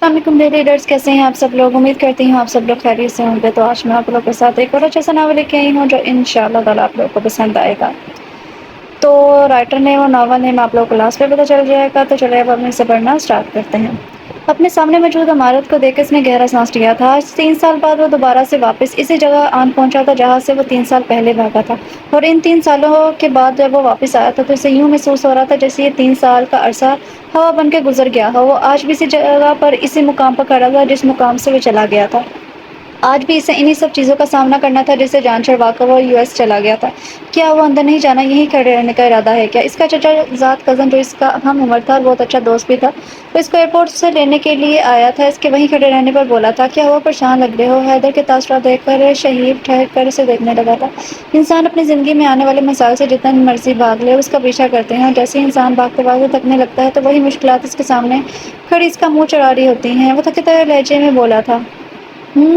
السلام علیکم ریڈرس، کیسے ہیں آپ سب لوگ؟ امید کرتی ہوں آپ سب لوگ خیریت سے ہوں گے۔ تو آج میں آپ لوگوں کے ساتھ ایک اور اچھا سا ناول لے کے آئی ہوں جو ان شاء اللہ تعالیٰ آپ لوگوں کو پسند آئے گا۔ تو رائٹر نے اور ناول نے آپ لوگوں کو لاسٹ پہ پتہ چل جائے گا۔ تو چلے اب ہم اسے پڑھنا اسٹارٹ کرتے ہیں۔ اپنے سامنے موجود عمارت کو دیکھ اس نے گہرا سانس لیا تھا۔ آج 3 سال بعد وہ دوبارہ سے واپس اسی جگہ آن پہنچا تھا جہاں سے وہ 3 سال پہلے بھاگا تھا، اور ان 3 سالوں کے بعد جب وہ واپس آیا تھا تو اسے یوں محسوس ہو رہا تھا جیسے یہ 3 سال کا عرصہ ہوا بن کے گزر گیا ہو۔ وہ آج بھی اسی جگہ پر اسی مقام پر کھڑا تھا جس مقام سے وہ چلا گیا تھا۔ آج بھی اسے انہی سب چیزوں کا سامنا کرنا تھا جسے جان چھڑوا کر وہ US چلا گیا تھا۔ کیا وہ اندر نہیں جانا، یہیں کھڑے رہنے کا ارادہ ہے کیا؟ اس کا چچا زاد کزن جو اس کا ہم عمر تھا اور بہت اچھا دوست بھی تھا، وہ اس کو ایئرپورٹ سے لینے کے لیے آیا تھا۔ اس کے وہیں کھڑے رہنے پر بولا تھا، کیا ہوا پریشان لگ رہے ہو؟ حیدر کے تاثرات دیکھ کر شہید ٹھہر کر اسے دیکھنے لگا تھا۔ انسان اپنی زندگی میں آنے والے مسائل سے جتنا مرضی بھاگ لے اس کا پیچھا کرتے ہیں، اور جیسے ہی انسان بھاگتے بھاگتے تھکنے لگتا ہے تو وہی مشکلات اس کے سامنے کھڑی اس کا منہ چڑھا رہی ہوتی ہیں۔ وہ تھکتے لہجے میں بولا تھا،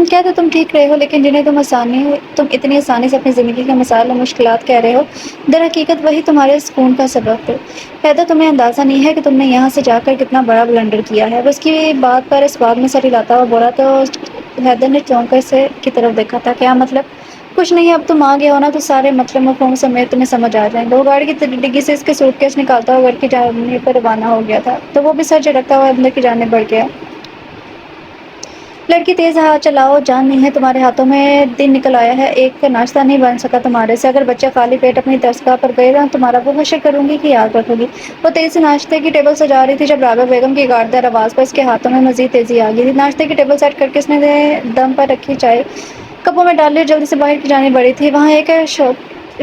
کیا تو تم ٹھیک رہے ہو، لیکن جنہیں تم اتنی آسانی سے اپنی زندگی کے مسائل اور مشکلات کہہ رہے ہو، در حقیقت وہی تمہارے سکون کا سبب تھے۔ حیدر، تمہیں اندازہ نہیں ہے کہ تم نے یہاں سے جا کر کتنا بڑا بلنڈر کیا ہے۔ وہ اس کی بات پر اس بات میں سر ہلاتا ہوا بولا تو حیدر نے چونک کر اسے کی طرف دیکھا تھا۔ کیا مطلب؟ کچھ نہیں، اب تم آ گئے ہو نا تو سارے مطلب مفہوم سمیت تمہیں سمجھ آ جائیں گے۔ وہ گاڑی کی ڈگی سے اس کے سوٹ کیس نکالتا ہوا گھر کی جانب پر روانہ ہو گیا تھا تو وہ بھی سر جھٹکتا ہوا اندر کی جانب بڑھ گیا۔ لڑکی، تیز ہاتھ چلاؤ، جان نہیں ہے تمہارے ہاتھوں میں، دن نکل آیا ہے، ایک کا ناشتہ نہیں بن سکا تمہارے سے۔ اگر بچہ خالی پیٹ اپنی درسگاہ پر گئے گا تمہارا وہ حشر کروں گی کہ یاد رکھو گی۔ وہ تیزی سے ناشتے کی ٹیبل سجا رہی تھی جب رابعہ بیگم کی گاڑیدار آواز پر اس کے ہاتھوں میں مزید تیزی آ گئی تھی۔ ناشتے کی ٹیبل سیٹ کر کے اس نے دم پر رکھی چائے کپوں میں ڈال لی اور جلدی سے باہر کی جانب بڑھی تھی۔ وہاں ایک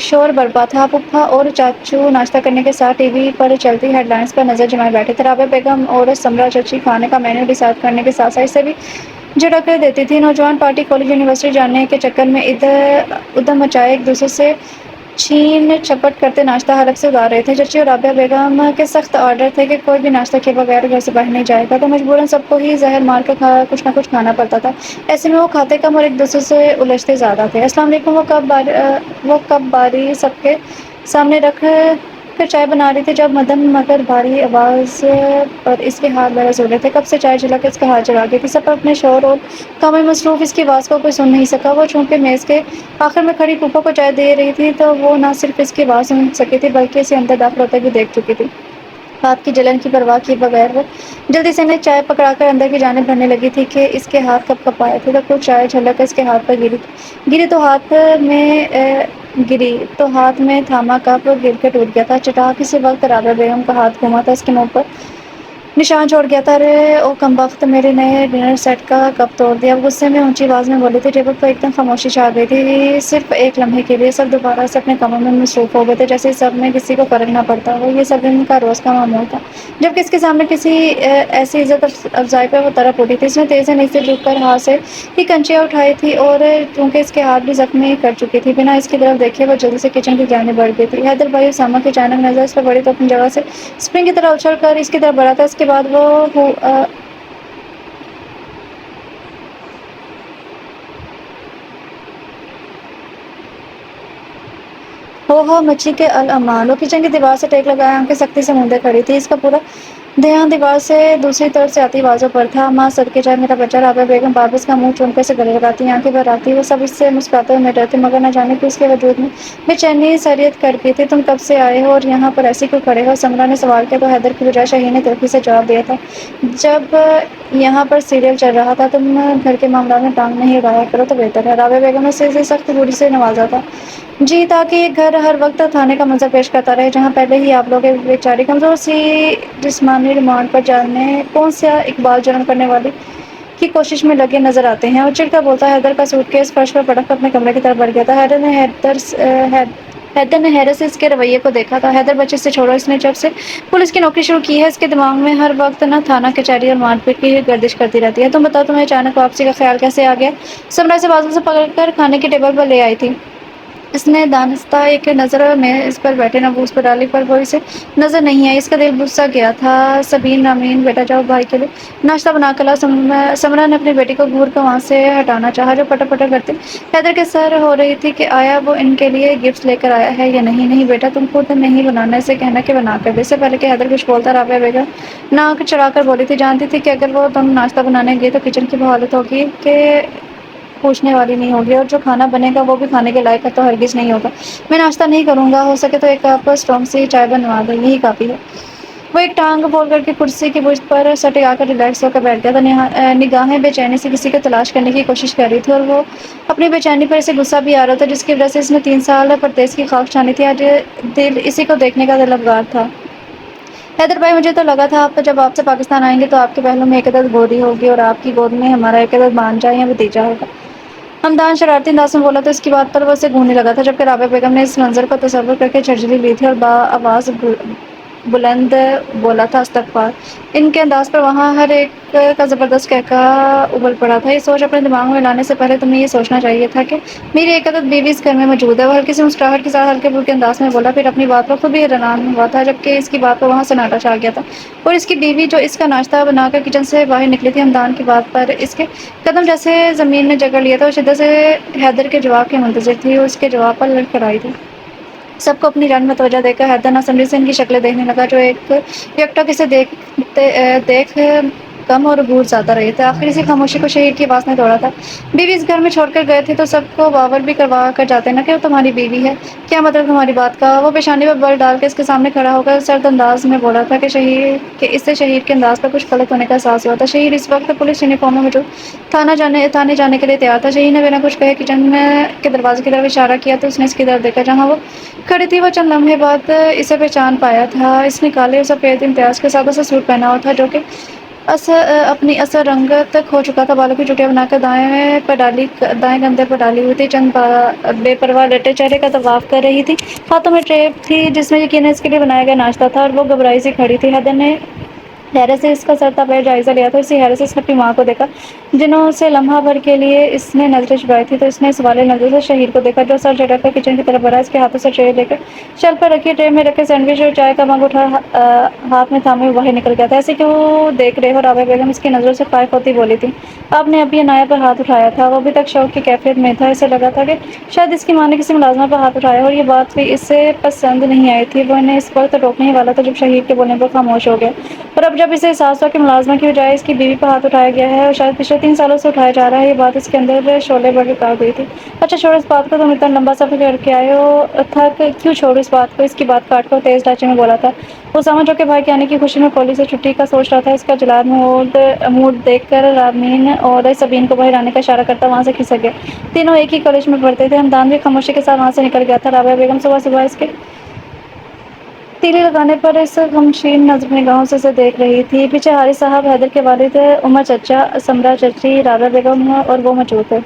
شور برپا تھا۔ پھپھا اور چاچو ناشتہ کرنے کے ساتھ ٹی وی پر چلتی ہیڈ لائنز پر نظر جمائے بیٹھے تھے۔ رابعہ بیگم اور سمرا چچی کھانے کا مینو ڈسائیڈ کرنے کے ساتھ ساتھ اسے بھی جھٹک دیتی تھی۔ نوجوان پارٹی کالج یونیورسٹی جانے کے چکر میں ادھم مچائے ایک دوسرے سے چھین جھپٹ کرتے ناشتہ حلق سے اتار رہے تھے۔ چچی اور رابعہ بیگم کے سخت آرڈر تھے کہ کوئی بھی ناشتہ کیے بغیر گھر سے باہر نہیں جائے گا، تو مجبوراً سب کو ہی زہر مار کر کچھ نہ کچھ کھانا پڑتا تھا۔ ایسے میں وہ کھاتے کم اور ایک دوسرے سے الجھتے زیادہ تھے۔ السلام علیکم! وہ کپ باری سب کے سامنے رکھ کر چائے بنا رہی تھی جب مدن مگر بھاری آواز پر اس کے ہاتھ برس اٹھے تھے۔ کپ سے چائے جھلک کر اس کا ہاتھ چڑھا گئی تھی۔ سب اپنے شور اور کام میں مصروف، اس کی آواز کو کوئی سن نہیں سکا۔ وہ چونکہ میز کے آخر میں کھڑی پھوپھا کو چائے دے رہی تھی تو وہ نہ صرف اس کی آواز سن سکی تھی بلکہ اسے اندر داخل ہوتے بھی دیکھ چکی تھی۔ ہاتھ کی جلن کی پرواہ کیے بغیر وہ جلدی سے انہیں چائے پکڑا کر اندر کی جانب بڑھنے لگی تھی کہ اس کے ہاتھ کپ کپائے تھے تو کچھ چائے چھلک کر اس کے ہاتھ پر گری تو ہاتھ میں تھاما کپ گر کے ٹوٹ گیا تھا۔ چٹاک اسی وقت رابعہ بیگم کا ہاتھ گھوما تھا، اس کے منہ پر نشان چھوڑ گیا تھا۔ ارے او کمبخت، میرے نئے ڈنر سیٹ کا کپ توڑ دیا! وہ غصے میں اونچی آواز میں بولی تھی۔ ٹیبل پر ایک دم خاموشی چھا گئی تھی۔ صرف ایک لمحے کے لیے سب دوبارہ سے اپنے کاموں میں مصروف ہو گئے تھے، جیسے سب میں کسی کو فرق نہ پڑتا ہو۔ یہ سب ان کا روز کا معمول تھا۔ جبکہ اس کے سامنے کسی ایسی عزت افزائی پہ وہ تڑپ اٹھی تھی۔ اس نے تیزی سے نیچے جھک کر ہاتھ سے ہی کنچیاں اٹھائی تھیں اور چونکہ اس کے ہاتھ بھی زخمی کر چکی تھی، بنا اس کی طرف دیکھے وہ جلدی سے کچن کی جانب بڑھ گئی تھی۔ حیدر بھائی اسامہ کی اچانک نظر اس پر پڑی تو اپنی جگہ سے اسپرنگ کی طرح اچھل کر اس کی طرف بڑھا تھا۔ اس کے بعد وہ ہو مچھی کے الامان! وہ کچن کی دیوار سے ٹیک لگائے آنکھیں سختی سے موندے کھڑی تھی۔ اس کا پورا دھیان دیوار سے دوسری طرف سے آتی آوازوں پر تھا۔ ماں صدقے جائے میرا بچہ! رابعہ بیگم بار بار اس کا منہ چوم کر اسے گلے لگاتی، آنکھیں بھر آتی۔ وہ سب اس سے مسکراتے ہوئے رہتے مگر نہ جانے کیوں اس کے وجود میں بے چینی سریت کرتی تھی۔ تم کب سے آئے ہو اور یہاں پر ایسے کیوں کھڑے ہو؟ سمرا نے سوال کیا تو حیدر کی بجائے شہین نے تلخی سے جواب دیا تھا، جب یہاں پر سیریل چل رہا تھا تم گھر کے معاملات میں ٹانگ نہیں اڑایا کرو تو بہتر ہے۔ رابعہ بیگم نے اسے سخت روڑی سے نوازا تھا۔ جی، تاکہ یہ گھر ہر وقت تھانے کا منظر پیش کرتا رہے جہاں پہلے ہی آپ لوگ ایک بیچاری کمزور سی جسمانی ریمانڈ پر جانے کون سا اقبال جنم کرنے والی کی کوشش میں لگے نظر آتے ہیں۔ وہ چڑھ کر بولتا، حیدر کا سوٹ کیس فرش پر پٹک کر اپنے کمرے کی طرف بڑھ گیا تھا۔ حیدر نے حیرت سے اس کے رویے کو دیکھا تھا۔ حیدر بچے سے چھوڑو، اس نے جب سے پولیس کی نوکری شروع کی ہے اس کے دماغ میں ہر وقت نہ تھانہ کچہری اور مار پیٹ کی گردش کرتی رہتی ہے۔ تم بتاؤ تمہیں اچانک واپسی کا خیال کیسے آ گیا؟ سمرا سے بازو سے پکڑ کر کھانے کی ٹیبل پر لے آئی تھی۔ اس نے دانستہ ایک نظر میں اس پر بیٹھے نبوس پر ڈالی پر وہ اسے نظر نہیں آئی۔ اس کا دل غصہ گیا تھا۔ سبین رامین بیٹا جاؤ بھائی کے لیے ناشتہ بنا کر لاؤ۔ سمرا نے اپنی بیٹی کو گھور کر وہاں سے ہٹانا چاہا جو پٹر پٹر کرتی حیدر کے سر ہو رہی تھی کہ آیا وہ ان کے لیے گفٹ لے کر آیا ہے یا نہیں۔ نہیں بیٹا تم خود نہیں بنانا، اسے کہنا کہ بنا کر دے۔ اس سے پہلے کہ حیدر کچھ بولتا رابعہ بیگم ناک چڑھا کر بولی تھی، جانتی تھی کہ اگر وہ تم ناشتہ بنانے گئے تو کچن کی وہ حالت ہوگی کہ پوچھنے والی نہیں ہوگی، اور جو کھانا بنے گا وہ بھی کھانے کے لائق تو ہرگز نہیں ہوگا۔ میں ناشتہ نہیں کروں گا، ہو سکے تو ایک کپ اسٹرانگ سی چائے بنوا دو، یہی کافی ہے۔ وہ ایک ٹانگ پھول کر کے کرسی کی برچ پر سر ٹکا کر ریلیکس ہو کر بیٹھ گیا تھا۔ نگاہیں بے چینی سے کسی کو تلاش کرنے کی کوشش کر رہی تھی، اور وہ اپنی بے چینی پر اسے غصہ بھی آ رہا تھا جس کی وجہ سے اس نے 3 سال پردیس کی خاک چھانی تھی۔ آج دل اسی کو دیکھنے کا طلبگار تھا۔ حیدر بھائی مجھے تو لگا تھا جب آپ سے پاکستان آئیں گے تو آپ کے پہلو میں ایک عدد گودی ہوگی اور آپ کی گود میں ہمارا ایک عدد بھانجا یا بھتیجا ہوگا۔ ہمدان شرارتی انداز میں بولا تو اس کی بات پر وہ اسے گھورنے لگا تھا، جبکہ رابعہ بیگم نے اس منظر کو تصور کر کے جھرجھری لی تھی اور بآواز بلند بولا تھا، استغفار۔ ان کے انداز پر وہاں ہر ایک کا زبردست قہقہہ ابل پڑا تھا۔ یہ سوچ اپنے دماغ میں لانے سے پہلے تمہیں یہ سوچنا چاہیے تھا کہ میری ایک عدد بیوی اس گھر میں موجود ہے۔ وہ ہلکی سی مسکراہٹ کے ساتھ ہلکے پھلکے انداز میں بولا، پھر اپنی بات پر خود بھی حیران ہوا تھا جبکہ اس کی بات پر وہاں سناٹا چھا گیا تھا۔ اور اس کی بیوی جو اس کا ناشتہ بنا کر کچن سے باہر نکلی تھی، ہمدان کی بات پر اس کے قدم جیسے زمین نے جکڑ لیا تھا۔ وہ شدت سے حیدر کے جواب کی منتظر تھی، وہ اس کے جواب پر لڑکھڑائی تھی۔ سب کو اپنی رنگ میں توجہ دے کر حیدر ناصمجھی سے ان کی شکلیں دیکھنے لگا جو ایک یکٹا کسے دیکھ کم اور غور زیادہ رہے تھے۔ آخر اسی خاموشی کو شہید کی آواز نے توڑا تھا، بیوی اس گھر میں چھوڑ کر گئے تھے تو سب کو باور بھی کروا کر جاتے نا کہ وہ تمہاری بیوی ہے۔ کیا مطلب تمہاری بات کا؟ وہ پیشانی پر بل ڈال کے اس کے سامنے کھڑا ہو کر سرد انداز میں بولا تھا کہ اس سے شہید کے انداز پر کچھ غلط ہونے کا احساس ہوا تھا۔ شہید اس وقت پولیس یونیفارم میں موجود تھانے جانے کے لیے تیار تھا۔ شہید نے بنا کچھ کہے کچن کے دروازے کی طرف اشارہ کیا تو اس نے اس کی طرف دیکھا جہاں وہ کھڑی تھی۔ وہ چند لمحے بعد اسے پہچان پایا تھا۔ اس نے کالے اور سفید امتیاز کے سادہ سا سوٹ پہنا ہوا تھا جو کہ اپنی اصل رنگت کھو چکا تھا۔ بالوں کی چوٹیاں بنا کر دائیں کندھے پر ڈالی ہوئی تھی، چند بے پرواہ لٹے چہرے کا طواف کر رہی تھی۔ ہاتھوں میں ٹرے تھی جس میں یقیناً اس کے لیے بنایا گیا ناشتہ تھا، اور وہ گھبرائی سی کھڑی تھی۔ حیدر نے حیرت سے اس کا سرتا پیر جائزہ لیا تھا، اسی حیرت سے اس نے اپنی ماں کو دیکھا جنہوں سے لمحہ بھر کے لیے اس نے نظریں چرائے تھیں، تو اس نے سوالیہ نظروں سے شہید کو دیکھا جو سر جھٹک کر کچن کی طرف بڑھا، اس کے ہاتھوں سے ٹرے لے کر شیلف پر رکھی ٹرے میں رکھے سینڈوچ اور چائے کا مگ ہاتھ میں تھامے باہر نکل گیا تھا۔ ایسے کیوں دیکھ رہے ہو؟ رابعہ بیگم اس کی نظروں سے خائف ہوتی بولی تھی۔ آپ نے ابھی عنایہ پر ہاتھ اٹھایا تھا۔ وہ ابھی تک شوق کی کیفیت میں تھا، اسے لگا تھا کہ شاید اس کی ماں نے کسی ملازمہ پر ہاتھ اٹھایا اور یہ بات بھی اسے پسند نہیں آئی تھی۔ وہ انہیں اس وقت روکنے ہی والا تھا جب شہید کے بولنے پر خاموش ہو گیا، اور اب جب اسے احساس ہوا کہ ملازمہ کی بجائے اس کی بیوی پر ہاتھ اٹھایا گیا ہے اور شاید پچھلے 3 سالوں سے اٹھایا جا رہا ہے، یہ بات اس کے اندر شعلے بھر کے کاٹ گئی تھی۔ اچھا چھوڑو اس بات کو، تم اتنا لمبا سفر کر کے آئے ہو تھا کیوں چھوڑو اس بات کو؟ اس کی بات کاٹ کر تیز ڈھانچے میں بولا تھا اسامہ جو کہ بھائی کے آنے کی خوشی میں کالج سے چھٹی کا سوچ رہا تھا۔ اس کا جلاد موڈ دیکھ کر رامین اور سبین کو باہر آنے کا اشارہ کرتا وہاں سے کھسک گیا۔ تینوں ایک ہی کالج میں پڑھتے تھے۔ ہمدان بھی خاموشی کے ساتھ وہاں سے نکل گیا تھا۔ رابعہ بیگم صبح صبح اس کے تیلی لگانے پر اس غمشین نگاہوں سے اسے دیکھ رہی تھی۔ پیچھے حارث صاحب، حیدر کے والد، عمر چچا، سمرا چچی، رابعہ بیگم اور وہ موجود تھے۔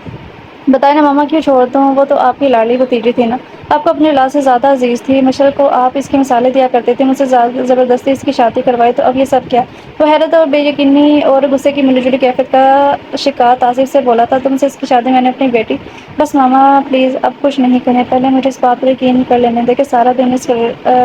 بتائیں نا ماما کیوں چھوڑ دوں؟ وہ تو آپ کی لاڈلی بھتیجی تھی نا، آپ کو اپنی اولاد سے زیادہ عزیز تھی۔ مشرق کو آپ اس کی مثالیں دیا کرتے تھے، مجھ سے زبردستی اس کی شادی کروائی تو اب یہ سب کیا؟ وہ حیرت اور بے یقینی اور غصے کی ملی جلی کیفیت کا شکار تعصب سے بولا تھا، تم سے اس کی شادی میں نے اپنی بیٹی۔ بس ماما پلیز اب کچھ نہیں کہیں، پہلے مجھے اس بات پر یقین کر لینے دیں کہ سارا دن اس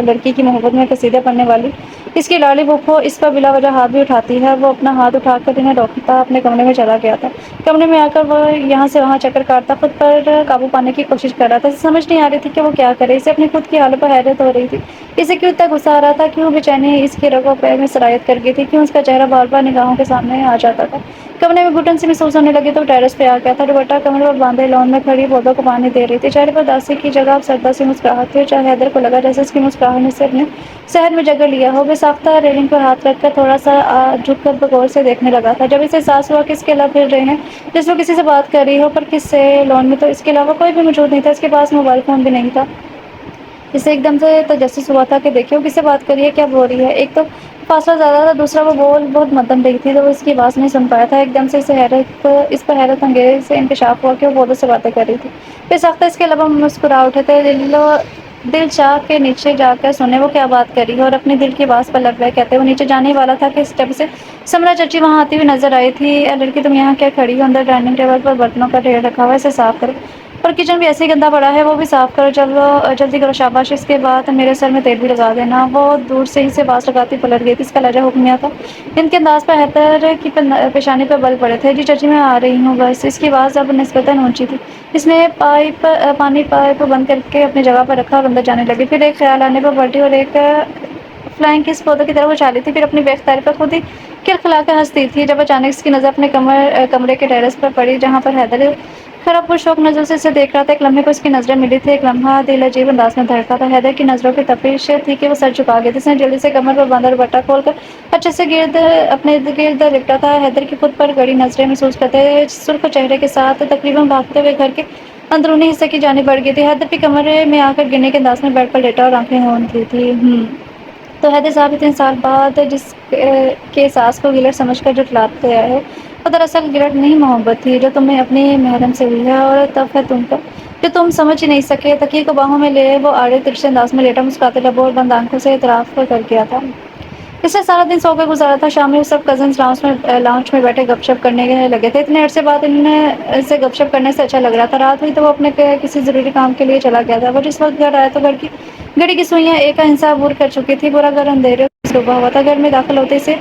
لڑکی کی محبت میں قصیدے پڑھنے والی اس کی لاڈلی پھوپھو اس پر بلا وجہ ہاتھ بھی اٹھاتی ہے۔ وہ اپنا ہاتھ اٹھا کر انہیں روکتا اپنے کمرے میں چلا گیا تھا۔ کمرے میں آ کر وہ یہاں سے وہاں چکر کاٹتا، خود پر قابو پانے کی کوشش کر رہا تھا۔ سمجھ نہیں آ رہی تھی کہ وہ کیا کرے۔ اسے اپنی خود کی حالت پر حیرت ہو رہی تھی، اسے کیوں اتنا غصہ آ رہا تھا، کیوں بے چینی اس کے رگ و پیر میں سرایت کر گئی تھی، کیوں اس کا چہرہ بار بار نگاہوں کے سامنے آ جاتا تھا۔ کمرے میں گھٹن سی محسوس ہونے لگی تو وہ ٹیرس پہ آ گیا تھا۔ دوپٹہ کمر پر باندھے لان میں کھڑی پودوں کو پانی دے رہی تھی، چہرے پر اداسی کی جگہ اب سردا سی مسکراہٹ تھی، اور چاہے حیدر کو لگا جیسے اس کی مسکراہٹ نے اسے اپنے صحن میں جگہ لیا ہو۔ بے ساختہ ریلنگ پر ہاتھ رکھ کر تھوڑا سا جھک کر غور سے دیکھنے لگا تھا، جب اسے احساس ہوا کہ اس کے لب ہل رہے ہیں جس وہ کسی سے بات کر رہی ہو، پر کس سے؟ لان میں تو اس کے علاوہ کوئی بھی موجود نہیں تھا، اس کے پاس موبائل فون بھی نہیں تھا۔ اسے ایک دم سے تجسس ہوا تھا کہ دیکھیں وہ کس سے بات کر رہی ہے، کیا بول رہی ہے۔ ایک تو فاصلہ زیادہ تھا، دوسرا وہ بول بہت مدھم رہی تھی تو وہ اس کی آواز نہیں سن پایا تھا۔ ایک دم سے اس پر حیرت انگیز انکشاف ہوا کہ وہ بودوں سے باتیں کر رہی تھی۔ بے ساختہ اس کے لب مسکرا اٹھے تھے، دل چاہ کے نیچے جا کر سنے وہ کیا بات کر رہی ہے، اور اپنی دل کی آواز پر لگ گئے کہتے وہ نیچے جانے ہی والا تھا کہ اس ٹب سے سمرا چچی وہاں آتی ہوئی نظر آئی تھی۔ اے لڑکی تم یہاں کیا کھڑی ہو؟ اندر ڈائننگ ٹیبل پر برتنوں کا ڈھیر رکھا ہوا ہے، اسے صاف کرو۔ اور کچن بھی ایسے ہی گندا پڑا ہے، وہ بھی صاف کرو، چلو جلدی کرو شاباش۔ اس کے بعد میرے سر میں تیل بھی لگا دینا۔ وہ دور سے ہی سے باز لگاتی پلٹ گئی تھی، اس کا لہجہ حکمیہ تھا۔ ان کے انداز پہ حیدر کی پیشانی پہ بل پڑے تھے۔ جی چچی میں آ رہی ہوں بس۔ اس کی آواز اب نسبتاً اونچی تھی۔ اس نے پانی پائپ بند کر کے اپنی جگہ پر رکھا اور اندر جانے لگی۔ پھر ایک خیال آنے پر پلٹی اور ایک فلائنگ کس پودوں کی طرف اچھالی تھی، پھر اپنی بے اختیاری پر خود ہی کھلکھلا کر ہنستی تھی جب اچانک اس کی نظر اپنے کمرے کے ٹیرس پر پڑی، جہاں پر حیدر خراب پرشوق نظر سے اسے دیکھ رہا تھا۔ ایک لمحے کو اس کی نظریں ملی تھی، ایک لمحہ دل عجیب انداز میں دھڑکا تھا۔ حیدر کی نظروں کی تپش تھی کہ وہ سر جھکا گیا تھا۔ اس نے جلدی سے کمر پر باندھا دوپٹہ کھول کر اچھے سے اپنے ارد گرد لپٹا تھا۔ حیدر کی خود پر گڑی نظریں محسوس کرتے سرخ چہرے کے ساتھ تقریباً بھاگتے ہوئے گھر کے اندرونی حصے کی جانب بڑھ گئی تھی۔ حیدر کی کمرے میں آ کر گرنے کے انداز میں بیڈ پر لیٹا اور آنکھیں موندی تھی۔ تو حیدر صاحب اتنے سال بعد جس کے احساس کو گلٹ سمجھ کر جھٹلاتے آئے ہو، وہ دراصل گلٹ نہیں محبت تھی جو تمہیں اپنی محرم سے ہوئی ہے، اور تب ہے تم پر جو تم سمجھ ہی نہیں سکے۔ تکیے کو باہوں میں لیے وہ آڑے ترچھے انداز میں لیٹا، مسکراتے لبوں اور بند آنکھوں سے اعتراف کر گیا تھا۔ اس نے سارا دن سو کر گزارا تھا۔ شام میں سب کزنز لاؤنج میں بیٹھے گپ شپ کرنے لگے تھے۔ اتنے عرصے بعد ان سے گپ شپ کرنے سے اچھا لگ رہا تھا۔ رات ہوئی تو وہ اپنے کسی ضروری کام کے لیے چلا گیا تھا۔ وہ جس وقت گھر آیا تو گھر کی گھڑی کی سوئیاں ایک کا حصہ عبور کر چکی تھی۔ پورا گھر اندھیرے سے ڈوبا ہوا تھا۔ گھر میں داخل ہوتے سے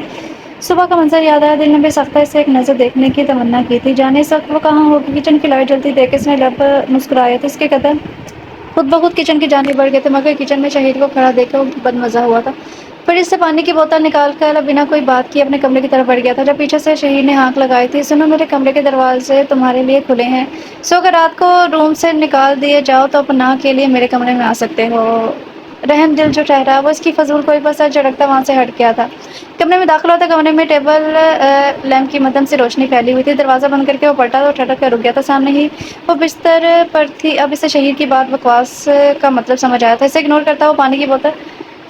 صبح کا منظر یاد آیا۔ دل نے بے سختہ سے ایک نظر دیکھنے کی تمنا کی تھی، جانے اس وقت وہ کہاں ہوگی۔ کچن کی لائٹ جلتی دیکھ کے اس نے لب مسکرائے تھے۔ اس کے قدم خود بخود کچن کی جانب بڑھ گئے تھے، مگر کچن میں شہید کو کھڑا دیکھ کر وہ بد مزہ ہوا تھا۔ فریج سے پانی کی بوتل نکال کر بنا کوئی بات کیے اپنے کمرے کی طرف بڑھ گیا تھا، جب پیچھے سے شہید نے ہانک لگائی تھی، سنو میرے کمرے کے دروازے تمہارے لیے کھلے ہیں، سو اگر رات کو روم سے نکال دیے جاؤ تو پناہ کے لیے میرے کمرے میں آ سکتے ہو۔ رحم دل جو ٹھہرا وہ اس کی فضول کوئی پر سر جھٹکتا وہاں سے ہٹ گیا تھا۔ کمرے میں داخل ہوتا کمرے میں ٹیبل لیمپ کی مدد سے روشنی پھیلی ہوئی تھی۔ دروازہ بند کر کے وہ پلٹا تو ٹھٹک کر رک گیا تھا۔ سامنے ہی وہ بستر پر تھی۔ اب اسے شہید کی بات بکواس کا مطلب سمجھ آیا تھا۔ اسے اگنور کرتا وہ پانی کی بوتل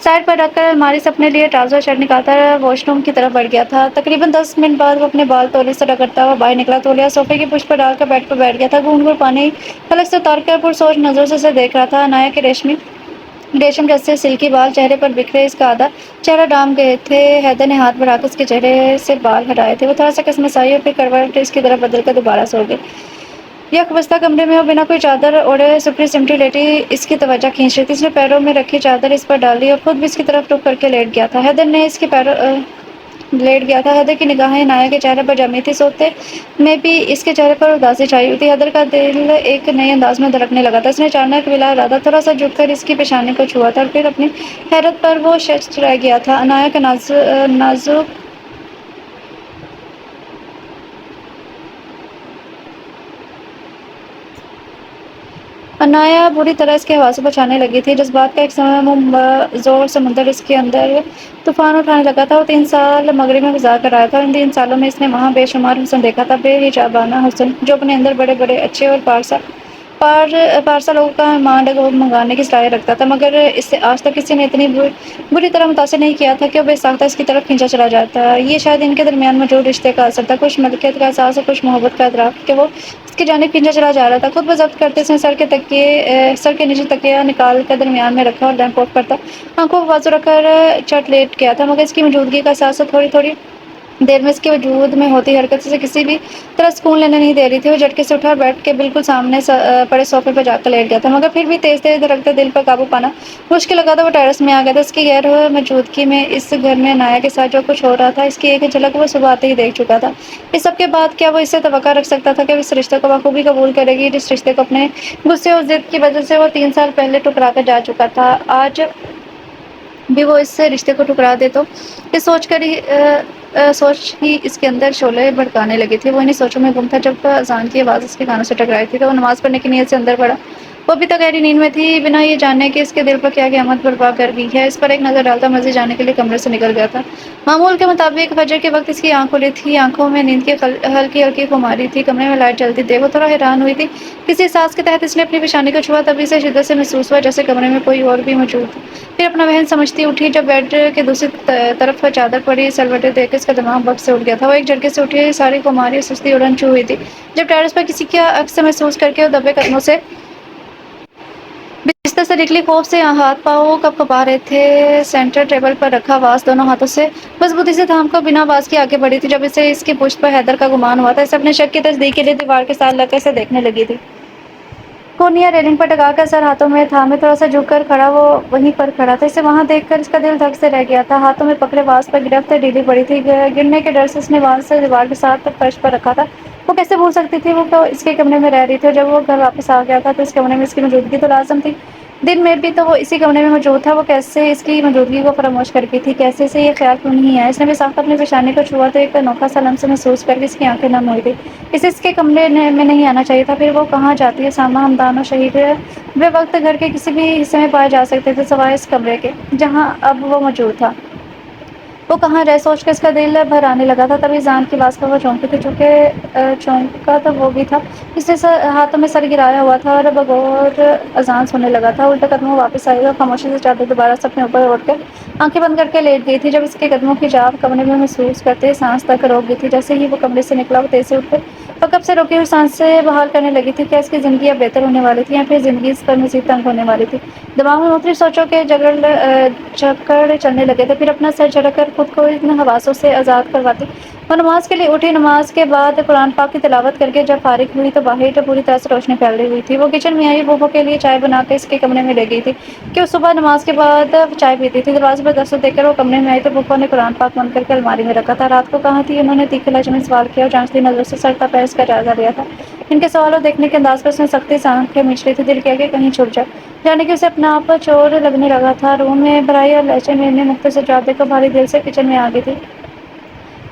سائڈ پر رکھ کر الماری سے اپنے لیے ٹراؤزر شرٹ نکالتا واش روم کی طرف بڑھ گیا تھا۔ تقریباً 10 منٹ بعد وہ اپنے بال تولیے سے رگڑتا ہوا باہر نکلا۔ تولیہ صوفے کی پشت پر ڈال کر بیڈ پر بیٹھ گیا تھا۔ گھونٹ گھونٹ پانی حلق سے اتار کر پرسوچ نظروں سے اسے دیکھ رہا تھا۔ عنایہ کے ریشم جیسے سلکی بال چہرے پر بکھرے، اس کا آدھا چہرہ ڈام گئے تھے۔ حیدر نے ہاتھ بڑھا کر اس کے چہرے سے بال ہٹائے تھے۔ وہ تھوڑا سا کسمسائی اور پھر کروٹ اس کی طرف بدل کر دوبارہ سو گئی۔ یک بستہ کمرے میں وہ بنا کوئی چادر اوڑھے سپری سمٹی لیٹی اس کی توجہ کھینچ رہی تھی۔ اس نے پیروں میں رکھی چادر اس پر ڈال لی اور خود بھی اس کی طرف رخ کر کے لیٹ گیا تھا۔ حیدر کی نگاہیں عنایہ کے چہرے پر جمی تھی۔ سوتے میں بھی اس کے چہرے پر اداسی چھائی ہوئی تھی۔ حیدر کا دل ایک نئے انداز میں دھڑکنے لگا تھا۔ اس نے اچانک بلا ارادہ تھوڑا سا جھک کر اس کی پیشانی کو چھوا تھا اور پھر اپنی حیرت پر وہ شخص رہ گیا تھا۔ عنایہ کا نازک عنایہ بری طرح اس کے حواسوں پر چھانے لگی تھی۔ جذبات کا ایک زور سمندر اس کے اندر طوفان اٹھانے لگا تھا۔ وہ 3 سال مغرب میں گزار کر آیا تھا اور ان 3 سالوں میں اس نے وہاں بے شمار حسن دیکھا تھا، بے حجابانہ حسن جو اپنے اندر بڑے بڑے اچھے اور پارسا لوگوں کا مانڈ منگانے کی صلاحیت رکھتا تھا، مگر اس سے آج تک کسی نے اتنی بری طرح متاثر نہیں کیا تھا کہ وہ بے ساختہ اس کی طرف کھینچا چلا جاتا۔ یہ شاید ان کے درمیان موجود رشتے کا اثر تھا، کچھ ملکیت کا احساس اور کچھ محبت کا ادراک کہ وہ اس کی جانب کھینچا چلا جا رہا تھا۔ خود بضبط کرتے اس نے سر کے نیچے تکیہ نکال کر درمیان میں رکھا اور لیمپ آف کرتا آنکھوں پر بازو رکھ کر چٹ لیٹ گیا تھا، مگر اس کی موجودگی کا احساس تھوڑی تھوڑی دیر میں اس کے وجود میں ہوتی حرکت سے کسی بھی طرح سکون لینے نہیں دے رہی تھی۔ وہ جھٹکے سے اٹھا اور بیٹھ کے بالکل سامنے پڑے صوفے پر جا کر لیٹ گیا تھا، مگر پھر بھی تیز تیز دھڑکتے دل پر قابو پانا مشکل لگا تھا۔ وہ ٹیرس میں آ گیا تھا۔ اس کی غیر موجودگی میں اس گھر میں عنایہ کے ساتھ جو کچھ ہو رہا تھا اس کی ایک جھلک وہ صبح آتے ہی دیکھ چکا تھا۔ اس سب کے بعد کیا وہ اس سے توقع رکھ سکتا تھا کہ وہ اس رشتے کو بخوبی قبول کرے گی، جس رشتے کو اپنے غصے اور ضد کی وجہ سے وہ 3 سال پہلے ٹھکرا کر جا چکا تھا؟ آج بھی وہ اس رشتے کو ٹھکرا دے تو یہ سوچ ہی اس کے اندر شعلے بھڑکانے لگی تھی۔ وہ انہی سوچوں میں گم تھا جب اذان کی آواز اس کے کانوں سے ٹکرائی تھی تو وہ نماز پڑھنے کی نیت سے اندر بڑھا۔ وہ ابھی تک گہری نیند میں تھی، بنا یہ جانے کہ اس کے دل پر کیا قیامت برپا کر گئی ہے۔ اس پر ایک نظر ڈالتا مسجد جانے کے لیے کمرے سے نکل گیا تھا۔ معمول کے مطابق فجر کے وقت اس کی آنکھ کھلی تھی، آنکھوں میں نیند کی ہلکی ہلکی خماری تھی، کمرے میں لائٹ جلتی تھی۔ وہ تھوڑا حیران ہوئی تھی، کسی احساس کے تحت اس نے اپنی پیشانی کو چھوا، تبھی اسے شدت سے محسوس ہوا جیسے کمرے میں کوئی اور بھی موجود۔ پھر اپنا وہم سمجھتی اٹھی، جب بیڈ کے دوسری طرف چادر پڑی سلوٹے دیکھ کر اس کا دماغ بک سے اٹھ گیا تھا۔ وہ ایک جھٹکے سے اٹھی، ساری خماری اور سستی اڑن چھو ہوئی تھی جب ٹیرس پر کسی کا عکس محسوس کر کے وہ دبے قدموں سے بستر سے نکلی۔ خوف سے ہاتھ پاؤں کپکپا رہے تھے۔ سینٹر ٹیبل پر رکھا واز دونوں ہاتھوں سے مضبوطی سے تھام کر بنا آواز کے آگے بڑھی تھی۔ جب اسے اس کی پشت پر حیدر کا گمان ہوا تھا، اسے اپنے شک کی تصدیق کے لیے دیوار کے ساتھ لگ کر اسے دیکھنے لگی تھی۔ کونیا ریلنگ پر ٹکا کر سر ہاتھوں میں تھامے تھوڑا سا جھک کر کھڑا وہ وہیں پر کھڑا تھا، اسے وہاں دیکھ کر اس کا دل دھک سے رہ گیا تھا۔ ہاتھوں میں پکڑے باز پر گرفت ڈھیلی پڑی تھی، گرنے کے ڈر سے اس نے باز سے دیوار کے ساتھ فرش پر رکھا تھا۔ وہ کیسے بھول سکتی تھی وہ تو اس کے کمرے میں رہ رہی تھی، اور جب وہ گھر واپس آ گیا تھا تو اس کمرے میں اس کی موجودگی تو لازم تھی۔ دن میں بھی تو وہ اسی کمرے میں موجود تھا، وہ کیسے اس کی موجودگی کو فراموش کر گئی تھی؟ کیسے اسے یہ خیال کیوں نہیں آیا؟ اس نے بے ساختہ اپنی پیشانی کو چھوا تو ایک انوکھا سا لمس محسوس کر کے اس کی آنکھیں نم ہو گئیں۔ اسے اس کے کمرے میں نہیں آنا چاہیے تھا، پھر وہ کہاں جاتی؟ ساما ہمدان و شہید بے وقت گھر کے کسی بھی حصے میں پائے جا سکتے تھے سوائے اس کمرے کے جہاں اب وہ موجود تھا۔ وہ کہاں رہے سوچ کر اس کا دل بھر آنے لگا تھا۔ تبھی جان کی آواز پر وہ چونکی تھی، چونکہ چونکا تو وہ بھی تھا، اس نے ہاتھوں میں سر گرایا ہوا تھا اور بغور اذان سننے لگا تھا۔ الٹے قدموں واپس آئی اور خاموشی سے چادر دوبارہ سے اپنے اوپر اوڑھ کر آنکھیں بند کر کے لیٹ گئی تھی۔ جب اس کے قدموں کی جاب کمرے میں محسوس کرتے سانس تک روک گئی تھی، جیسے ہی وہ کمرے سے نکلا وہ تیزی سے اٹھ کر وہ کب سے روکی ہوئی سانسیں بحال کرنے لگی تھی۔ کیا اس کی زندگی اب بہتر ہونے والی تھی یا پھر زندگی اس پر مزید تنگ ہونے والی تھی؟ دماغ میں مختلف سوچوں کے چکر چلنے لگے تھے، پھر اپنا سر جھٹک کر خود کو ان حواسوں سے آزاد کرواتی وہ نماز کے لیے اٹھی۔ نماز کے بعد قرآن پاک کی تلاوت کر کے جب فارغ ہوئی تو باہر پوری طرح سے روشنی پھیلی ہوئی تھی۔ وہ کچن میں آئی، بوبو کے لیے چائے بنا کے اس کے کمرے میں لے گئی تھی کہ وہ صبح نماز کے بعد چائے پیتی تھی۔ دروازے پر دستک دیکھ کر وہ کمرے میں آئی تو بوبو نے قرآن پاک بند کر کے الماری میں رکھا تھا۔ رات کو کہاں تھی؟ انہوں نے تیکھے لہجے میں سوال کیا اور جانچتی نظروں سے سر تا پیر اس کا جائزہ لیا تھا۔ ان کے سوال اور دیکھنے کے انداز پر اس نے سختی سے آنکھیں مینچ لی تھی، دل کیا کہ کہیں چھپ جائے، جانے کہ اسے اپنا آپ چور لگنے لگا تھا۔ روم میں بھرائی اور لہجے میں انہیں مختصر جواب دے کر بھاری دل سے کچن میں آ گئی تھی۔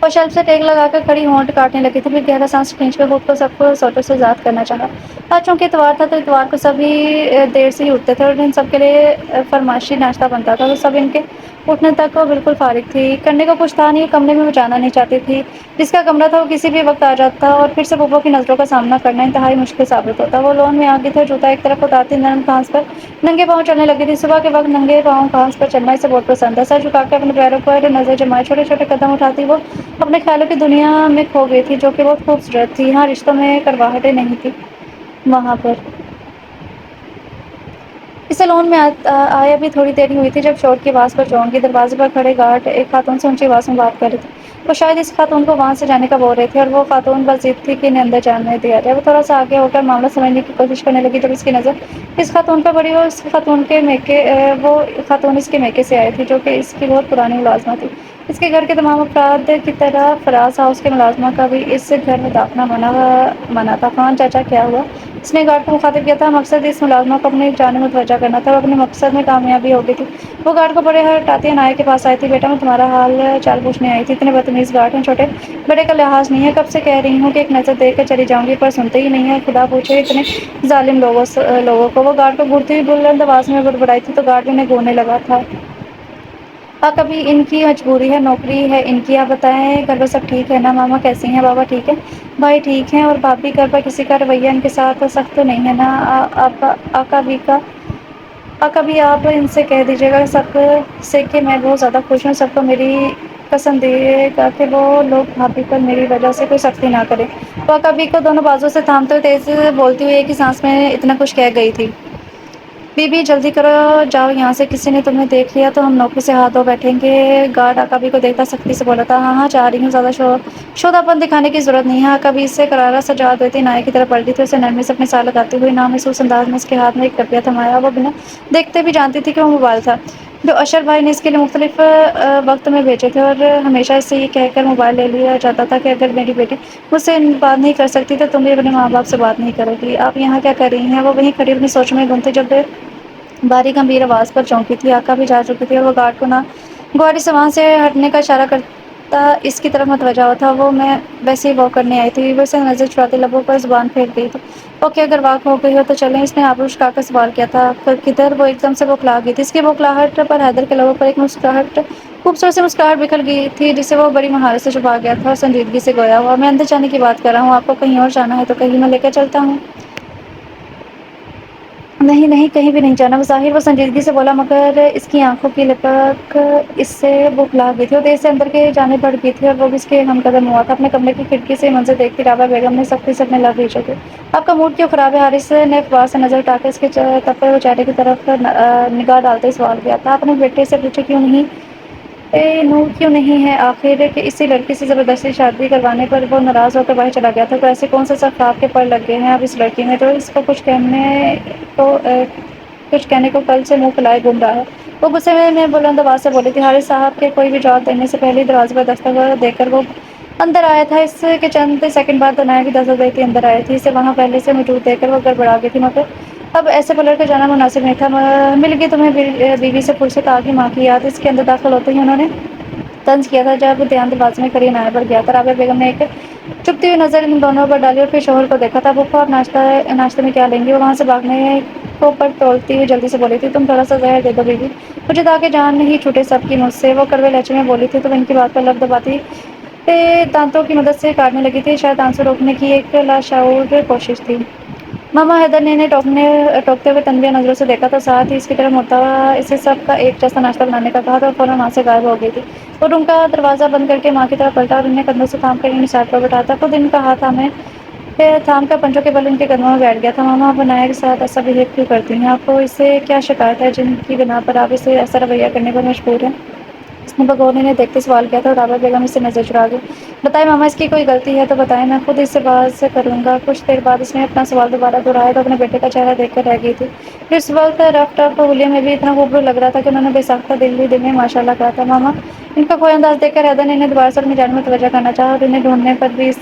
وہ شیلف سے ٹیک لگا کر کھڑی ہونٹ کاٹنے لگی تھی، پھر گہرا سانس کھینچ کر خود کو سب کو سوچوں سے آزاد کرنا چاہا۔ آج چونکہ اتوار تھا تو اتوار کو سبھی دیر سے ہی اٹھتے تھے اور ان سب کے لیے فرمائشی ناشتہ بنتا تھا، تو سب ان کے اٹھنے تک وہ بالکل فارغ تھی۔ کرنے کو کچھ تھا نہیں، کمرے میں وہ جانا نہیں چاہتی تھی۔ جس کا کمرہ تھا وہ کسی بھی وقت آ جاتا اور پھر سے بوبو کی نظروں کا سامنا کرنا انتہائی مشکل ثابت ہوتا۔ وہ لون میں آ گئی تھی اور جوتا ایک طرف اتارتی نرم گھاس پر ننگے پاؤں چلنے لگی تھی۔ صبح کے وقت ننگے پاؤں گھاس پر چلنا اسے بہت پسند تھا۔ سر جھکا کے اپنے پیروں پر نظر جمائے چھوٹے چھوٹے قدم اٹھاتی وہ اپنے خیالوں کی دنیا میں کھو گئی تھی، جو کہ بہت خوبصورت تھی۔ یہاں رشتوں میں کڑواہٹیں نہیں تھی، وہاں پر اس سیلون میں آئے ابھی تھوڑی دیر ہی ہوئی تھی جب شور کی آواز پر چونک گئی۔ دروازے پر کھڑے گارڈ ایک خاتون سے اونچی آواز میں بات کر رہے تھے۔ وہ شاید اس خاتون کو وہاں سے جانے کا بول رہے تھے اور وہ خاتون بس ضد تھی کہ انہیں اندر جانے دیا جائے۔ وہ تھوڑا سا آگے ہو کر معاملہ سمجھنے کی کوشش کرنے لگی، جب اس کی نظر اس خاتون پر پڑی۔ وہ خاتون اس کے میکے سے آئی تھی، جو کہ اس کی بہت پرانی ملازمہ تھی۔ اس کے گھر کے تمام افراد کی طرح فراز ہاؤس کے ملازمہ کا بھی اس گھر میں داخلہ منع تھا۔ خان چاچا کیا ہوا؟ اس نے گارڈ کو مخاطب کیا تھا۔ مقصد اس ملازمہ کو اپنی جانب متوجہ کرنا تھا۔ وہ اپنے مقصد میں کامیابی ہو گئی تھی۔ وہ گارڈ کو بڑے ہٹاتی انایا کے پاس آئی تھی۔ بیٹا میں تمہارا حال چال پوچھنے آئی تھی۔ اتنے بدتمیز گارڈ ہیں، چھوٹے بڑے کا لحاظ نہیں ہے۔ کب سے کہہ رہی ہوں کہ ایک نظر دیکھ کر چلی جاؤں گی، پر سنتے ہی نہیں ہے۔ خدا پوچھے اتنے ظالم لوگوں کو۔ وہ گارڈ کو گھورتی ہوئی بلند آواز میں بڑبڑائی تھی تو گارڈ انہیں گھورنے لگا تھا۔ کبھی ان کی مجبوری ہے، نوکری ہے ان کی۔ آپ بتائیں گھر پر سب ٹھیک ہے نا؟ ماما کیسی ہیں؟ بابا ٹھیک ہے؟ بھائی ٹھیک ہیں؟ اور بھابھی گھر پر کسی کا رویہ ان کے ساتھ سخت تو نہیں ہے نا؟ آقا بھی آپ ان سے کہہ دیجیے گا سب سے کہ میں بہت زیادہ خوش ہوں۔ سب کو میری قسم دے گا کہ وہ لوگ بھابھی پر میری وجہ سے کوئی سختی نہ کرے۔ وہ کبھی کو دونوں بازو سے تھامتے ہوئے تیز بولتی ہوئی ایک ہی سانس میں اتنا کچھ کہہ گئی تھی۔ بی بی جلدی کرو، جاؤ یہاں سے، کسی نے تمہیں دیکھ لیا تو ہم نوکری سے ہاتھ دھو بیٹھیں گے۔ گارڈ آقابی کو دیکھتا سختی سے بولا تھا۔ ہاں ہاں جا رہی ہوں، زیادہ شودھاپن دکھانے کی ضرورت نہیں ہے۔ آقابی اس سے کرارا سا جواب دیتی نائے کی طرف پلٹی تھی، اسے نرمی سے اپنے ساتھ لگاتے ہوئے نامحسوس انداز میں اس کے ہاتھ میں ایک ڈبیا تھمایا۔ وہ بنا دیکھتے بھی جانتی تھی کہ وہ موبائل تھا جو اشر بھائی نے اس کے لیے مختلف وقت میں بھیجے تھے، اور ہمیشہ اس سے یہ کہہ کر موبائل لے لیا جاتا تھا کہ اگر میری بیٹی مجھ سے بات نہیں کر سکتی تو تم بھی اپنے ماں باپ سے بات نہیں کرو گی۔ آپ یہاں کیا کر رہی ہیں؟ وہ وہیں کھڑی اپنی سوچ میں گم تھی جب بھاری گمبھیر آواز پر چونکی تھی۔ آقا بھی جا چکی تھی اور وہ گارڈ کو ناگواری سے وہاں سے ہٹنے کا اشارہ کرتا اس کی طرف متوجہ ہوا تھا۔ وہ میں ویسے ہی واک کرنے آئی تھی۔ وہ اسے نظر چراتے لبوں پر زبان پھیر گئی تھی۔ اوکے اگر واک ہو گئی ہو تو چلیں، اس نے آبرو اچکا کر سوال کیا تھا۔ کدھر؟ وہ ایک دم سے بوکھلا گئی تھی۔ اس کی بوکھلاہٹ پر حیدر کے لبوں پر ایک خوبصورت سی مسکراہٹ بکھر گئی تھی جسے وہ بڑی مہارت سے چھپا گیا تھا اور سنجیدگی سے گویا ہوا، میں اندر جانے کی بات کر رہا ہوں، آپ کو کہیں اور جانا ہے تو کہیں میں لے کر چلتا ہوں۔ نہیں نہیں، کہیں بھی نہیں جانا، بظاہر وہ سنجیدگی سے بولا مگر اس کی آنکھوں کی لپٹ اس سے بوکھلا گئی تھی۔ وہ تیز سے اندر کے جانے بڑھ گئی تھی اور وہ بھی اس کے ہم قدم ہوا تھا۔ اپنے کمرے کی کھڑکی سے منظر دیکھتی رابعہ بیگم نے سختی سے اپنے لب بھیجے تھے۔ آپ کا موڈ کیوں خراب ہے؟ حارث نے اخبار سے نظر اٹھا کر اس کے تپے ہوئے چہرے کی طرف نگاہ ڈالتے ہی سوال کیا تھا۔ آپ نے بیٹے سے پوچھے کیوں نہیں نور کیوں نہیں ہے آخر کہ اسی لڑکی سے زبردستی شادی کروانے پر وہ ناراض ہو کر باہر چلا گیا تھا؟ تو ایسے کون سے سب خواب کے پڑ لگ گئے ہیں اب اس لڑکی میں، جو اس کو کو کچھ کہنے کو کل سے منہ پھیلائے گھوم رہا ہے؟ وہ غصے میں بلند آواز سے بولی تھی۔ حارث صاحب کے کوئی بھی جواب دینے سے پہلے دروازے پر دستک دے کر وہ اندر آیا تھا۔ اس کے چند سیکنڈ بعد دنیا بھی دستک دیتی اندر آئی تھی۔ اسے وہاں پہلے سے موجود دیکھ کر وہ گڑبڑا گئی تھی، مگر اب ایسے پلٹ کر جانا مناسب نہیں تھا۔ مل گئی تمہیں بیوی سے فرصت، آ گئی ماں کی یاد۔ اس کے اندر داخل ہوتے ہی انہوں نے طنز کیا تھا جب دھیان دروازے میں قرین آیا بڑھ گیا تھا۔ رابعہ بیگم نے ایک چپتی ہوئی نظر ان دونوں پر ڈالی اور پھر شوہر کو دیکھا تھا۔ پھوپھو آپ ناشتے میں کیا لیں گی؟ وہ وہاں سے بھاگنے کو پر تولتی ہوئی جلدی سے بولی تھی۔ تم تھوڑا سا زہر دے دو بیوی، مجھے تاکہ جان ہی چھوٹے سب کی مجھ سے۔ وہ کڑوے لہجے میں بولی تھی۔ تم ان کی بات پر لب دباتی دانتوں کی مدد سے کاٹنے لگی تھی۔ شاید آنسو روکنے کی ایک لاشعور کوشش تھی۔ ماما حیدر نے انہیں ٹوکتے ہوئے تنبیہ نظروں سے دیکھا تو ساتھ ہی اس کی طرف مڑتا ہوا اسے سب کا ایک جیسا ناشتہ بنانے کا کہا تو فوراً وہاں سے غائب ہو گئی تھی۔ وہ روم کا دروازہ بند کر کے ماں کی طرف پلٹا اور انہیں کندھوں سے تھام کر انہیں سائڈ پر بٹھاتا خود ان کا ہاتھ تھام کر پنجوں کے بل ان کے قدموں میں بیٹھ گیا تھا۔ ماما آپ عنایہ کے ساتھ ایسا بہیو کیوں کرتی ہیں؟ آپ کو اس سے کیا شکایت ہے جن کی بنا پر آپ اسے ایسا رویہ کرنے پر مجبور ہیں؟ اس نے بھگونے نے دیکھتے سوال کیا تھا اور رابعہ بیگم اس سے نظر چرا گئی۔ بتائیں ماما، اس کی کوئی غلطی ہے تو بتائیں، میں خود اس سے بات کروں گا۔ کچھ دیر بعد اس نے اپنا سوال دوبارہ دہرایا تو اپنے بیٹے کا چہرہ دیکھ کر رہ گئی تھی۔ پھر اس وقت رف ٹف حلیے میں بھی اتنا خوبصورت لگ رہا تھا کہ انہوں نے بے ساختہ دل ہی دل میں ماشاءاللہ کہا تھا۔ ماما ان کا کوئی انداز دیکھ کر حیدر نے انہیں دوبارہ سے اپنی جانب متوجہ کرنا چاہا اور انہیں ڈھونڈنے پر بھی اس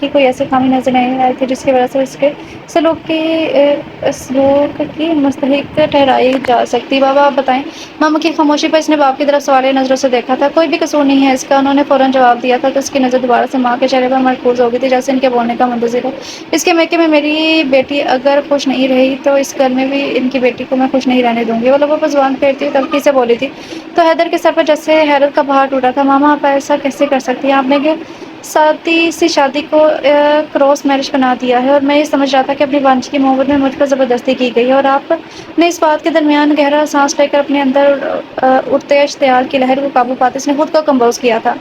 کی کوئی ایسی خامی نظر نہیں آئی تھی جس کی وجہ سے اس کے سلوک کی مستحق ٹھہرائی جا سکتی۔ بابا آپ بتائیں۔ ماما کی خاموشی پر اس نے باپ کی طرف سوالیہ نظروں سے دیکھا تھا۔ کوئی بھی قصور نہیں ہے اس کا، انہوں نے فوراً جواب دیا تھا تو اس کی نظر دوبارہ سے ماں کے چہرے پر مرکوز ہو گئی تھی جیسے ان کے بولنے کا منتظر ہو۔ اس کے میکے میں میری بیٹی اگر خوش نہیں رہی تو اس گھر میں بھی ان کی بیٹی کو میں خوش نہیں رہنے دوں گی۔ وہ لبوں پر زبان پھیرتی ہوئی تلخی سے بولی تھی تو حیدر کے سر پر جیسے حیرت کا پہاڑ ٹوٹا تھا۔ ماما آپ ایسا کیسے کر سکتی ہیں؟ آپ نے کہ سادی سی شادی کو کراس میرج بنا دیا ہے اور میں یہ سمجھ رہا تھا کہ اپنی بانجی کی محبت میں مجھ پر زبردستی کی گئی ہے اور آپ نے اس بات کے درمیان گہرا سانس لے کر اپنے اندر اٹھتے اشتعال کی لہر کو قابو پاتے اس نے خود کو کمپوز کیا تھا۔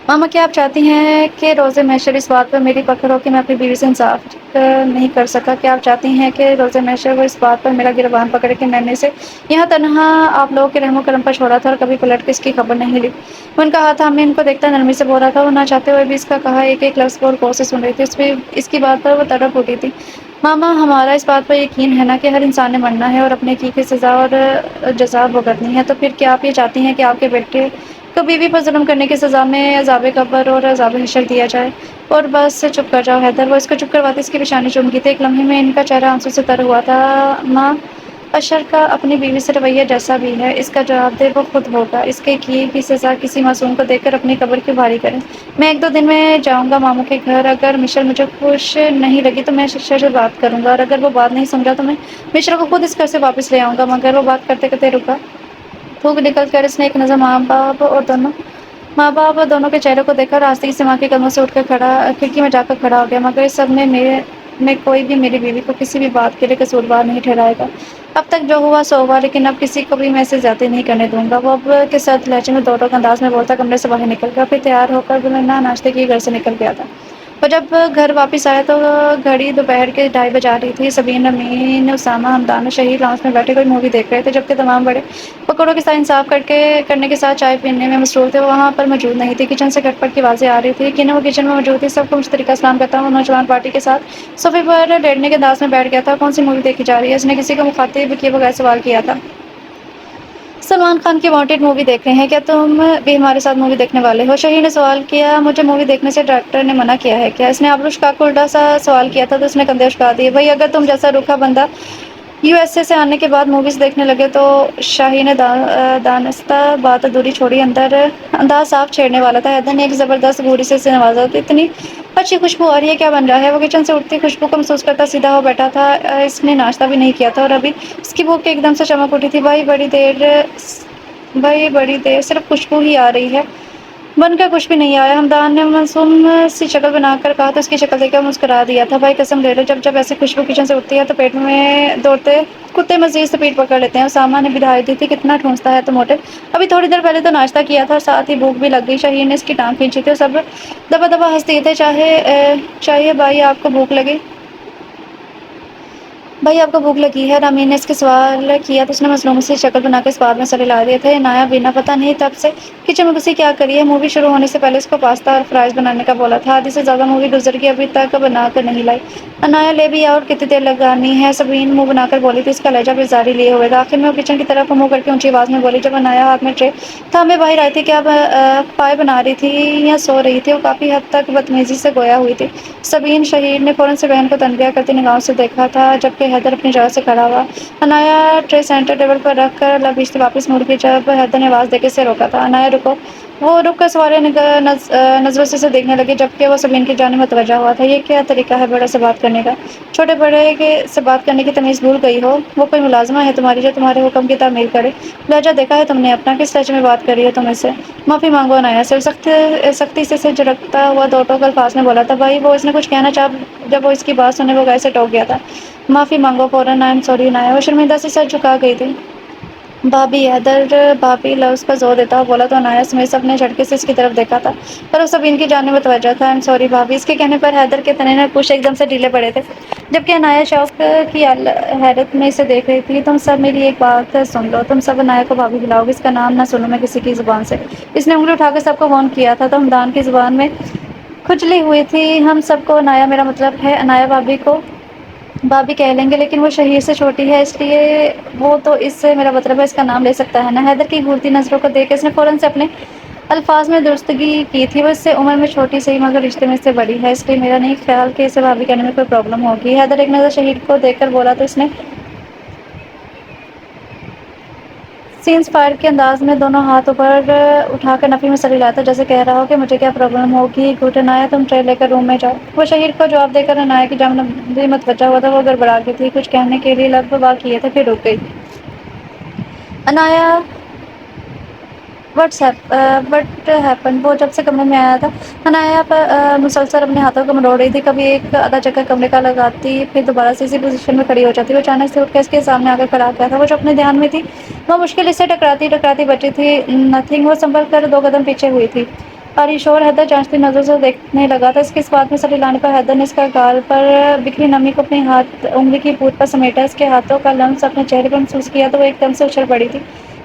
ماما کیا آپ چاہتی ہیں کہ روز محشر اس بات پر میری پکڑ ہو کہ میں اپنی بیوی سے انصاف نہیں کر سکا؟ کیا آپ چاہتی ہیں کہ روز محشر وہ اس بات پر میرا گریبان پکڑے کہ میں نے اسے یہاں تنہا آپ لوگوں کے رحم و کرم پر چھوڑا تھا اور کبھی پلٹ کے اس کی خبر نہیں لی؟ وہ ان کا ہاتھ تھامے ان کو دیکھتا نرمی سے بول رہا تھا۔ وہ نہ چاہتے ہوئے بھی اس کا کہا ایک ایک لفظ کو غور سے سن رہی تھی۔ اس کی بات پر وہ تڑپ اٹھی تھی۔ ماما ہمارا اس بات پر یقین ہے نا کہ ہر انسان نے مرنا ہے اور اپنے کی سزا اور جزا بھگتنی ہے، تو پھر کیا آپ یہ چاہتی ہیں کہ آپ کے بیٹے کو بیوی پر ظلم کرنے کی سزا میں عذاب قبر اور عذاب حشر دیا جائے؟ اور بس چپ کر جاؤ حیدر۔ وہ اس کو چپ کرواتے اس کی پیشانی چوم گئی تھی۔ ایک لمحے میں ان کا چہرہ آنسو سے تر ہوا تھا۔ ماں اشر کا اپنی بیوی سے رویہ جیسا بھی ہے اس کا جواب دے وہ خود ہوگا۔ اس کے کیے کی سزا کسی معصوم کو دیکھ کر اپنی قبر کیوں بھاری کرے؟ میں ایک دو دن میں جاؤں گا ماموں کے گھر، اگر مشر مجھے خوش نہیں لگی تو میں شکشا سے بات کروں گا اور اگر وہ بات نہیں سمجھا تو میں مشرا کو خود اس گھر سے واپس لے آؤں گا۔ مگر وہ بات کرتے کرتے رکا۔ تھوک نکل کر اس نے ایک نظر ماں باپ اور دونوں کے چہروں کو دیکھا اور آستگی سے ماں کے قدموں سے اٹھ کر کھڑکی میں جا کر کھڑا ہو گیا۔ مگر اس سب میں کوئی بھی میری بیوی کو کسی بھی بات کے لیے قصوروار نہیں ٹھہرائے گا۔ اب تک جو ہوا سو ہوا، لیکن اب کسی کو بھی میں اسے زیادتی نہیں کرنے دوں گا۔ وہ اب کے ساتھ لہجے میں دو ٹوک انداز میں بولتا کمرے سے باہر نکل گیا، پھر تیار ہو کر بنا ناشتے کیے گھر سے نکل گیا تھا۔ اور جب گھر واپس آیا تو گھڑی دوپہر کے 2:30 بجا رہی تھی۔ سبین، امین، اسامہ، ہمدان اور شہید لاؤنج میں بیٹھے کوئی مووی دیکھ رہے تھے جبکہ تمام بڑے پکوڑوں کے ساتھ انصاف کرنے کے ساتھ چائے پینے میں مصروف تھے۔ وہ وہاں پر موجود نہیں تھی۔ کچن سے کھٹ پٹ کی آوازیں آ رہی تھیں، لیکن وہ کچن میں موجود تھی۔ سب کو مشترکہ سلام کرتا ہوا نوجوان پارٹی کے ساتھ صوفے پر لیٹنے کے انداز میں بیٹھ گیا تھا۔ کون سی مووی دیکھی جا رہی ہے؟ اس نے کسی کو مخاطب کیے بغیر سوال کیا تھا۔ سلمان خان کی وانٹڈ مووی دیکھ رہے ہیں کیا تم بھی ہمارے ساتھ مووی دیکھنے والے ہو؟ شہید نے سوال کیا۔ مجھے مووی دیکھنے سے ڈائریکٹر نے منع کیا ہے کیا؟ اس نے آبروش کا الٹا سا سوال کیا تھا تو اس نے کندھے اچکا دیے۔ بھئی اگر تم جیسا روکھا بندہ USA سے آنے کے بعد موویز دیکھنے لگے تو شاہی نے دانستہ بات ادھوری چھوڑی۔ انداز صاف چھیڑنے والا تھا۔ حیدر نے ایک زبردست گھوری سے اسے نوازا تو اتنی اچھی خوشبو آ رہی ہے، کیا بن رہا ہے؟ وہ کچن سے اٹھتی خوشبو کو محسوس کرتا سیدھا ہو بیٹھا تھا۔ اس نے ناشتہ بھی نہیں کیا تھا اور ابھی اس کی بھوک ایک دم سے چمک اٹھی تھی۔ بھائی بڑی دیر صرف خوشبو ہی آ رہی ہے، بن کر کچھ بھی نہیں آیا۔ ہمدان نے معصوم سی شکل بنا کر کہا تو اس کی شکل دیکھ کر مسکرا دیا تھا۔ بھائی قسم لے لو، جب ایسی خوشبو کچن سے اٹھتی ہے تو پیٹ میں دوڑتے کتے مزید سپیڈ پکڑ لیتے ہیں۔ اسامہ نے بدھائی دی تھی، کتنا ٹھونستا ہے تو موٹے، ابھی تھوڑی دیر پہلے تو ناشتہ کیا تھا اور ساتھ ہی بھوک بھی لگ گئی۔ شہید نے اس کی ٹانگ کھینچی تھی اور سب دبا دبا ہنس دیے تھے۔ چاہیے بھائی آپ کو بھوک لگی بھائی آپ کو بھوک لگی ہے؟ رامین نے اس کے سوال کیا تو اس نے مظلوم سی شکل بنا کے اس بات میں مسئلے لا دیے تھے۔ عنایہ بنا پتہ نہیں تب سے کچن میں گھسی کیا کر رہی ہے۔ مووی شروع ہونے سے پہلے اس کو پاستا اور فرائز بنانے کا بولا تھا، آدھی سے زیادہ مووی گزر گئی ابھی تک بنا کر نہیں لائی۔ عنایہ لے بھی آؤ اور کتنی دیر لگانی ہے؟ سبین منہ بنا کر بولی تھی، اس کا لہجہ بیزاری لیے ہوئے تھا۔ آخر میں وہ کچن کی طرف منہ کر کے اونچی آواز میں بولی جب عنایہ ہاتھ میں ٹرے تھامے باہر آئی تھی۔ کیا پائے بنا رہی تھی یا سو رہی تھی؟ وہ کافی حد تک بدتمیزی سے گویا ہوئی تھی۔ سبین شہیر نے فوراً سے بہن کو تنبیہ کرتی نگاہوں سے دیکھا تھا جبکہ حیدر اپنی جگہ سے کھڑا ہوا۔ عنایہ ٹرے سینٹر ٹیبل پر رکھ کر لبیچتی واپس مڑ گئی جب حیدر نے آواز دے کے اسے روکا تھا۔ عنایہ رکو۔ وہ رک کر سوالیہ نظروں سے اسے دیکھنے لگی جبکہ وہ سبین کی جانب متوجہ ہوا تھا۔ یہ کیا طریقہ ہے بڑے سے بات کرنے کا؟ چھوٹے بڑے سے بات کرنے کی تمیز بھول گئی ہو؟ وہ کوئی ملازمہ ہے تمہاری جو تمہارے حکم کی تعمیل کرے؟ لہجہ دیکھا ہے تم نے اپنا؟ کس لہجے میں بات کر رہی ہو تم اس سے؟ معافی مانگو عنایہ سے، سختی سے جھڑکتا ہوا دو ٹوک الفاظ میں بولا تھا۔ بھائی وہ اس نے کچھ کہنا چاہا، جب وہ اس کی بات سنے وہ گائے سے ٹوک گیا تھا۔ معافی مانگو فوراً، آئی ایم سوری عنایہ۔ وہ شرمندہ سے سر جھکا گئی تھی۔ بھابی، حیدر بھابی لفظ پر زور دیتا ہوا بولا تو عنایہ سمیت سب نے جھٹکے سے اس کی طرف دیکھا تھا، پر وہ سب ان کی جانب متوجہ تھا۔ آئی ایم سوری بھابی۔ اس کے کہنے پر حیدر کے تنے نقوش ایک دم سے ڈھیلے پڑے تھے جبکہ عنایہ شوق کی حیرت میں اسے دیکھ رہی تھی۔ تم سب میری ایک بات سن لو، تم سب عنایہ کو بھابی بلاؤ گے، اس کا نام نہ سنوں میں کسی کی زبان سے۔ اس نے انگلی اٹھا کر سب کو وارن کیا تھا تو حمدان کی زبان میں کھجلی ہوئی تھی۔ ہم سب کو عنایہ، میرا مطلب ہے عنایہ بھابی کو بھابی کہہ لیں گے، لیکن وہ شہیر سے چھوٹی ہے اس لیے وہ تو اس سے میرا مطلب ہے اس کا نام لے سکتا ہے نا؟ حیدر کی گھورتی نظروں کو دیکھ کے اس نے فوراً سے اپنے الفاظ میں درستگی کی تھی۔ وہ اس سے عمر میں چھوٹی صحیح مگر رشتے میں اس سے بڑی ہے، اس لیے میرا نہیں خیال کہ اسے بھابی کہنے میں کوئی پرابلم ہوگی۔ حیدر ایک نظر شہیر کو دیکھ کر بولا تو اس نے سینس فائر کے انداز میں دونوں ہاتھ اوپر اٹھا کر نفی میں سر ہلایا تھا جیسے کہہ رہا ہو کہ مجھے کیا پرابلم ہوگی۔ گڈ عنایہ، تم ٹرے لے کر روم میں جاؤ۔ وہ شہیر کو جواب دے کر عنایہ کی جانب متوجہ ہوا تھا۔ وہ گڑبڑا گئی تھی، کچھ کہنے کے لیے لب وا کیے تھے پھر رک گئی۔ Inaya what happen? وہ جب سے کمرے میں آیا تھا عنایہ مسلسل اپنے ہاتھوں کو مروڑ رہی تھی، کبھی ایک آدھا چکر کمرے کا لگاتی پھر دوبارہ سے اسی پوزیشن میں کھڑی ہو جاتی۔ وہ اچانک سے اٹھ کر اس کے سامنے آ کر کھڑا کیا تھا۔ وہ جو اپنے دھیان میں تھی وہ مشکل اس سے ٹکراتی بچی تھی۔ نتھنگ۔ وہ سنبھل کر دو قدم پیچھے ہوئی تھی۔ آر یو شور؟ حیدر جانچتی نظروں سے دیکھنے لگا تھا۔ اس کے اس بات میں سر ہلانے پر حیدر نے اس کا گال پر بکھری نمی کو اپنی انگلی کی پوت پر سمیٹا، اس کے ہاتھوں کا لمس اپنے چہرے پر محسوس کیا تو وہ ایک دم سے اچھل پڑی تھی۔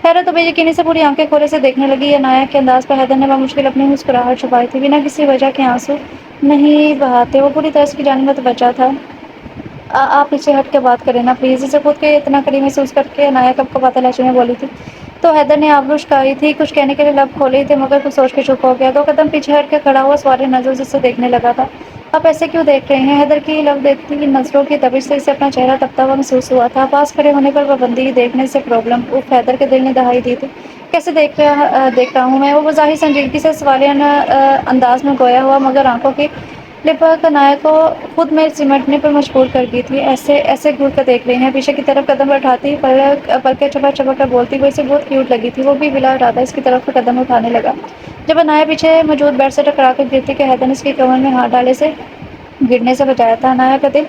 حیرت و بے یقینی سے پوری آنکھیں کھولے سے دیکھنے لگی۔ عنایہ کے انداز پر حیدر نے بمشکل اپنی مسکراہٹ چھپائی تھی، بنا کسی وجہ کے آنسو نہیں بہاتے۔ وہ پوری طرح اس کی جانب متوجہ تھا۔ آپ پیچھے ہٹ کے بات کریں نا پلیز۔ اسے خود کے اتنا قریب محسوس کر کے عنایہ کپکپاتے لہجے میں بولی تھی تو حیدر نے آبرو اچکائی تھی، کچھ کہنے کے لیے لب کھولے تھے مگر کچھ سوچ کے چپ ہو گیا۔ دو قدم پیچھے ہٹ کے کھڑا ہوا سوالے نظروں سے اسے دیکھنے لگا تھا۔ آپ ایسے کیوں دیکھ رہے ہیں؟ حیدر کی لب دیکھتی نظروں کی تپش سے اسے اپنا چہرہ تپتا ہوا محسوس ہوا تھا۔ پاس کھڑے ہونے پر پابندی، دیکھنے سے پرابلم؟ اف، حیدر کے دل نے دہائی دی تھی۔ کیسے دیکھ رہا ہوں میں؟ وہ بظاہر سنجیدگی سے سوالیہ انداز میں گویا ہوا مگر آنکھوں کی لپٹ عنایہ کو خود میں سمٹنے پر مجبور کر دی تھی۔ ایسے گھور کر دیکھ رہے ہیں؟ پیچھے کی طرف قدم اٹھاتی پلکیں چپا کر بولتی۔ وہ اسے بہت کیوٹ لگی تھی۔ وہ بھی بلا ارادہ اس کی طرف قدم اٹھانے لگا جب عنایہ پیچھے موجود بیڈ سے ٹکرا کر گرتی کہ حیدر نے اس کی کمر میں ہاتھ ڈالے سے گرنے سے بچایا تھا۔ عنایہ کا دل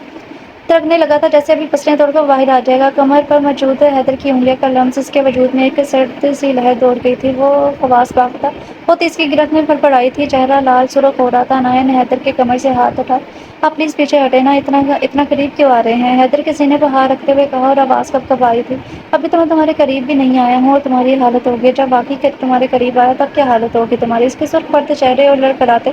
دھڑکنے لگا تھا جیسے ابھی پسلیاں توڑ کر باہر آ جائے گا۔ کمر پر موجود حیدر کی انگلیوں کا لمس اس کے وجود میں ایک سرد سی لہر دوڑ گئی تھی۔ وہ حواس باختہ ہوتی اس کی گرفت میں پھڑ پڑ آئی تھی، چہرہ لال سرخ ہو رہا تھا۔ عنایہ نے حیدر کے کمر سے ہاتھ اٹھائے۔ آپ پلیز پیچھے ہٹیں نا، اتنا قریب کیوں آ رہے ہیں؟ حیدر کے سینے پر ہاتھ رکھتے ہوئے کہا اور آواز کپ آئی تھی۔ ابھی تو میں تمہارے قریب بھی نہیں آیا ہوں اور تمہاری یہ حالت ہوگی، جب واقعی تمہارے قریب آیا تب کیا حالت ہوگی تمہاری؟ اس کے سرخ پڑتے چہرے اور لڑکھڑاتے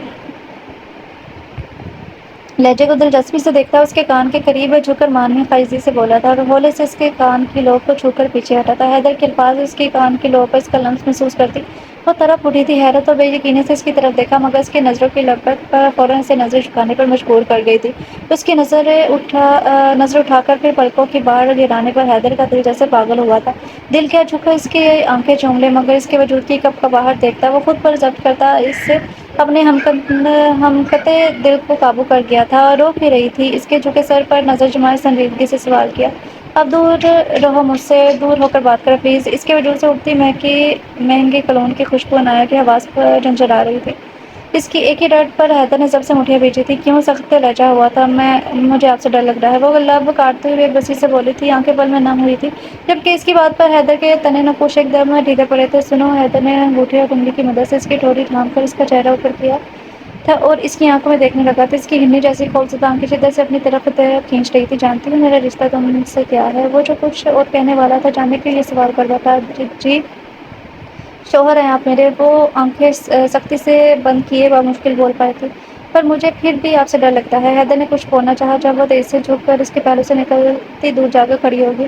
لہجے کو دلچسپی سے دیکھتا اس کے کان کے قریب جھک کر معنی خیزی سے بولا تھا اور ہولے سے اس کے کان کی لوب کو چھو کر پیچھے ہٹا تھا۔ حیدر کے الفاظ اس کی کان کی لوب پر اس کا لمس محسوس کرتی وہ طرف اٹھی تھی۔ حیرت اور بے یقینی سے اس کی طرف دیکھا مگر اس کی نظروں کی لپٹ پر فوراً سے نظر جھکانے پر مجبور کر گئی تھی۔ اس کی نظر اٹھا کر پھر پلکوں کی باڑ گرانے پر حیدر کا دل جیسے پاگل ہوا تھا۔ دل کیا جھکا اس کی آنکھیں چوم لے مگر اس کے وجود کی کپکپاہٹ دیکھتا وہ خود پر ضبط کرتا اس سے اپنے ہمکتے دل کو قابو کر گیا تھا۔ رو کیوں رہی تھی؟ اس کے جھکے سر پر نظر جمائے سنجیدگی سے سوال کیا۔ اب دور رہو مجھ سے، دور ہو کر بات کرو پلیز۔ اس کے وجود سے اٹھتی مہنگی کلون کی خوشبو عنایہ کے حواس پر جھنجھلا رہی تھی۔ اس کی ایک ہی ڈرٹ پر حیدر نے سب سے مٹھیاں بھیجی تھی۔ کیوں؟ سخت لہجہ ہوا تھا۔ مجھے آپ سے ڈر لگ رہا ہے، وہ لب کاٹتے ہوئے ایک بسی سے بولی تھی، آنکھیں پل میں نم ہوئی تھی جبکہ اس کی بات پر حیدر کے تنے نقوش ایک دم ڈھیلے پڑے تھے۔ سنو، حیدر نے انگوٹھی اور انگلی کی مدد سے اس کی ٹھوڑی تھام کر اس کا چہرہ اوپر کیا تھا اور اس کی آنکھوں میں دیکھنے لگا تھا، اس کی ہرنی جیسی خوفزدہ آنکھیں شدت سے اپنی طرف کھینچ رہی تھی۔ جانتی ہو میرا رشتہ تم سے کیا ہے؟ وہ جو کچھ اور کہنے والا تھا، جاننے کے لیے سوال کر رہا تھا۔ جی شوہر ہیں آپ میرے، وہ آنکھیں سختی سے بند کیے بمشکل بول پائے تھے۔ پر مجھے پھر بھی آپ سے ڈر لگتا ہے۔ حیدر نے کچھ بولنا چاہا جب وہ تیزی سے جھک کر اس کے پہلو سے نکلتی دور جا کر کھڑی ہوگی۔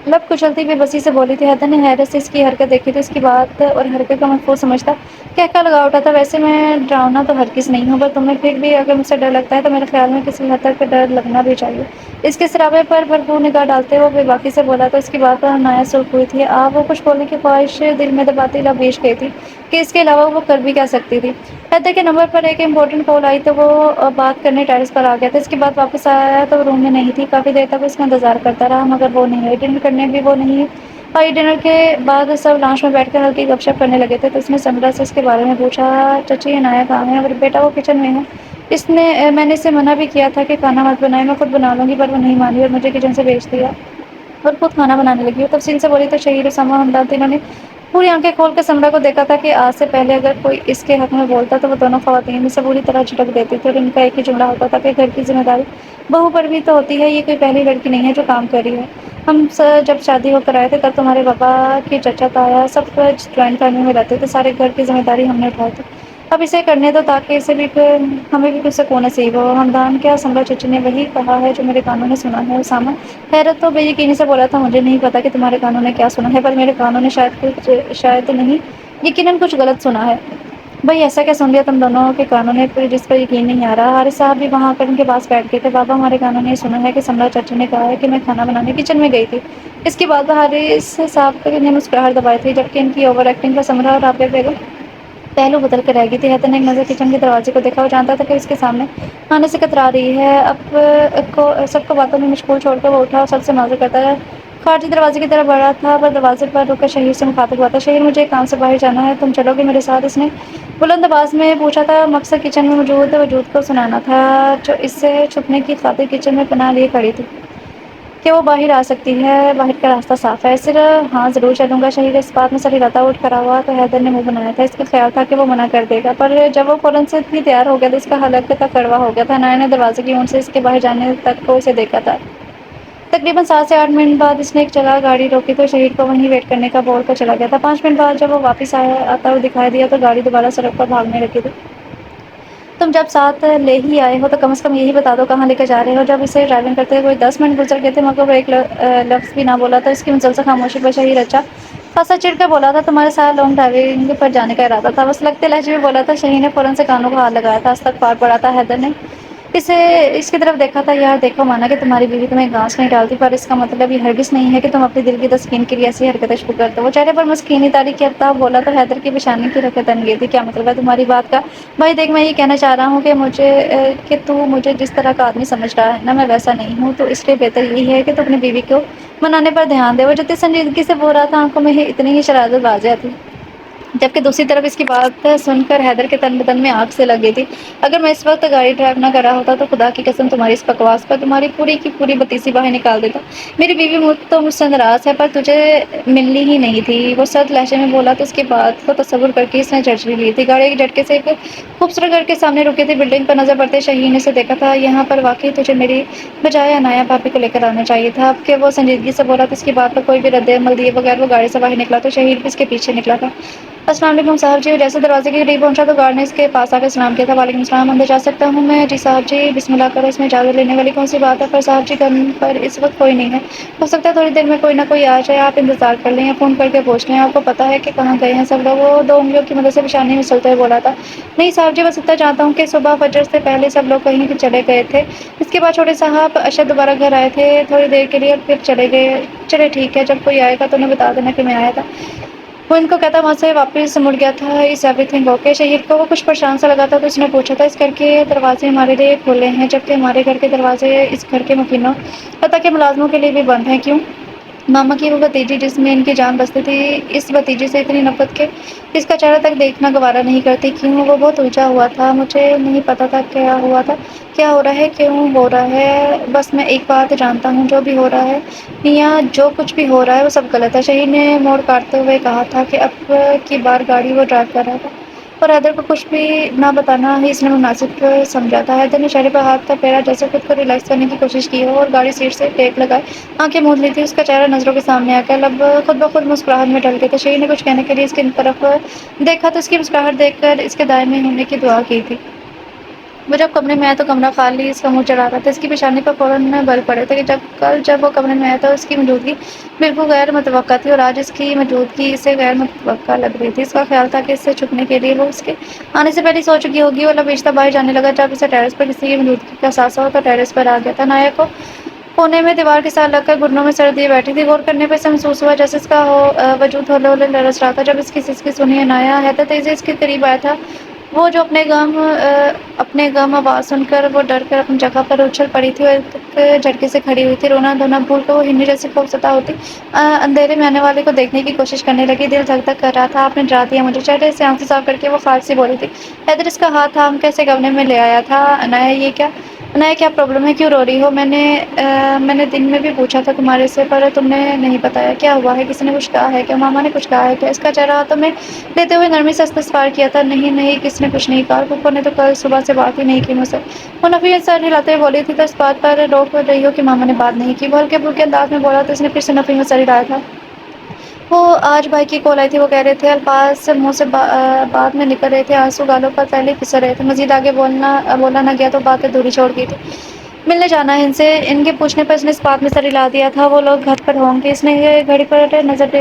لب کچلتی ہوئی بسی سے بولی تھی۔ حیدر نے حیرت سے اس کی حرکت دیکھی تو اس کی بات اور حرکت کا محفوظ سمجھتا کہکا لگا اٹھا تھا، ویسے میں ڈراؤنا تو ہرگز نہیں ہوں، پر تمہیں پھر بھی اگر مجھ سے ڈر لگتا ہے تو میرے خیال میں کسی حد تک ڈر لگنا بھی چاہیے۔ اس کے سراپے پر بھرپور نگاہ ڈالتے ہوئے بے باکی سے بولا تو اس کی بات پر نہایت سرخ ہوئی تھی۔ وہ کچھ بولنے کی خواہش دل میں دباتی لب پیش گئی تھی کہ اس کے علاوہ وہ کر بھی کیا سکتی تھی۔ حیدر کے نمبر پر ایک امپورٹنٹ کال آئی تو وہ بات کرنے ٹیرس پر آ گیا تھا۔ اس کے بعد واپس آیا تو وہ روم میں نہیں تھی۔ کافی دیر تک اس کا انتظار کرتا رہا مگر وہ نہیں آئی۔ ڈنر کرنے بھی وہ نہیں آئی۔ ڈنر کے بعد سب لانچ میں بیٹھ کر ہلکی گپ شپ کرنے لگے تھے تو اس نے سمرا سے اس کے بارے میں پوچھا۔ چچی عنایت کہاں ہے؟ بیٹا وہ کچن میں ہے۔ میں نے اسے منع بھی کیا تھا کہ کھانا مت بنائے، میں خود بنا لوں گی، پر وہ نہیں مانی اور مجھے کچن سے بھیج دیا اور خود کھانا بنانے لگی۔ وہ تفصیل سے بولی تو شہیر اسامہ ہمدان تینوں نے پوری آنکھیں کھول کر سمرا کو دیکھا تھا کہ آج سے پہلے اگر کوئی اس کے حق میں بولتا تو وہ دونوں خواتین اسے پوری طرح جھٹک دیتی تھی اور ان کا ایک ہی جملہ ہوتا تھا کہ گھر کی ذمہ داری بہو پر بھی تو ہوتی ہے، یہ کوئی پہلی لڑکی نہیں ہے جو کام کر رہی ہے۔ ہم جب شادی ہو کر آئے تھے تب تمہارے پاپا کی چچا تایا سب جوائنٹ فیملی میں رہتے تھے، سارے گھر کی ذمہ داری ہم نے اٹھائی تھی، اب اسے کرنے دو تاکہ اسے بھی ہمیں بھی کچھ سکون نصیب ہو۔ ہمدان کیا؟ سمرا چچی نے وہی کہا ہے جو میرے کانوں نے سنا ہے۔ اسامہ حیرت تو بے یقینی سے بولا تھا، مجھے نہیں پتا کہ تمہارے کانوں نے کیا سنا ہے، پر میرے کانوں نے شاید نہیں یقیناً کچھ غلط سنا ہے۔ بھئی ایسا کیا سن لیا تم دونوں کے کانوں نے جس پر یقین نہیں آ رہا؟ حارث صاحب بھی وہاں آ کر ان کے پاس بیٹھ گئے تھے۔ بابا ہمارے کانوں نے یہ سنا ہے کہ سمرا چچی نے کہا ہے کہ میں کھانا بنانے کچن میں گئی تھی۔ اس کی بات پر حارث صاحب نے مسکراہٹ دبائی تھی جبکہ ان کی اوور ایکٹنگ پر سمرا اور رابعہ بیگم پہلو بدل کر رہ گئی تھی۔ حیدر نے ایک نظر کچن کے دروازے کو دیکھا، وہ جانتا تھا کہ اس کے سامنے آنے سے کترا رہی ہے۔ اب سب کو باتوں میں مشغول چھوڑ کر وہ اٹھا اور سب سے معذرت کرتا ہے خارجی دروازے کی طرف بڑھا تھا، پر دروازے پر رک کر شہیر سے مخاطب ہوا تھا۔ شہیر مجھے ایک کام سے باہر جانا ہے، تم چلو گے میرے ساتھ؟ اس نے بلند آواز میں پوچھا تھا۔ مقصد کچن میں موجود وجود کو سنانا تھا جو اس سے چھپنے کی خاطر کچن میں پناہ لیے کھڑی تھی کہ وہ باہر آ سکتی ہے، باہر کا راستہ صاف ہے۔ صرف ہاں ضرور چلوں گا۔ شہیر اس بات میں سر ہلاتا اٹھ کھڑا ہوا تو حیدر نے منہ بنایا تھا۔ اس کا خیال تھا کہ وہ منع کر دے گا، پر جب وہ فوراً سے بھی تیار ہو گیا تو اس کا حلق تک کڑوا ہو گیا تھا۔ عنایت نے دروازے کی اون سے اس کے باہر جانے تک کو اسے دیکھا تھا۔ تقریباً 7 سے 8 منٹ بعد اس نے ایک جگہ گاڑی روکی تو شہیر کو وہیں ویٹ کرنے کا بول کر چلا گیا تھا۔ 5 منٹ بعد جب وہ واپس آتا ہوا دکھائی دیا تو گاڑی دوبارہ سڑک پر بھاگنے لگی تھی۔ تم جب ساتھ لے ہی آئے ہو تو کم از کم یہی بتا دو کہاں لے کر جا رہے ہو۔ جب اسے ڈرائیونگ کرتے ہوئے 10 منٹ گزر گئے تھے مگر وہ ایک لفظ بھی نہ بولا تو اس کی مسلسل خاموشی پر شہیر اچھا خاصا چڑھ کر بولا تھا، تمہارے ساتھ لانگ ڈرائیونگ پر جانے کا ارادہ تھا، بس لگتے لہجے میں بولا تھا۔ شہیر نے فوراً سے کانوں کو ہاتھ لگایا تھا، استغفار پڑھا تھا۔ حیدر نے اس کی طرف دیکھا تھا۔ یار دیکھو، مانا کہ تمہاری بیوی تمہیں گھاس نہیں ڈالتی، پر اس کا مطلب یہ ہرگز نہیں ہے کہ تم اپنے دل کی تسکین کے لیے ایسی حرکتیں شروع کر دو۔ وہ چہرے پر مسکینی طاری کیا بولا تو حیدر کی پیشانی کی حرکت بن گئی تھی۔ کیا مطلب ہے تمہاری بات کا؟ بھائی دیکھ، میں یہ کہنا چاہ رہا ہوں کہ تو مجھے جس طرح کا آدمی سمجھ رہا ہے نا، میں ویسا نہیں ہوں، تو اس لیے بہتر یہی ہے کہ تو اپنی بیوی کو منانے پر دھیان دے۔ وہ جتنی سنجیدگی سے بول رہا تھا آنکھوں میں اتنی ہی شرارت واضح تھی، جبکہ دوسری طرف اس کی بات سن کر حیدر کے تن بدن میں آگ سے لگ گئی تھی۔ اگر میں اس وقت گاڑی ڈرائیو نہ کر رہا ہوتا تو خدا کی قسم تمہاری اس بکواس پر تمہاری پوری کی پوری بتیسی باہر نکال دیتا۔ میری بیوی تو مجھ سے ناراض ہے، پر تجھے ملنی ہی نہیں تھی، وہ سرد لہجے میں بولا تو اس کی بات کو تصور کر کے اس نے جھنجھوڑی لی تھی۔ گاڑی ایک جھٹکے سے ایک خوبصورت گھر کے سامنے رکی تھی۔ بلڈنگ پر نظر پڑتے شہیر نے اسے دیکھا تھا۔ یہاں پر واقعی تجھے میری بجائے عنایت بھابی کو لے کر آنا چاہیے تھا۔ اب کہ وہ سنجیدگی سے بولا تو اس کی بات پر کوئی بھی رد عمل دیے بغیر وہ گاڑی سے باہر نکلا تو شہیر بھی اس کے پیچھے نکلا تھا۔ السلام علیکم صاحب جی۔ جیسے دروازے کے قریب پہنچا تو گارڈ نے اس کے پاس آ کر سلام کیا تھا۔ وعلیکم السلام، اندر جا سکتا ہوں میں؟ جی صاحب جی، بسم اللہ کرو، اس میں اجازت لینے والی کون سی بات ہے؟ پر صاحب جی گھر پر اس وقت کوئی نہیں ہے، ہو سکتا ہے تھوڑی دیر میں کوئی نہ کوئی آ جائے، آپ انتظار کر لیں یا فون کر کے پوچھ لیں۔ آپ کو پتہ ہے کہ کہاں گئے ہیں سب لوگ؟ وہ 2 انگلیوں کی مدد سے پیشانی میں مسلتے ہوئے بولا تھا۔ نہیں صاحب جی، بس اتنا جانتا ہوں کہ صبح فجر سے پہلے سب لوگ کہیں چلے گئے تھے، اس کے بعد چھوٹے صاحب اشد دوبارہ گھر آئے تھے تھوڑی دیر کے لیے اور پھر چلے گئے۔ چلے ٹھیک ہے، جب کوئی آئے گا تو انہیں بتا دینا کہ میں آیا تھا۔ وہ ان کو کہتا وہاں سے واپس مڑ گیا تھا۔ Is everything okay? Shaheer کو وہ کچھ پریشان سا لگا تھا تو اس نے پوچھا تھا، اس گھر کے دروازے ہمارے لیے کھلے ہیں جبکہ ہمارے گھر کے دروازے اس گھر کے مکینوں حتیٰ کہ ملازموں کے لیے بھی بند ہیں، کیوں؟ ماما کی وہ بھتیجی جس میں ان کی جان بستی تھی، اس بھتیجی سے اتنی نفرت کہ اس کا چہرہ تک دیکھنا گوارا نہیں کرتی، کیوں؟ وہ بہت الجھا ہوا تھا۔ مجھے نہیں پتا تھا کیا ہوا تھا، کیا ہو رہا ہے، کیوں ہو رہا ہے، بس میں ایک بات جانتا ہوں، جو بھی ہو رہا ہے میاں، جو کچھ بھی ہو رہا ہے وہ سب غلط ہے۔ شہیر نے موڑ کاٹتے ہوئے کہا تھا کہ اب کی بار گاڑی وہ ڈرائیو کر رہا تھا۔ اور حیدر کو کچھ بھی نہ بتانا ہی اس نے مناسب سمجھا تھا۔ حیدر نے چہرے پر ہاتھ پھیرا جیسے خود کو ریلیکس کرنے کی کوشش کی ہو اور گاڑی سیٹ سے ٹیک لگائے آنکھیں موند لی تھی۔ اس کا چہرہ نظروں کے سامنے آ گیا، لب خود بخود مسکراہٹ میں ڈل گئے تھے۔ شہیر نے کچھ کہنے کے لیے اس کی طرف دیکھا تو اس کی مسکراہٹ دیکھ کر اس کے دائمی ہونے کی دعا کی تھی۔ وہ جب کمرے میں آیا تو کمرہ خالی، اس کا منہ چڑھا رہا تھا۔ اس کی پیشانی پر فوراً بل پڑے تھے کہ جب وہ کمرے میں آیا تو اس کی موجودگی بالکل غیر متوقع تھی، اور آج اس کی موجودگی اسے غیر متوقع لگ رہی تھی۔ اس کا خیال تھا کہ اس سے چھپنے کے لیے وہ اس کے آنے سے پہلے سو چکی ہوگی۔ وہ لبیچتا باہر جانے لگا۔ جب اسے ٹیرس پر کسی کی موجودگی کا احساس ہوا تو ٹیرس پر آ گیا تھا۔ نایا کو کونے میں دیوار کے ساتھ لگ کر گھٹنوں میں سر دیے بیٹھی تھی۔ غور کرنے پر اسے محسوس ہوا جیسے اس کا وجود ہولے ہولے لرز رہا تھا۔ جب اس کی سسکی سنی نایا، حیدر تیزی سے اس کے قریب آیا تھا۔ وہ جو اپنے غم آواز سن کر وہ ڈر کر اپنی جگہ پر اچھل پڑی تھی اور ایک جھٹکے سے کھڑی ہوئی تھی۔ رونا دھونا بھول کر وہ ہرنی جیسی خوفزدہ ہوتی اندھیرے میں آنے والے کو دیکھنے کی کوشش کرنے لگی۔ دل دھک دھک کر رہا تھا۔ آپ نے ڈرا دیا مجھے، چہرے سے آنسو صاف کر کے وہ خارش سی بولی تھی۔ حیدر اس کا ہاتھ تھام کر اسے کمرے میں لے آیا تھا۔ انایا یہ کیا؟ انایا کیا پرابلم ہے؟ کیوں رو رہی ہو؟ میں نے دن میں بھی پوچھا تھا تمہارے سے، پر تم نے نہیں بتایا۔ کیا ہوا ہے؟ کسی نے کچھ کہا ہے کیا؟ ماما نے کچھ کہا ہے کیا؟ اس کا چہرہ ہاتھوں میں لیتے ہوئے نرمی سے استغفار کیا تھا۔ نہیں نہیں، کسی نے کچھ نہیں کہا، پھپھو نے تو کل صبح سے بات ہی نہیں کی مجھ سے۔ وہ نفی سر ہلاتے ہوئے بولی تھی تو اس بات پر روک رہی ہو کہ ماما نے بات نہیں کی؟ وہ ہلکے پھلکے انداز میں بولا تو اس نے پھر سے نفی میں سر ہلایا تھا۔ وہ آج بھائی کی کال آئی تھی، وہ کہہ رہے تھے، الفاظ منہ سے بعد میں نکل رہے تھے، آنسو گالوں پر پہلے ہی پھسل رہے تھے۔ مزید آگے بولا نہ گیا تو بات ادھوری چھوڑ گئی تھی۔ ملنے جانا ہے ان سے۔ ان کے پوچھنے پر اس نے اس بات میں سر ہلا دیا تھا وہ لوگ گھر پر ہوں گے۔ اس نے گھڑی پر نظر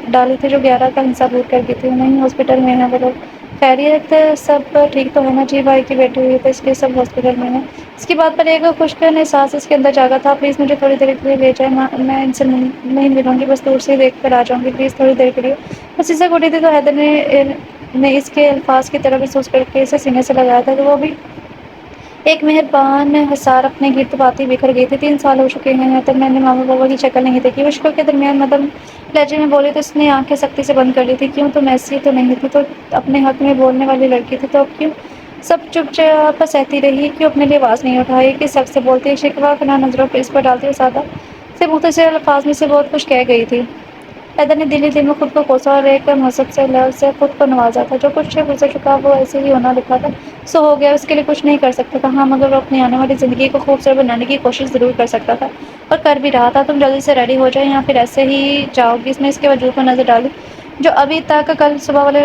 ڈالی تھی جو 11 کا حصہ دور کر گئی تھی۔ نہیں، ہاسپٹل میں ہیں وہ لوگ۔ خیریت؟ سب ٹھیک تو ہے نا؟ جی، بھائی کی بیٹی ہوئی تو اس لیے سب ہاسپٹل میں ہیں۔ اس کی بات پر ایک خشک احساس اس کے اندر جاگا تھا۔ پلیز مجھے تھوڑی دیر کے لیے لے جائیں، میں ان سے نہیں ملوں گی، بس دور سے ہی دیکھ کر آ جاؤں گی، پلیز تھوڑی دیر کے لیے۔ وہ سیسک اٹھی تھی تو حیدر نے اس کے الفاظ کی طرف محسوس کر کے اسے سینے سے لگایا تھا کہ وہ بھی ایک مہربان حصار اپنے گرد باتیں بکھر گئی تھی۔ 3 سال ہو چکے ہیں تب میں نے ماما بابا کی شکل نہیں دیکھی۔ مشکل کے درمیان مدم لہجے میں بولی تو اس نے آنکھیں سختی سے بند کر لی تھی۔ کیوں؟ تم ایسی تو نہیں تھی، تو اپنے حق میں بولنے والی لڑکی تھی، تو اب کیوں سب چپ چاپ سہتی رہی؟ کیوں اپنے لیے آواز نہیں اٹھائی؟ کس حق سے بولتی؟ شکوہ کناں نظروں پر اس پر ڈالتی اور سادہ سے مختصر الفاظ میں سے بہت کچھ کہہ گئی تھی۔ حیدر نے دل ہی دل میں خود کو کوسا اور ایک مہذب سے لفظ سے خود کو نوازا تھا۔ جو کچھ گزر چکا وہ ایسے ہی ہونا لکھا تھا، سو ہو گیا، اس کے لیے کچھ نہیں کر سکتا تھا۔ ہاں، مگر وہ اپنی آنے والی زندگی کو خوبصورت بنانے کی کوشش ضرور کر سکتا تھا، اور کر بھی رہا تھا۔ تم جلدی سے ریڈی ہو جائیں یا پھر ایسے ہی جاؤ گی؟ اس نے اس کے وجود پر نظر ڈالی جو ابھی تک کل صبح والے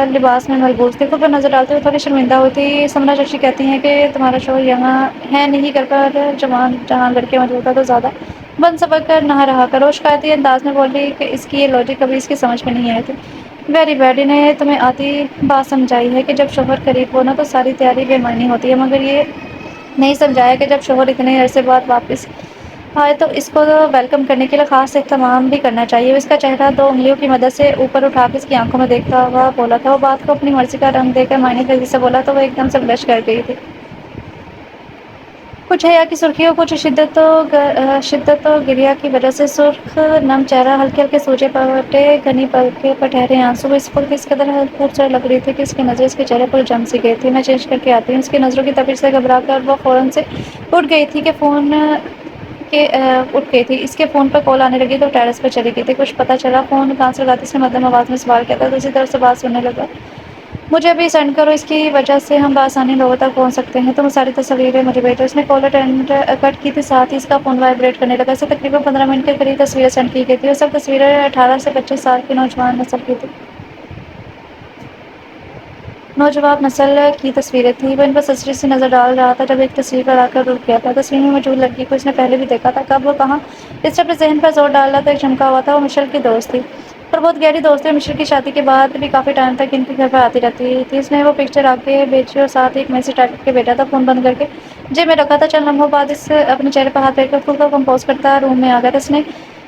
لباس میں ملبوس تھی۔ خود پر نظر ڈالتے ہوئے تھوڑی شرمندہ ہوئی تھی۔ سمنا چچی کہتی ہیں کہ تمہارا شوہر یہاں ہے نہیں، گھر پر جہاں لڑکے موجود ہیں تو زیادہ بند سبک کر نہ رہا کرو۔ شکایتی انداز میں بولی کہ اس کی یہ لاجک کبھی اس کی سمجھ میں نہیں آئی تھی۔ ویری بیڈ، انہیں تمہیں آتی بات سمجھائی ہے کہ جب شوہر قریب ہو نا تو ساری تیاری بے معنی ہوتی ہے، مگر یہ نہیں سمجھایا کہ جب شوہر اتنے عرصے بعد واپس آئے تو اس کو ویلکم کرنے کے لیے خاص اہتمام بھی کرنا چاہیے۔ اس کا چہرہ 2 انگلیوں کی مدد سے اوپر اٹھا کے اس کی آنکھوں میں دیکھتا ہوا بولا تھا۔ وہ بات کو اپنی مرضی کا رنگ دے کر معنی خیزی سے بولا تو وہ ایک دم سے بلش کر گئی تھی۔ کچھ حیا کی سرخی اور کچھ شدت و گریہ کی وجہ سے سرخ نم چہرہ، ہلکے ہلکے سوجے پٹے، گھنی پلکیں پر ٹھہرے آنسو۔ اس وقت اس قدر خوبصورت لگ رہی تھی کہ اس کی نظریں اس کے چہرے پر جم سی گئی تھی۔ میں چینج کر کے آتی ہوں۔ اس کی نظروں کی تپش سے گھبرا کر وہ فوراً سے اٹھ گئی تھی۔ اس کے فون پر کال آنے لگی تو ٹیرس پر چلی گئی تھی۔ کچھ پتہ چلا؟ فون کہاں سے لگاتی؟ اس نے مدھم آواز میں سوال کیا تھا۔ دوسری طرف سے بات سننے لگا، مجھے ابھی سینڈ کرو، اس کی وجہ سے ہم بآسانی لوگوں تک پہنچ سکتے ہیں۔ تم ساری تصویریں مجھے بھیجو۔ اس نے کال کٹ کی تھی، ساتھ ہی اس کا فون وائبریٹ کرنے لگا۔ اسے تقریباً 15 منٹ کے قریب تصویریں سینڈ کی گئی تھی اور سب تصویریں 18 سے 25 سال کی نوجوان نسل کی تصویریں تھیں۔ وہ ان پر سستی سی نظر ڈال رہا تھا جب ایک تصویر پر آ کر رک گیا تھا۔ تصویر میں موجود لڑکی کو اس نے پہلے بھی دیکھا تھا، کب، کہاں؟ اس نے اپنے ذہن پر زور ڈالا تو ایک چمکا ہوا تھا۔ وہ مشل کی دوست تھی، اور بہت گہری دوست تھی۔ مشل کی شادی کے بعد بھی کافی ٹائم تک ان کے گھر پر آتی رہتی تھی۔ اس نے وہ پکچر آگے بھیجی اور ساتھ ہی ایک میسج ٹائپ کر کے بھیجا تھا۔ فون بند کر کے جیب میں رکھا تھا۔ چند لمحوں بعد اس اپنے چہرے پر ہاتھ پھیر کر خود کو کمپوز کرتا روم میں آ گیا تھا۔ اس نے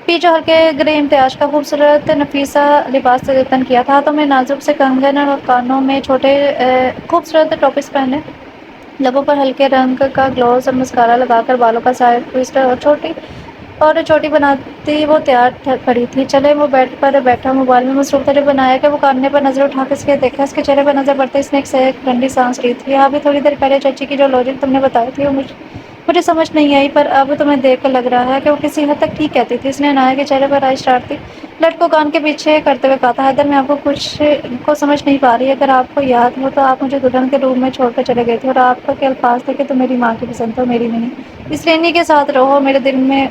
پیچھے ہلکے گرے امتیاز کا خوبصورت نفیسہ لباس تن کیا تھا، ہاتھوں میں نازک سے کنگن اور کانوں میں چھوٹے خوبصورت ٹوپس پہنے، لبوں پر ہلکے رنگ کا گلوز اور مسکارا لگا کر بالوں کا سائڈ ٹوسٹ اور چھوٹی بناتی وہ تیار کھڑی تھی۔ چلے، وہ بیڈ پر بیٹھا موبائل میں مصروف تھا۔ جب بنایا کہ وہ کاننے پر نظر اٹھا کے اس کے دیکھا، اس کے چہرے پر نظر پڑتے اس نے ایک ٹھنڈی سانس لی تھی۔ ابھی تھوڑی دیر پہلے چچی کی جو لاجک تم نے بتائی تھی وہ مجھے سمجھ نہیں آئی، پر اب تمہیں دیکھ کر لگ رہا ہے کہ وہ کسی حد تک ٹھیک کہتی تھی۔ اس نے عنایت کے چہرے پر آئی اسٹارٹ تھی لٹ کو کان کے پیچھے کرتے ہوئے کہا تھا، حیدر میں آپ کو کچھ کو سمجھ نہیں پا رہی۔ اگر آپ کو یاد ہو تو آپ مجھے دلہن کے روم میں چھوڑ کر چلے گئے تھے، اور آپ کے الفاظ تھے کہ تم میری ماں کی پسند ہو، میری نہیں۔ اس لیے انہیں کے ساتھ رہو، میرے دل میں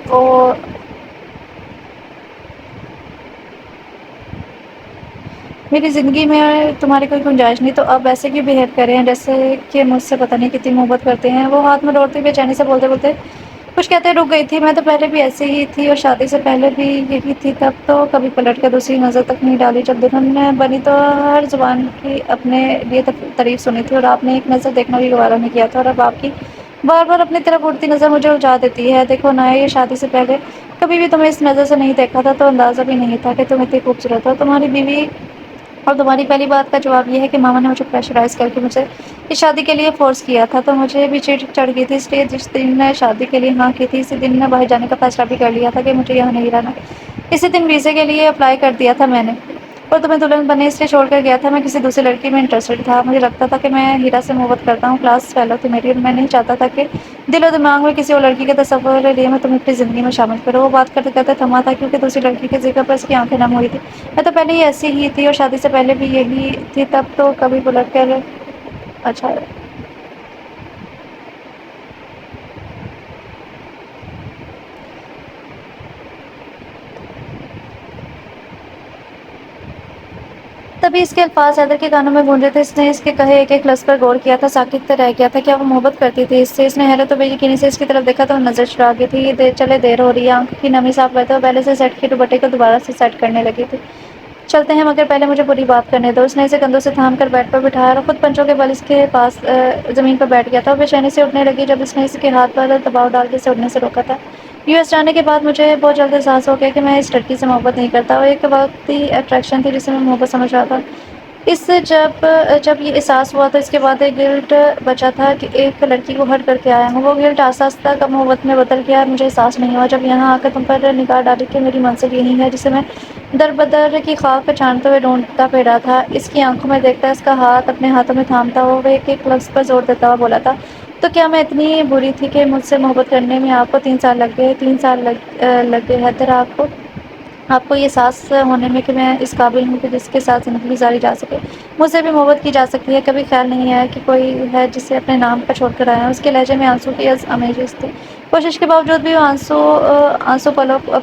میری زندگی میں تمہاری کوئی گنجائش نہیں، تو اب ایسے کیوں بہیو کر رہے ہیں جیسے کہ مجھ سے پتہ نہیں کتنی محبت کرتے ہیں۔ وہ ہاتھ میں دوڑتی بے چینی سے بولتے بولتے کچھ کہتے رک گئی تھی۔ میں تو پہلے بھی ایسی ہی تھی، اور شادی سے پہلے بھی یہی تھی، تب تو کبھی پلٹ کے دوسری نظر تک نہیں ڈالی۔ جب دلہن بنی تو ہر زبان کی اپنے لیے تعریف سنی تھی، اور آپ نے ایک نظر دیکھنا بھی گوارا نہیں کیا تھا، اور اب آپ کی بار بار اپنی طرف اڑتی نظر مجھے الجھا دیتی ہے۔ دیکھو نا، یہ شادی سے پہلے کبھی بھی تمہیں اس نظر سے نہیں دیکھا تھا، تو اندازہ بھی نہیں تھا کہ تم اتنی خوبصورت ہو۔ تمہاری بیوی اور تمہاری پہلی بات کا جواب یہ ہے کہ ماما نے مجھے پریشرائز کر کے مجھے اس شادی کے لیے فورس کیا تھا، تو مجھے بھی چڑ چڑھ گئی تھی، اس لیے جس دن میں شادی کے لیے ہاں کی تھی، اسی دن میں باہر جانے کا فیصلہ بھی کر لیا تھا کہ مجھے یہاں نہیں رہنا۔ اسی دن ویزے کے لیے اپلائی کر دیا تھا میں نے، اور تمہیں دلہن بنے اس لیے چھوڑ کر گیا تھا۔ میں کسی دوسری لڑکی میں انٹرسٹڈ تھا، مجھے لگتا تھا کہ میں ہیرا سے محبت کرتا ہوں، کلاس فیلو تھی میری، اور میں نہیں چاہتا تھا کہ دل و دماغ میں کسی اور لڑکی کے تصور کے لیے میں تمہیں اپنی زندگی میں شامل کروں۔ وہ بات کرتے کرتے تھما تھا، کیونکہ دوسری لڑکی کے ذکر پر اس کی آنکھیں نم ہوئی تھی۔ میں تو پہلے ہی ایسی ہی تھی، اور شادی سے پہلے بھی یہی تھی، تب تو کبھی پلٹ کر اچھا تبھی اس کے الفاظ حیدر کے کانوں میں گونجے تھے۔ اس نے اس کے کہے ایک ایک لفظ پر غور کیا تھا، ساکت رہ گیا تھا۔ کیا وہ محبت کرتی تھی اس سے؟ اس نے حیرت و بے یقینی سے اس کی طرف دیکھا تو نظر چرا گئی تھی۔ یہ چلے دیر ہو رہی ہے، آنکھ کی نمی صاف کرتے ہوئے پہلے سے سیٹ کیے دوپٹے کو دوبارہ سے سیٹ کرنے لگی تھی۔ چلتے ہیں، مگر پہلے مجھے پوری بات کرنے دو۔ اس نے اسے کندھوں سے تھام کر بیڈ پر بٹھایا، اور خود پنجوں کے بل اس کے پاس زمین پر بیٹھ گیا تھا۔ وہ بے چینی سے اٹھنے لگی جب اس نے اس کے ہاتھ پر دباؤ ڈال کے اسے اٹھنے سے روکا تھا۔ US جانے کے بعد مجھے بہت جلد احساس ہو گیا کہ میں اس لڑکی سے محبت نہیں کرتا۔ وہ ایک وقتی اٹریکشن تھی جسے میں محبت سمجھ رہا تھا۔ اس سے جب یہ احساس ہوا تو اس کے بعد ایک گلٹ بچا تھا کہ ایک لڑکی کو ہرٹ کر کے آیا ہوں۔ وہ گلٹ آہستہ آہستہ کب محبت میں بدل گیا، مجھے احساس نہیں ہوا، جب یہاں آ کر تم پر نگاہ ڈالی کہ میری منزل یہی ہے جسے میں در بدر کی خاک چھانتے ہوئے ڈھونڈتا پھرا تھا۔ اس کی آنکھوں میں دیکھتا، اس کا ہاتھ اپنے ہاتھوں میں تھامتا ہوا وہ ایک ایک لفظ پر زور دیتا ہوا بولا تھا، تو کیا میں اتنی بری تھی کہ مجھ سے محبت کرنے میں آپ کو 3 سال لگ گئے؟ 3 سال لگے حیدر آپ کو یہ احساس ہونے میں کہ میں اس قابل ہوں کہ جس کے ساتھ زندگی گزاری جا سکے، مجھ سے بھی محبت کی جا سکتی ہے۔ کبھی خیال نہیں آیا کہ کوئی ہے جسے اپنے نام پر چھوڑ کر آیا۔ اس کے لہجے میں آنسو کی آمیزش تھی، کوشش کے باوجود بھی وہ آنسو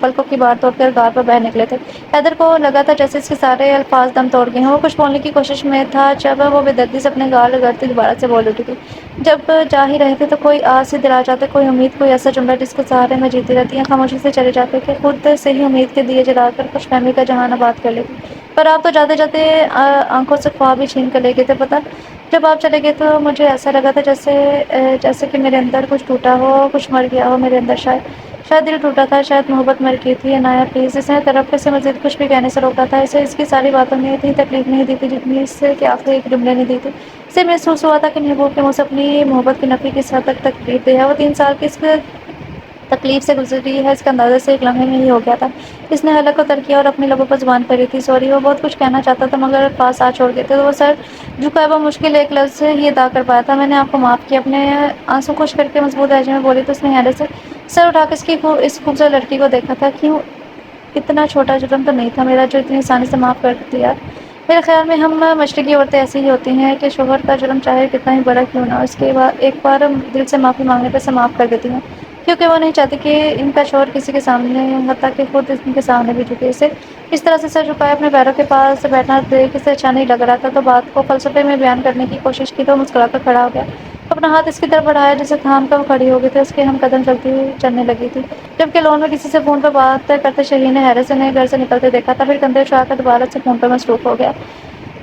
پلکوں کی بار توڑ کر گال پر بہہ نکلے تھے۔ حیدر کو لگا تھا جیسے اس کے سارے الفاظ دم توڑ گئے ہیں۔ وہ کچھ بولنے کی کوشش میں تھا جب وہ بے دردی سے اپنے گال رگڑتی دوبارہ سے بول اٹھی تھی، جب جا ہی رہے تھے تو کوئی آس سے دل آ جاتا، کوئی امید، کوئی ایسا جملہ جس کے سہارے میں جیتی رہتی ہیں، خاموشی سے چلے جاتے کہ خود سے ہی امید کے دیے جلا کر خوش فہمی کا جہان آباد کر لیتی۔ پر آپ تو جاتے جاتے آنکھوں سے خواب ہی چھین کر لے گئے تھے۔ پتہ جب آپ چلے گئے تو مجھے ایسا لگا تھا جیسے کہ میرے اندر کچھ ٹوٹا ہو، کچھ مر گیا ہو میرے اندر۔ شاید دل ٹوٹا تھا، شاید محبت مر گئی تھی۔ عنایت پلیز، اس نے طرف سے مزید کچھ بھی کہنے سے روکا تھا۔ اسے اس کی ساری باتوں نے اتنی تکلیف نہیں دی تھی جتنی اس کے آخری ایک جملے نے دی تھی۔ اسے محسوس ہوا تھا کہ محبوب کے منہ سے اپنی محبت کی نفی کس حد تک تکلیف دہ ہے۔ وہ 3 سال کس تکلیف سے گزری ہے، اس کا اندازہ سے ایک لمحے میں ہی ہو گیا تھا۔ اس نے حلق کو تر کیا اور اپنی لبوں پر زبان پھیری تھی۔ سوری، وہ بہت کچھ کہنا چاہتا تھا مگر الفاظ ساتھ چھوڑ گئے تھے۔ وہ سر جھکائے وہ مشکل ایک لفظ ہی ادا کر پایا تھا، میں نے آپ کو معاف کیا۔ اپنے آنسو خشک کر کے مضبوط لہجے میں بولی تو اس نے حیرت سے سر اٹھا کر اس خوبصورت لڑکی کو دیکھا تھا۔ کیوں، اتنا چھوٹا جرم تو نہیں تھا میرا جو اتنی آسانی سے معاف کر دیا۔ میرے خیال میں ہم مشرقی عورتیں ایسی ہی ہوتی ہیں کہ شوہر کا جرم چاہے کتنا ہی بڑا کیوں نہ ہو، اس کے بعد ایک بار دل سے معافی مانگنے پر اسے معاف کر دیتی ہیں، کیونکہ وہ نہیں چاہتی کہ ان کا شوہر کسی کے سامنے، حتیٰ کہ خود ان کے سامنے بھی جھکے۔ اسے اس طرح سے سر جھکائے اپنے پیروں کے پاس بیٹھنا دیکھ اسے اچھا نہیں لگ رہا تھا، تو بات کو فلسفے میں بیان کرنے کی کوشش کی تو مسکرا کر کھڑا ہو گیا۔ اپنا ہاتھ اس کی طرف بڑھایا جسے تھام کر وہ کھڑی ہو گئی تھی۔ اس کے ہم قدم چلنے لگی تھی، جبکہ لون میں کسی سے فون پر بات کرتے شہین نے حیرت سے گھر سے نکلتے دیکھا تھا، پھر کندھے اچھا کر دوبارہ سے فون پر مصروف ہو گیا۔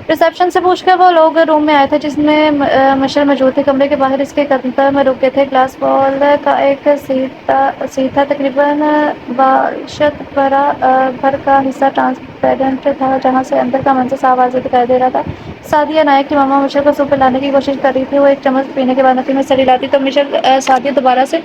ریسیپشن سے پوچھ کر وہ لوگ روم میں آئے تھے جس میں مشر موجود تھے۔ کمرے کے باہر اس کے قدم رک گئے تھے۔ گلاس وال کا ایک سیٹ تھا، تقریباً باشت بھر کا حصہ ٹرانسپیرنٹ تھا، جہاں سے اندر کا منظر صاف واضح دکھائی دے رہا تھا۔ سعدیہ عنایت کی ماما مشر کو سوپ پلانے کی کوشش کر رہی تھی۔ وہ ایک چمچ پینے کے بعد نفی میں سر ہلاتی تو مشر سعدیہ دوبارہ سے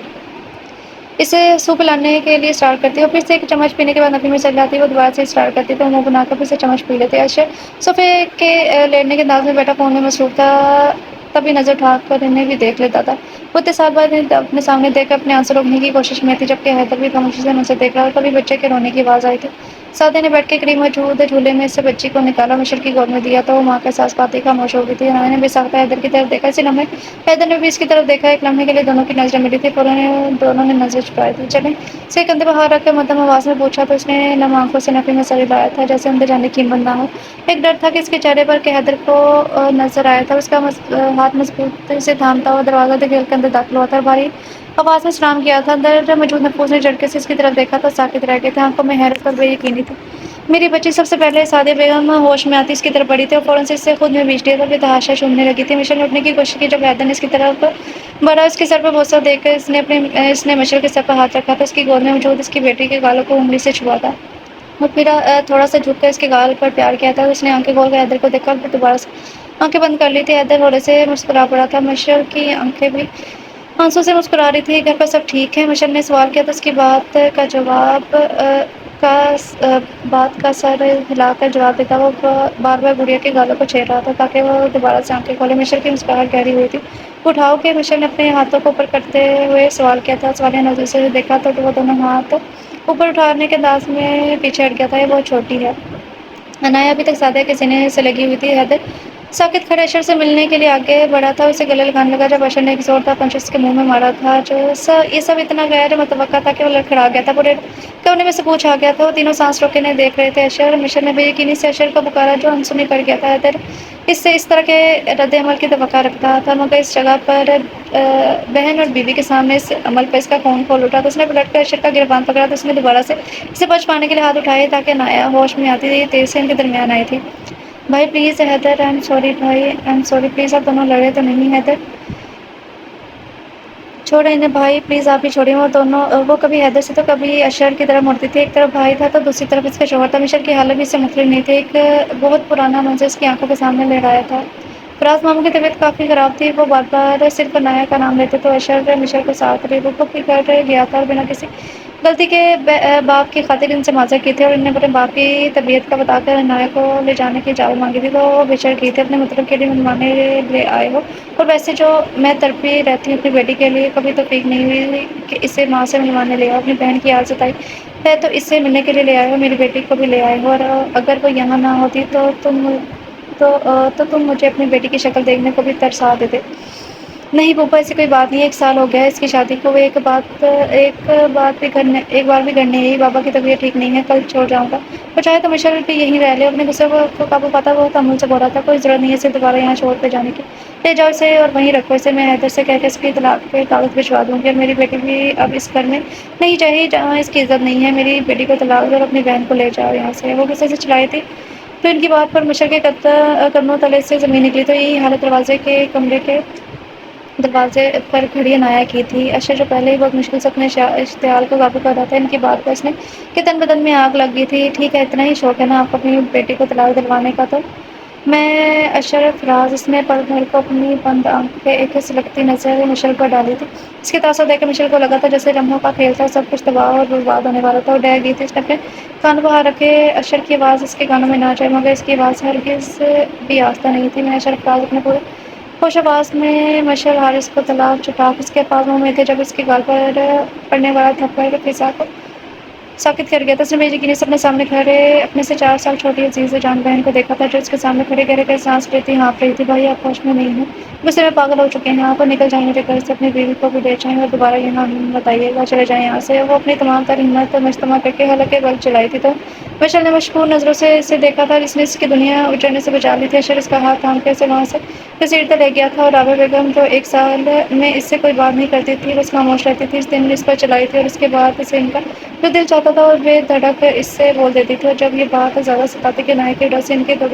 اسے سوپ پلانے کے لیے اسٹارٹ کرتی، اور پھر سے ایک چمچ پینے کے بعد نفی میں سر ہلاتی، وہ دوبارہ سے اسٹارٹ کرتی تو منہ بنا کر پھر سے چمچ پی لیتے۔ ارشد صوفے کے لیٹنے کے انداز میں بیٹھا فون میں مصروف تھا۔ کبھی نظر اٹھا کر انہیں بھی دیکھ لیتا تھا۔ وہ اتصال بعد اپنے سامنے دیکھ کر اپنے آنسو روکنے کی کوشش میں تھی، جبکہ حیدر بھی خاموشی سے اسے دیکھ رہا اور کبھی بچے کے رونے کی آواز آئی تھی۔ سعدیہ نے بیٹھ کے قریب موجود جھولے میں سے بچی کو نکالا، مشل کی گود میں دیا تو وہ ماں کا احساس پاتے ہی خاموش ہو گئی تھی۔ حنان نے بے ساختہ حیدر کی طرف دیکھا، اسی لمحے حیدر نے بھی اس کی طرف دیکھا۔ ایک لمحے کے لیے دونوں کی نظریں ملی تھیں، فوراً دونوں نے نظریں چھپائی تھیں۔ چلیں، اس کے کندھے پر ہاتھ رکھ کر مدھم آواز میں پوچھا تو اس نے نم آنکھوں سے نفی میں سر ہلایا تھا، جیسے اندر جانے کی ہمت نہ ہو۔ ایک ڈر تھا کہ اس کے چہرے پر کہ حیدر کو نظر آیا تھا، اس کا ہاتھ مضبوط سے تھامتا ہوا دروازہ دھکیل کر اندر داخل ہوا تھا اور بھاری آواز میں سلام کیا تھا۔ اندر موجود محفوظ نے جھٹکے سے اس کی طرف دیکھا تو ساکت رہ گئے تھے، آنکھوں میں حیرت اور بے یقینی تھی۔ میری بچی! سب سے پہلے سعدیہ بیگم ہوش میں آتی اس کی طرف بڑھی تھی اور فوراً سے اسے خود میں بیچ لیا تھا، پھر تحاشا چومنے لگی تھی۔ مشل نے اٹھنے کی کوشش کی، جب حیدر نے اس کی طرف بڑھا، اس کے سر پر بوسہ دے کر اس نے مشل کے سر پر ہاتھ رکھا تھا، اس کی گود میں موجود اس کی بیٹی کے گالوں کو انگلی سے چھوا تھا اور پھر تھوڑا سا جھک کر اس کے گال پر پیار کیا تھا۔ اس نے آنکھیں کھول کر حیدر کو دیکھا اور پھر دوبارہ سے آنکھیں بند کر لی تھی۔ حیدر تھوڑے سے مسکرا پڑا تھا، مشل کی آنکھیں بھی آنسوں سے مسکرا رہی تھی۔ گھر پر سب ٹھیک ہے؟ مشل نے سوال کیا تو اس کی بات کا سر ہلا کر جواب دیتا وہ بار بار گڑیا کے گالوں کو چھیڑ رہا تھا تاکہ وہ دوبارہ سے آنکھیں کھولے۔ مشل کی مسکراہٹ گہری ہوئی تھی۔ اٹھاؤ گے؟ مشل نے اپنے ہاتھوں کو اوپر کرتے ہوئے سوال کیا تھا۔ سوالیہ نظر سے دیکھا تو وہ دونوں ہاتھ اوپر اٹھانے کے انداز میں پیچھے ہٹ گیا تھا۔ یہ بہت چھوٹی ہے۔ عنایہ ابھی تک سعدیہ کے سینے سے لگی ہوئی تھی۔ حیدر ساکت کھڑے اشر سے ملنے کے لیے آگے بڑھا تھا، اسے گلے لگانے لگا، جب اشر نے ایک زوردار پنچ اس کے منہ میں مارا تھا۔ یہ سب اتنا غیر متوقع تھا کہ وہ لڑکھڑا گیا تھا، پورے کونے میں سے پوچھ آ گیا تھا۔ وہ تینوں سانس روکے انہیں دیکھ رہے تھے۔ اشر! مشل نے بے یقینی سے اشر کو پکارا جو انسنی پڑ گیا تھا۔ حیدر اس سے اس طرح کے رد عمل کی توقع رکھتا تھا، مگر اس جگہ پر بہن اور بیوی کے سامنے اس عمل پر اس کا خون کھول اٹھا تو اس نے پلٹ کر اشر کا گریباں پکڑا تو اس نے دوبارہ سے اسے بچ پانے کے لیے ہاتھ اٹھائے تاکہ عنایہ ہوش میں آتی تیزی سے ان کے درمیان آئی تھی۔ بھائی please Haider! I am sorry بھائی، آئی ایم سوری پلیز! آپ دونوں لڑے تو نہیں حیدر؟ چھوڑیں انہیں بھائی پلیز، آپ ہی چھوڑیں۔ وہ کبھی حیدر سے تو کبھی اشر کی طرف مڑتی تھی، ایک طرف بھائی تھا تو دوسری طرف اس کا شوہر تھا۔ مشل کی حالت بھی اس سے مختلف نہیں تھی، ایک بہت پرانا منظر اس کی آنکھوں کے سامنے لہرایا تھا۔ فراز ماموں کی طبیعت کافی خراب تھی، وہ بار بار صرف عنایہ کا نام لیتے تو اشر مشل کو ساتھ رک کر گیا تھا اور بنا کسی غلطی کے باپ کی خاطر ان سے معذرت کی تھی اور انہوں نے اپنے باپ کی طبیعت کا بتا کر عنایہ کو لے جانے کی اجازت مانگی تھی تو وہ بے شرط کی تھی اپنے مطلب کے لیے منوانے لے آئے ہو۔ اور ویسے جو میں تڑپی رہتی ہوں اپنی بیٹی کے لیے، کبھی توفیق نہیں ہوئی کہ اسے ماں سے ملوانے لے آؤ۔ اپنی بہن کی یاد ستائی ہے تو اس سے ملنے کے لیے لے آئے ہو، میری بیٹی کو بھی لے آئے ہو، اور اگر وہ یہاں نہ ہوتی تو تم مجھے اپنی بیٹی کی شکل دیکھنے کو بھی ترسا دیتے۔ نہیں پھوپھا، ایسی کوئی بات نہیں ہے، 1 سال ہو گیا ہے اس کی شادی کو، وہ ایک بار بھی گھر نہیں آئی۔ بابا کی طبیعت ٹھیک نہیں ہے، کل چھوڑ جاؤں گا۔ وہ چاہے تو مشل بھی یہیں رہ لے۔ اپنے غصے کو قابو پاتا وہ تحمل سے بول رہا تھا، کوئی ضرورت نہیں ہے اسے دوبارہ یہاں چھوڑ کر جانے کی، لے جاؤ اسے اور وہیں رکھو اسے، میں حیدر سے کہہ کے اس کی طلاق کے کاغذ بھجوا دوں گی، اور میری بیٹی بھی اب اس گھر میں نہیں چاہیے جہاں اس کی عزت نہیں ہے۔ میری بیٹی کو طلاق دو اور اپنی بہن کو لے جاؤ یہاں سے۔ وہ غصے سے چلائی تھی تو ان کی بات پر مشل کے قدموں تلے سے زمین نکلی تو یہی حالت دروازے کے کمرے کے دروازے پر کھڑی عنایہ کی تھی۔ اشر جو پہلے ہی بہت مشکل سے اپنے اشتعال کو قابو کر رہا تھا، ان کی بات پر اس کے تن بدن میں آگ لگ گئی تھی۔ ٹھیک ہے، اتنا ہی شوق ہے نا آپ کو اپنی بیٹی کو طلاق دلوانے کا تو میں اشر فراز، اس نے پل بھر کو اپنی بند آنکھیں ایک سلگتی نظر مشل پر ڈالی تھی۔ اس کے تاثر دیکھ کر مشل کو لگا تھا جیسے لمحوں کا کھیل تھا، سب کچھ تباہ اور برباد ہونے والا تھا۔ وہ ڈر گئی تھی، اس نے اپنے کانوں پر ہاتھ رکھے اشر کی آواز اس کے کانوں میں نہ جائے، مگر اس کی آواز ہرگز بھی آہستہ نہیں تھی۔ میں اشر فراز اپنے پورے ہوش آواز میں مشل حارث کو طلاق چٹاک اس کے پاس منہ میں تھے، جب اس کے گال پر پڑنے والا تھپڑ فضا کو ساکت کر گیا تھا۔ اس نے بے یقینی سے اپنے سامنے کھڑے اپنے سے 4 سال چھوٹی عزیز جان بہن کو دیکھا تھا جو اس کے سامنے کھڑے گہرے گہرے سانس لیتی ہانپ رہی تھی۔ بھائی آپ ہوش میں نہیں ہیں، غصے میں پاگل ہو چکے ہیں، آپ نکل جائیں میرے گھر سے، اپنی بیوی کو بھی لے جائیں اور دوبارہ یہاں مت آئیے گا، چلے جائیں یہاں سے۔ وہ اپنی تمام تر ہمت مجتمع کر کے حلقے بل چلائی تھی تو مشل نے مشکور نظروں سے اسے دیکھا تھا جس نے اس کی دنیا اجڑنے سے بچا لی تھی۔ اشر اس کا ہاتھ تھام کے اسے وہاں سے گھسیٹتا لے گیا تھا اور رابعہ بیگم جو 1 سال میں اس سے کوئی بات نہیں کرتی تھی، بس خاموش رہتی تھی، اس دن اس پر چلائی تھی اور اس کے بعد اسے ان کا جو دل چاہتا تھا اور بے دھڑک اس سے بول دیتی تھی۔ اور جب یہ بات زیادہ ستاتی کہ عنایہ کی وجہ سے ان کے 2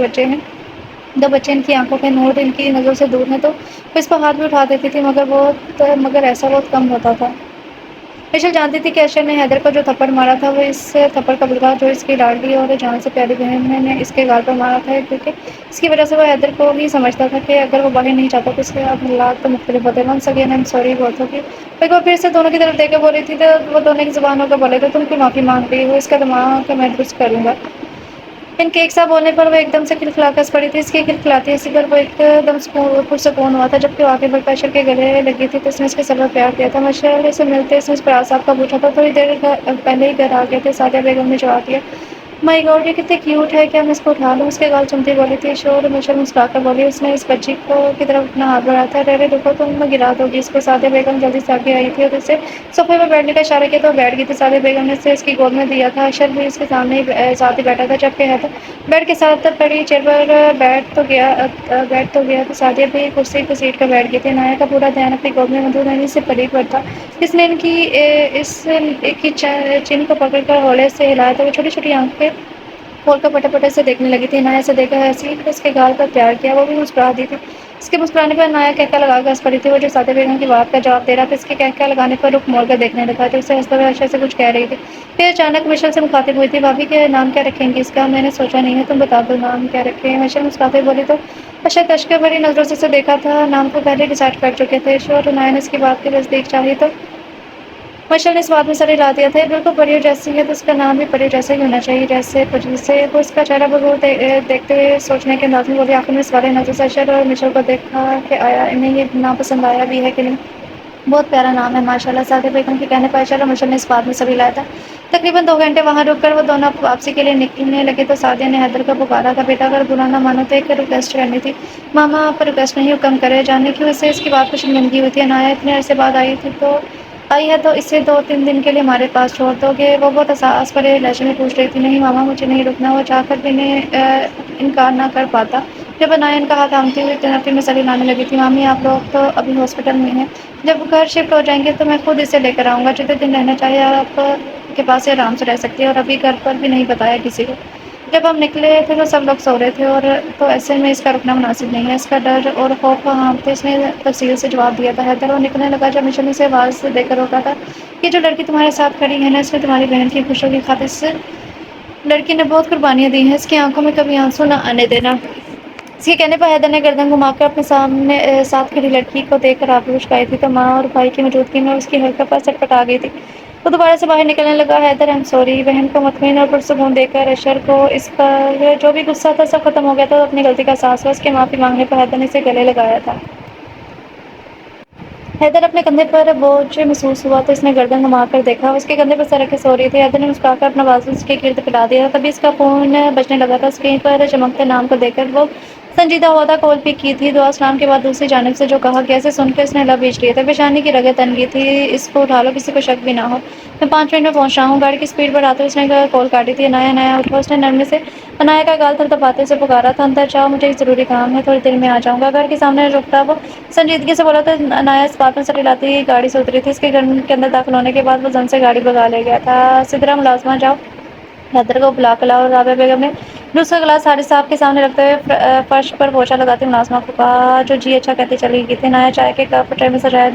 بچے ان کی آنکھوں کے نور ان کی نظروں سے دور ہیں تو وہ اس پر ہاتھ بھی اٹھا دیتی تھی، مگر ایسا بہت کم ہوتا تھا۔ مشل جانتی تھی کہ اشر نے حیدر کو جو تھپڑ مارا تھا وہ اس تھپڑ کا بدلہ جو اس کی لاڈلی اور جان سے پیاری بہن نے اس کے گال پر مارا تھا، کیونکہ اس کی وجہ سے وہ حیدر کو ہی سمجھتا تھا کہ اگر وہ باہر نہیں جاتا تو اس کے حالات تو مختلف ہوتے۔ Once again I am sorry بہت ہوگی۔ ایک بار پھر سے دونوں کی طرف دیکھ کر بولی تھی تو وہ دونوں کی زبانوں پر بولے تھے، تم کیوں معافی مانگ رہی ہو؟ اس کا دماغ میں درست کروں گا۔ ان کے ایک ساتھ بولنے پر وہ ایک دم سے کھلکھلا کر ہنس پڑی تھی، اس کی کھلکھلاتی ہنسی پر وہ ایک دم پرسکون ہوا تھا، جبکہ وہ آگے بڑھ کر اشر کے گلے لگی تھی تو اس نے اس کے سر پر پیار دیا تھا۔ مشعل سے ملتے اس نے اس پر اعصاب کا پوچھا تھا، تھوڑی دیر پہلے ہی گھر آ گئے تھے، سعدیہ بیگم نے جواب دیا۔ مائی گاڈ، یہ کتنی کیوٹ ہے، کیا میں اس کو اٹھا لوں؟ اس کے گال چومتی بولی تھی شور۔ مشعل مسکرا کر بولی۔ اس نے اس بچی کی طرف اپنا ہاتھ بڑھایا تھا۔ رے رکو، تم گرا دو گی اس کو۔ سعدیہ بیگم جلدی سے آگے آئی تھی اور اسے صوفے پر بیٹھنے کا اشارہ کیا تو وہ بیٹھ گئی تھی۔ سعدیہ بیگم نے اسے اس کی گود میں دیا تھا، اشر بھی اس کے ساتھ ہی بیٹھا تھا، جبکہ حیدر بیڈ کے ساتھ پڑی چیئر پر بیٹھ تو گیا تو سعدیہ بھی کرسی گھسیٹ کر بیٹھ گئی تھی۔ عنایہ کا پورا دھیان اپنی گود میں مدھو نینی سے پلی پر تھا۔ اس نے اس کی چین کو پکڑ کر ہولے سے ہلایا تو وہ چھوٹی چھوٹی آنکھیں کھول کر پٹے پٹے سے دیکھنے لگی تھی۔ عنایہ سے دیکھ کر ہنسی، پھر اس کے گال پر پیار کیا، وہ بھی مسکرا دی تھی۔ اس کے مسکرانے پر عنایہ قہقہا لگا کر ہنس پڑی تھی۔ وہ جو سعدیہ بیگم کی بات کا جواب دے رہا تھا، اس کے قہقہے لگانے پر رخ موڑ کر دیکھنے لگا جو اسے ہنستے ہوئے اشر سے کچھ کہہ رہی تھی۔ پھر اچانک مشعل سے مخاطب ہوئی تھی، بھابھی کے نام کیا رکھیں گی اس کا؟ میں نے سوچا نہیں ہے، تم بتا دو نام کیا رکھیں؟ مشعل مسکراتے ہوئے بولی تو اشر اشک بھری نظروں سے اسے دیکھا تھا۔ نام تو پہلے ڈیسائیڈ کر چکے تھے شور۔ عنایہ نے اس کی بات کی تصدیق چاہی تو مشعل نے اس بات میں سر ہلا دیا تھا، یہ بالکل پریوں جیسی ہے تو اس کا نام بھی پریوں جیسا ہی ہونا چاہیے، جیسے پری سے۔ وہ اس کا چہرہ بغور دیکھتے ہوئے سوچنے کے انداز میں بولی۔ آخر میں اس والے نظر سے اشر اور مشعل کو دیکھا کہ آیا انہیں یہ نام پسند آیا بھی ہے کہ نہیں۔ بہت پیارا نام ہے ماشاءاللہ، سعدیہ بیگم کے کہنے پر اشر اور مشعل نے اس بات میں سر ہلایا تھا۔ تقریباً 2 گھنٹے وہاں رک کر وہ دونوں واپسی کے لیے نکلنے لگے تو سعدیہ نے حیدر کو پکارا تھا۔ بیٹا اگر برا نہ مانو تو ایک ریکویسٹ کرنی تھی۔ ماما آپ ریکویسٹ نہیں، حکم کرے۔ جانے کیوں اسے اس کی بات پر شرمندگی ہوئی تھی؟ عنایہ اتنے عرصے بعد آئی ہے تو اسے 2-3 دن کے لیے ہمارے پاس چھوڑ دو گے؟ وہ بہت اساس بھرے لہجے میں پوچھ رہی تھی۔ نہیں ماما، مجھے نہیں رکنا۔ وہ چاہ کر بھی انکار نہ کر پاتا۔ جب عنایہ ان کا ہاتھ تھامتی ہوئی نفی میں سر ہلانے لگی تھی۔ مامی آپ لوگ تو ابھی ہاسپٹل میں ہیں، جب گھر شفٹ ہو جائیں گے تو میں خود اسے لے کر آؤں گا، جتنے دن رہنا چاہے آپ کے پاس سے آرام سے رہ سکتی ہے، اور ابھی گھر پر بھی نہیں بتایا کسی کو۔ جب ہم نکلے تھے تو سب لوگ سو رہے تھے، اور تو ایسے میں اس کا رکنا مناسب نہیں ہے۔ اس کا ڈر اور خوف ہانپتے اس نے تفصیل سے جواب دیا تھا۔ حیدر وہ نکلنے لگا جب مشعل نے اسے آواز دے کر روکا تھا۔ یہ جو لڑکی تمہارے ساتھ کھڑی ہے نا، اس نے تمہاری بہن کی خوشیوں کی خاطر اس لڑکی نے بہت قربانیاں دی ہیں، اس کی آنکھوں میں کبھی آنسو نہ آنے دینا۔ اس کے کہنے پر حیدر نے گردن گھما کر اپنے ساتھ کھڑی لڑکی کو دیکھ کر آبرو اچکائی تھی تو ماں اور بھائی کی موجودگی میں اس کی حرکت پر سٹپٹا گئی تھی۔ وہ دوبارہ سے باہر نکلنے لگا۔ Haider I am sorry. بہن کو مطمئن اور پرسکون دیکھ کر اشر کو اس پر جو بھی غصہ تھا سب ختم ہو گیا تھا۔ اپنی غلطی کا احساس ہوا۔ اس کے معافی مانگنے پر حیدر نے اسے گلے لگایا تھا۔ حیدر اپنے کندھے پر بوجھ محسوس ہوا تو اس نے گردن گھما کر دیکھا، وہ اس کے کندھے پر سر رکھ کے سو رہی تھی۔ حیدر نے مسکرا کر اپنا بازو اس کے گرد پھیلا دیا تھا، تبھی اس کا فون بجنے لگا تھا۔ اسکرین پر چمکتے نام کو دیکھ کر وہ سنجیدہ ہوا تھا۔ کال پک کی تھی۔ دعا سلام کے بعد دوسری جانب سے جو کہا گیا اسے سن کر اس نے لب بھیج لیے تھے۔ پیشانی کی رگیں تن گئی تھی۔ اس کو اٹھا لو، کسی کو شک بھی نہ ہو، میں 5 منٹ میں پہنچ رہا ہوں۔ گاڑی کی اسپیڈ بڑھاتے ہوئے اس نے کال کاٹی تھی۔ عنایہ عنایہ اٹھو، اس نے نرمی سے عنایہ کا گال تھپتھپاتے اسے پکارا تھا۔ اندر جاؤ، مجھے ایک ضروری کام ہے، تھوڑی دیر میں آ جاؤں گا۔ گھر کے سامنے رکتا وہ سنجیدگی سے بولا تو عنایہ اس بات میں سر ہلاتی گاڑی سے اتری تھی۔ اس کے گھر کے اندر داخل ہونے کے بعد وہ زن سے گاڑی بھگا لے گیا تھا۔ سدرا ملازمہ جاؤ، حیدر کو بلا کر لاؤ۔ رابعہ بیگم نے دوسرا گلاس حارث صاحب کے سامنے رکھتے ہوئے فرش پر پوچھا لگاتی ملازمہ کو کہا، جو جی اچھا کہتی چلی گئی تھی۔ عنایہ چائے کے کپ ٹرے میں سجائے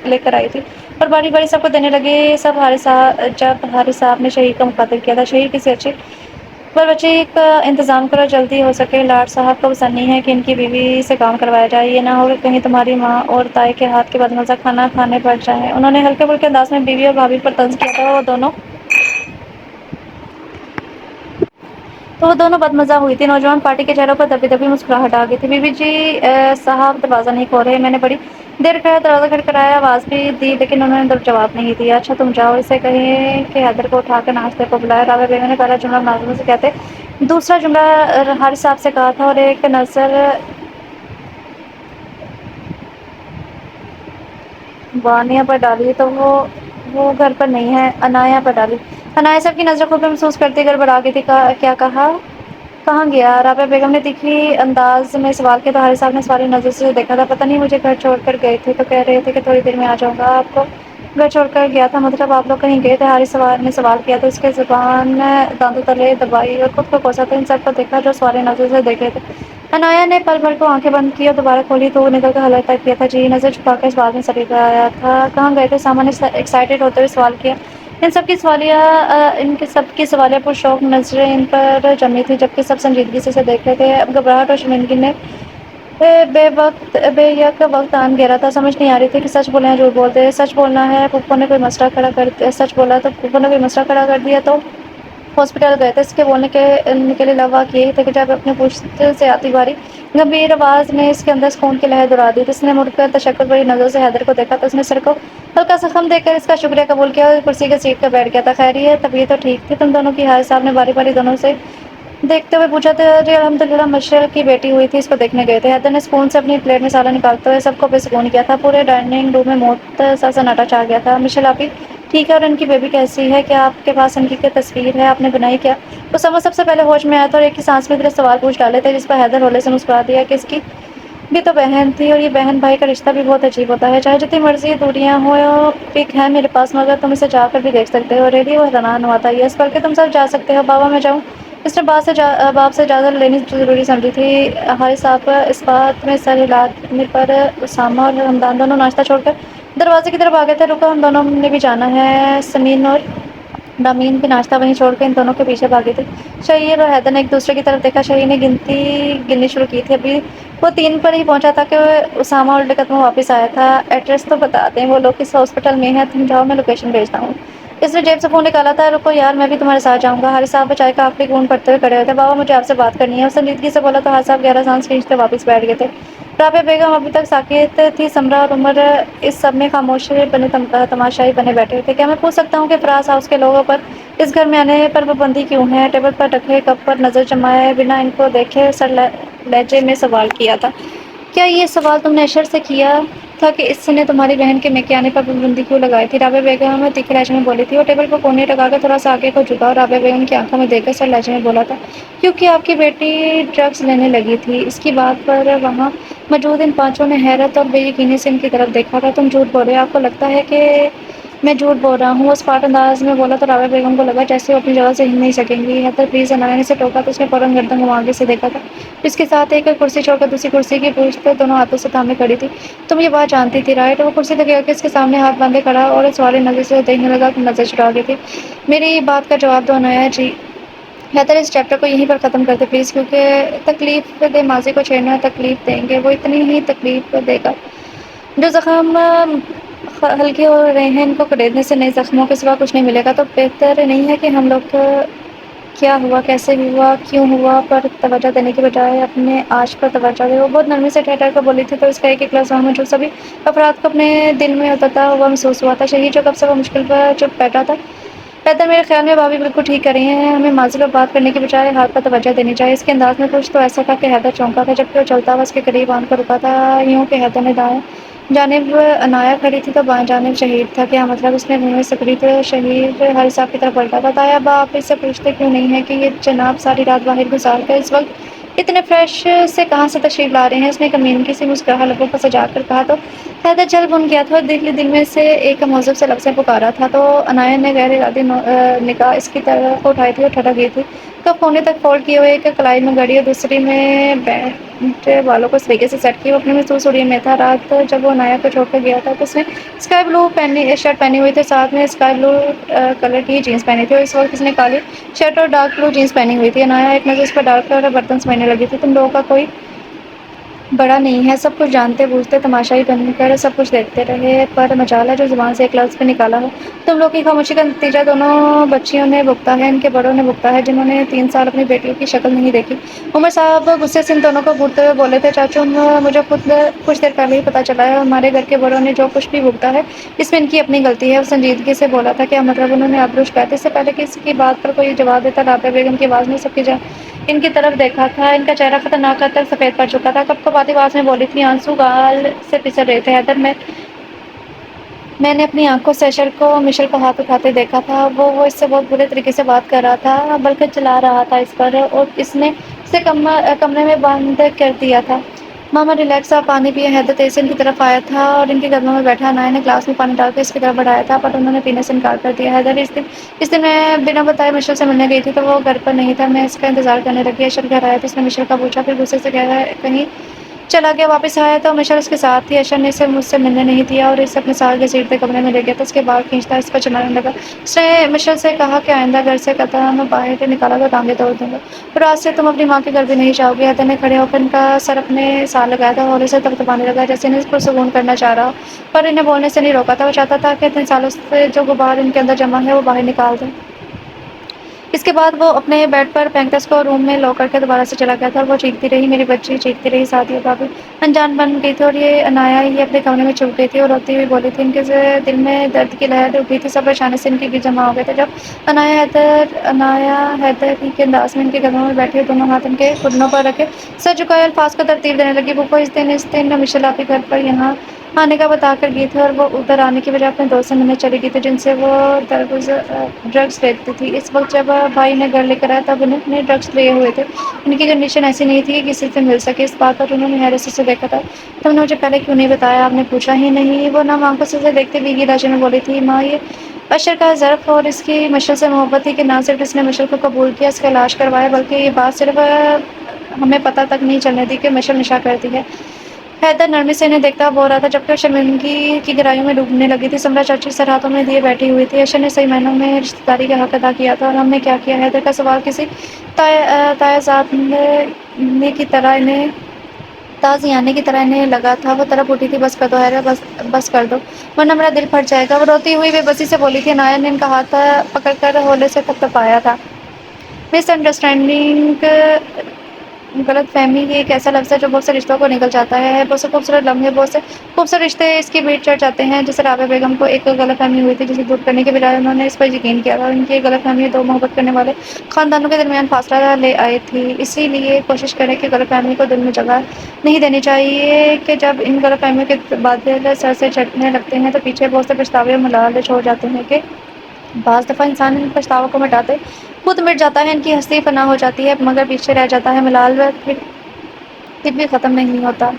لے کر آئی تھی اور باری باری سب کو دینے لگی۔ جب حارث صاحب نے شہیر کو مخاطب کیا تھا، شہیر کسی اچھی بچی کا انتظام کرو، جلدی ہو سکے۔ لاٹ صاحب کو پسند نہیں ہے کہ ان کی بیوی سے کام کروایا جائے، یہ نہ ہو کہ کہیں تمہاری ماں اور تائی کے ہاتھ کے بدمزہ کھانا کھانے پڑ جائیں۔ انہوں نے ہلکے پھلکے انداز میں بیوی اور بھابھی پر طنز کیا تھا تو وہ دونوں بدمزہ ہوئی تھی۔ نوجوان پارٹی کے چہروں پر دبی دبی مسکراہٹ آ گئی تھی۔ بی بی جی صاحب دروازہ نہیں کھول رہے، میں نے بڑی دیر کھڑا دروازہ کھٹکھٹایا، آواز بھی دی لیکن انہوں نے جواب نہیں دیا۔ اچھا تم جاؤ، اسے کہیں کہ حیدر کو اٹھا کر ناشتے کو بلائے۔ رابعہ بیگم نے پہلا جملہ ملازموں سے کہتے دوسرا جملہ حارث صاحب سے کہا تھا اور ایک نظر وانیہ پر ڈالی تو وہ گھر پر نہیں ہے، عنایہ پر ڈالی۔ عنایہ سب کی نظریں خود پہ محسوس کرتی گڑبڑا گئی تھی۔ کیا کہا؟ کہاں گیا؟ رابعہ بیگم نے تیکھی انداز میں سوال کیا تو حارث صاحب نے سوالی نظر سے دیکھا تھا۔ پتہ نہیں، مجھے گھر چھوڑ کر گئے تھے تو کہہ رہے تھے کہ تھوڑی دیر میں آ جاؤں گا۔ آپ کو گھر چھوڑ کر گیا تھا مطلب آپ لوگ کہیں گئے تھے؟ حارث نے سوال کیا تو اس کے زبان دانتوں تلے دبائی اور خود کو کوسا تو ان سب کو دیکھا جو سوالی نظر سے دیکھ رہے تھے۔ عنایہ نے پل بھر کو آنکھیں بند کی اور دوبارہ کھولی تو وہ نکل کر حلق تک کیا تھا۔ جی، نظر چھپا کر اس بات میں سر ہلایا تھا۔ کہاں گئے تھے؟ ساما نے ایکسائٹیڈ ہوتے ہوئے سوال کیا۔ ان سب کی سوالیہ پرشوق نظریں ان پر جمی تھیں جبکہ سب سنجیدگی سے اسے دیکھ رہے تھے۔ اب گھبراہٹ اور شرمندگی نے بے یک وقت آن گھیرا تھا۔ سمجھ نہیں آ رہی تھی کہ سچ بولیں یا جھوٹ بولتے۔ سچ بولنا ہے، پھپھو نے کوئی مسئلہ کھڑا کر دیا تو ہاسپٹل گئے تھے۔ اس کے بولنے کے لیے لواق یہی تھا کہ جب اپنے پشت سے آتی باری گمبھیر آواز میں اس کے اندر سکون کی لہر دہرا دی۔ اس نے مڑ کر تشکر بھری نظروں سے حیدر کو دیکھا تو اس نے سر کو ہلکا سا خم دے کر اس کا شکریہ قبول کیا اور کرسی کی سیٹ پر بیٹھ گیا تھا۔ خیریت؟ طبیعت تو ٹھیک تھی تم دونوں کی؟ حارث صاحب نے باری باری دونوں سے دیکھتے ہوئے پوچھا تھا۔ جی الحمدللہ، مشرق کی بیٹی ہوئی تھی، اس کو دیکھنے گئے تھے۔ حیدر نے سپون سے اپنی پلیٹ میں سالن نکالتے ہوئے سب کو بے سکون کیا تھا۔ پورے ڈائننگ روم میں موت سا سناٹا چھا گیا تھا۔ مشل آپی ٹھیک ہے؟ اور ان کی بیبی کیسی ہے؟ کیا آپ کے پاس ان کی کوئی تصویر ہے؟ آپ نے بنائی کیا؟ اسامہ سب سے پہلے ہوش میں آیا تھا اور ایک ہی سانس میں اتنے سوال پوچھ ڈالے تھے جس پر حیدر ہولے سے مسکرا دیا کہ اس کی بھی تو بہن تھی، اور یہ بہن بھائی کا رشتہ بھی بہت عجیب ہوتا ہے۔ چاہے جتنی مرضی دوریاں ہوں، پک ہے میرے پاس، مگر تم اسے جا کر بھی دیکھ سکتے ہو۔ ریڈی؟ وہ حیران ہوا تھا۔ یس، بلکہ تم سب جا سکتے ہو۔ بابا میں جاؤں؟ اس نے باپ سے اجازت لینی ضروری سمجھی تھی۔ حارث صاحب اس بات میں سر ہلانے پر اسامہ اور ہمدان دونوں ناشتہ چھوڑ کر دروازے کی طرف آگئے تھے۔ رکو، ہم دونوں نے بھی جانا ہے۔ سمین اور دامین بھی ناشتہ وہیں چھوڑ کے ان دونوں کے پیچھے بھاگی تھی۔ شہیر اور حیدر نے ایک دوسرے کی طرف دیکھا۔ شہیر نے گننی شروع کی تھی۔ ابھی وہ 3 پر ہی پہنچا تھا کہ اسامہ الٹے قدموں واپس آیا تھا۔ ایڈریس تو بتا دیں، وہ لوگ کس ہاسپٹل میں ہیں؟ تم جاؤ، میں لوکیشن بھیجتا ہوں۔ اس نے جیب سے فون نکالا تھا۔ رکو یار، میں بھی تمہارے ساتھ جاؤں گا۔ حارث صاحب چائے کا آخری گھونٹ بھرتے ہوئے کھڑے ہوئے تھے۔ بابا مجھے آپ سے بات کرنی ہے، اس سنجیدگی سے بولا تو حارث صاحب گہرا سانس کھینچتے واپس بیٹھ گئے تھے۔ رابعہ بیگم ابھی تک ساکت تھی۔ سمرا اور عمر اس سب میں خاموش بنے تماشائی بنے بیٹھے تھے۔ کیا میں پوچھ سکتا ہوں کہ فراز ہاؤس کے لوگوں پر اس گھر میں آنے پر پابندی کیوں ہے؟ ٹیبل پر رکھے کپ پر نظر جمائے بنا ان کو دیکھے سر لہجے میں سوال کیا تھا۔ کیا یہ سوال تم نے اشر سے کیا تھا کہ اس نے تمہاری بہن کے میکے آنے پر پابندی کیوں لگائی تھی؟ رابعہ بیگم تیکھے لہجے میں بولی تھی۔ وہ ٹیبل پر کونے لگا کر تھوڑا سا آگے کو جھکا اور رابعہ بیگم کی آنکھوں میں دیکھ کر سر لہجے میں بولا تھا، کیونکہ آپ کی بیٹی ڈرگس لینے لگی تھی۔ اس کی بات پر وہاں موجود ان 5 نے حیرت اور بے یقینی سے ان کی طرف دیکھا تھا۔ تم جھوٹ بول رہے ہو؟ آپ کو لگتا ہے کہ میں جھوٹ بول رہا ہوں؟ وہ اسپاٹ انداز میں بولا تو رابعہ بیگم کو لگا جیسے وہ اپنی جگہ سے ہل نہیں سکیں گی۔ حیدر پلیز، عنایہ نے اسے ٹوکا تو اس نے فوراً گردن گھما کے اسے دیکھا تھا۔ اس کے ساتھ ایک کرسی چھوڑ کر دوسری کرسی کی پشت دونوں ہاتھوں سے تھامے کھڑی تھی۔ تم یہ بات جانتی تھی، رائٹ؟ وہ کرسی تک کے اس کے سامنے ہاتھ باندھے کھڑا اور سوالی نظر سے دیکھنے لگا۔ نظر چرا گئی تھی۔ میری بات کا جواب دو عنایہ جی۔ حیدر اس چیپٹر کو یہیں پر ختم کر دے پلیز، کیونکہ تکلیف دہ ماضی کو چھیڑنا تکلیف دیں گے، وہ اتنی ہی تکلیف دے گا۔ جو زخم ہلکے ہو رہے ہیں ان کو کریدنے سے نئے زخموں کے سوا کچھ نہیں ملے گا۔ تو بہتر نہیں ہے کہ ہم لوگ کیا ہوا، کیسے ہوا، کیوں ہوا پر توجہ دینے کی بجائے اپنے آج پر توجہ دے؟ وہ بہت نرمی سے ٹھہر کر بولی تھی تو اس کا ایک لفظ وہاں موجود سبھی افراد کو اپنے دل میں اترتا ہوا محسوس ہوا تھا۔ شہید جو کب سے وہ مشکل پر چپ بیٹھا تھا۔ حیدر میرے خیال میں بھابھی بالکل ٹھیک کر رہی ہیں، ہمیں ماضی پر بات کرنے کی بجائے حال پر توجہ دینی چاہیے۔ اس کے انداز میں کچھ تو ایسا تھا کہ حیدر چونکا تھا، جبکہ وہ چلتا ہوا اس کے قریب آن کر رکا تھا۔ یوں کہ حیدر نے دائیں جانب عنایہ کھڑی تھی تو بائیں جانب شہید تھا۔ کیا مطلب؟ اس نے منہ میں سکڑی تو شہید حارث صاحب کی طرف پلٹا تھا۔ تایا ابا، آپ اس سے پوچھتے کیوں نہیں ہیں کہ یہ جناب ساری رات باہر گزار کر اس وقت اتنے فریش سے کہاں سے تشریف لا رہے ہیں؟ اس نے کمینگی سی مسکراہٹ لبوں پر سجا کر کہا تو حیدر جل بن گیا تھا اور دل میں سے ایک معذب سے لفظیں پکارا تھا تو عنایہ نے غیر ارادی نگاہ اس کی طرف اٹھائی تھی اور ٹھٹک گئی تھی۔ کف کونے تک فولڈ کیے ہوئے ایک کلائی میں گڑی اور دوسری میں بینٹ والوں کو اس طریقے سے سیٹ کی وہ اپنے محسوس اڑیے میں تھا۔ رات جب وہ عنایہ کو چھوڑ کر گیا تھا تو اس نے اسکائی بلو شرٹ پہنی ہوئی تھی، ساتھ میں اسکائی بلو کلر کی جینس پہنی تھی، اور اس وقت اس نے کالی شرٹ اور ڈارک بلو جینس پہنی ہوئی تھی۔ عنایہ ایک نظر اس پر ڈال کر برتن سمیٹنے لگی تھی۔ تم لوگوں کا کوئی بڑا نہیں ہے، سب کچھ جانتے بوجھتے تماشائی بن کر سب کچھ دیکھتے رہے، پر مجال ہے جو زبان سے ایک لفظ بھی نکالا ہو۔ تم لوگ کی خاموشی کا نتیجہ دونوں بچیوں نے بھگتا ہے، ان کے بڑوں نے بھگتا ہے جنہوں نے 3 سال اپنی بیٹیوں کی شکل نہیں دیکھی۔ عمر صاحب غصے سے ان دونوں کو گھورتے ہوئے بولے تھے، چاچو مجھے خود کچھ دیر پہلے ہی پتہ چلا ہے، ہمارے گھر کے بڑوں نے جو کچھ بھی بھگتا ہے اس میں ان کی اپنی غلطی ہے۔ وہ سنجیدگی سے بولا تھا۔ کیا مطلب؟ انہوں نے ابروش کہا تھا۔ اس سے پہلے کہ اس کی بات پر کوئی جواب دیتا رابعہ بیگم کی آواز نے سب کی ان کی طرف دیکھا تھا۔ ان کا چہرہ خطرناک حد تک سفید پڑ چکا تھا۔ کپ کپاتی آواز میں بولی تھی، آنسو گال سے پھسل رہے تھے۔ حیدر میں نے اپنی آنکھوں سے مشل کو ہاتھ اٹھاتے دیکھا تھا، وہ اس سے بہت برے طریقے سے بات کر رہا تھا، بلکہ چلا رہا تھا اس پر، اور اس نے اسے کمرے میں بند کر دیا تھا۔ ماما ریلیکس، آپ پانی پیے۔ حیدر تیزی سے ان کی طرف آیا تھا اور ان کے قدموں میں بیٹھا۔ عنایہ نے گلاس میں پانی ڈال کر اس کی طرف بڑھایا تھا پر انہوں نے پینے سے انکار کر دیا۔ حیدر اس دن میں بنا بتائے مشل سے ملنے گئی تھی تو وہ گھر پر نہیں تھا، میں اس کا انتظار کرنے لگی۔ اشر گھر آیا تو اس نے مشل کا پوچھا، پھر غصے سے کہیں چلا گیا۔ واپس آیا تو مشل اس کے ساتھ تھی۔ اشر نے اسے مجھ سے ملنے نہیں دیا اور اسے اپنے ساتھ گھسیٹتے کمرے میں لے گیا تو اس کے بال کھینچتا اس پر چلانے لگا۔ اس نے مشل سے کہا کہ آئندہ گھر سے قدم باہر نکالا تو ٹانگیں توڑ دوں گا، اور آج سے تم اپنی ماں کے گھر بھی نہیں جاؤ گے۔ حیدر نے کھڑے ہو کر ان کا سر اپنے ساتھ لگایا تھا، ہولے سے تپتپانے لگا جیسے انہیں پرسکون کرنا چاہ رہا ہو، پر انہیں بولنے سے نہیں روکا تھا۔ وہ چاہتا تھا کہ اتنے سالوں سے جو غبار ان کے اندر جمع ہے وہ باہر نکال دیں۔ اس کے بعد وہ اپنے بیڈ پر پینکس کو روم میں لاک کر کے دوبارہ سے چلا گیا تھا اور وہ چیختی رہی، میری بچی چیختی رہی، سعدیہ بھابھی انجان بن گئی تھی اور یہ عنایا ہی اپنے کمرے میں چھپ گئی تھی اور روتی ہوئی بولی تھی۔ ان کے دل میں درد کی لہر اٹھی تھی، سب پریشانی سے ان کے گر جمع ہو گئے تھے۔ جب عنایا حیدر ہی کے انداز میں ان کے قدموں میں بیٹھی اور دونوں ہاتھ ان کے گھٹنوں پر رکھے سر جھکائے الفاظ کو ترتیب دینے لگی، پھوپھو اس دن مشل آپ کے گھر پر یہاں آنے کا بتا کر گئی تھی اور وہ ادھر آنے کی بجائے اپنے دوست سے ملنے چلی گئی تھی جن سے وہ ڈرگس لیتی تھی۔ اس وقت جب بھائی نے گھر لے کر آیا تب انہوں نے ڈرگس لیے ہوئے تھے، ان کی کنڈیشن ایسی نہیں تھی کہ کسی سے مل سکے۔ اس بات پر انہوں نے حیرت سے دیکھا تھا، تم نے مجھے پہلے کیوں نہیں بتایا، آپ نے پوچھا ہی نہیں؟ وہ نم آنکھوں سے دیکھتے بھیگی لہجے میں بولی تھی، ماں یہ اشر کا ظرف اور اس کی مشل سے محبت تھی کہ نہ صرف اس نے مشل کو قبول کیا، اس کا علاج کروایا، بلکہ یہ بات صرف ہمیں پتہ تک نہیں چلنے دی کہ مشل نشہ کرتی ہے۔ حیدر نرمی سے انہیں دیکھتا بول رہا تھا جبکہ وہ شرمندگی کی گہرائیوں میں ڈوبنے لگی تھی۔ سمرا چاچی سر ہاتھوں میں لیے بیٹھی ہوئی تھی۔ اشر نے صحیح معنوں میں رشتہ داری کا حق ادا کیا تھا اور ہم نے کیا کیا؟ حیدر کا سوال کسی تازیانے کی طرح انہیں لگا تھا۔ وہ تڑپ اٹھی تھی، بس کر دو حیدر، بس کر دو ورنہ میرا دل پھٹ جائے گا۔ وہ روتی ہوئی بے بسی سے بولی تھی۔ عنایا نے ان کا ہاتھ پکڑ کر ہولے سے تھپتھپایا تھا۔ مس انڈرسٹینڈنگ، غلط فہمی، یہ ایک ایسا لفظ ہے جو بہت سے رشتوں کو نگل جاتا ہے۔ بہت سے خوبصورت لمحے، بہت سے خوبصورت رشتے اس کی بھیٹ چڑھ جاتے ہیں۔ جیسے رابعہ بیگم کو ایک غلط فہمی ہوئی تھی جسے دور کرنے کے بجائے انہوں نے اس پر یقین کیا تھا اور ان کی یہ غلط فہمی دو محبت کرنے والے خاندانوں کے درمیان فاصلہ لے آئی تھی۔ اسی لیے کوشش کریں کہ غلط فہمی کو دل میں جگہ نہیں دینی چاہیے کہ جب ان غلط فہمیوں کے بادل سر سے چڑھنے لگتے ہیں تو پیچھے بہت سے پچھتاوے اور ملال چھوڑ جاتے ہیں کہ بعض دفعہ انسان ان پچھتاووں کو مٹاتے خود مٹ جاتا ہے، ان کی ہستی فنا ہو جاتی ہے مگر پیچھے رہ جاتا ہے ملال، پھر بھی ختم نہیں ہوتا۔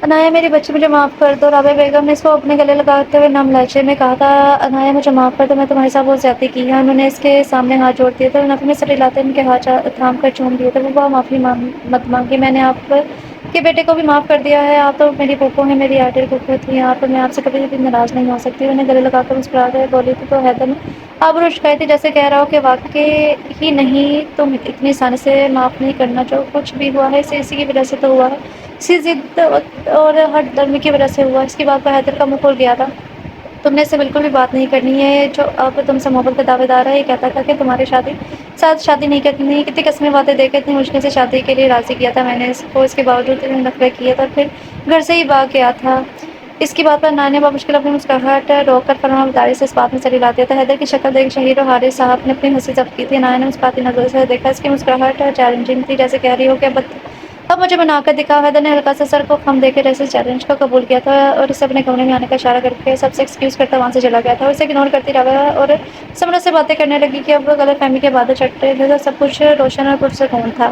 عنایا میری بچی مجھے معاف کر دو، رابعہ بیگم نے اس کو اپنے گلے لگاتے ہوئے نم لہجے میں کہا تھا۔ عنایا مجھے معاف کر دو، میں تمہارے ساتھ بہت زیادتی کی ہے۔ انہوں نے اس کے سامنے ہاتھ جوڑ دیے تھے اور نفی میں سر ہلاتے ان کے ہاتھ تھام کر چوم لیے تھے۔ وہ معافی مت مانگی، میں نے آپ کے بیٹے کو بھی معاف کر دیا ہے، آپ تو میری پھوپھو ہیں، میری آئیڈیل پھوپھو تھیں آپ، میں آپ سے کبھی بھی ناراض نہیں ہو سکتی۔ انہیں گلے لگا کر مسکرا کر بولی تھی تو حیدر نے آبرو اچکائی تھی جیسے کہہ رہا ہو کہ واقعی ہی نہیں، تم اتنی آسانی سے معاف نہیں کرنا، جو کچھ بھی ہوا ہے اسی کی وجہ سے تو ہوا ہے، اسی ضد اور ہٹ درمی کی وجہ سے ہوا۔ اس کی بات پر حیدر کا منہ کھل گیا تھا۔ تم نے اس سے بالکل بھی بات نہیں کرنی ہے، جو اب تم سے محبت کا دعوے دار ہے، یہ کہتا تھا کہ تمہارے ساتھ شادی نہیں کرنی، کتنی قسمیں باتیں دے کر اتنی مشکل سے شادی کے لیے راضی کیا تھا میں نے اس کو، اس کے باوجود اتنے نخرے کیے تھا، پھر گھر سے ہی بھاگ گیا تھا۔ اس کی بات پر عنایا نے بمشکل اپنی مسکراہٹ روک کر فرما برداری سے اس بات میں سر ہلا دیا تھا۔ حیدر کی شکل دیکھ شہیر اور حارث صاحب نے اپنی ہنسی ضبط کی تھی۔ عنایا نے مسکراتی نظروں سے دیکھا، اس کی مسکراہٹ چیلنجنگ تھی، جیسے کہہ رہی ہو کہ اب مجھے بنا کر دکھاؤ۔ حیدر نے ہلکا سا سر کو خم دے کر ایسے چیلنج کو قبول کیا تھا اور اسے اپنے کمرے میں آنے کا اشارہ کر کے سب سے ایکسکیوز کرتا وہاں سے چلا گیا تھا۔ اسے اگنور کرتی رابعہ اور سمرا سے باتیں کرنے لگی کہ اب غلط فہمی کے بادل چھٹے تھے، سب کچھ روشن اور پرسکون تھا۔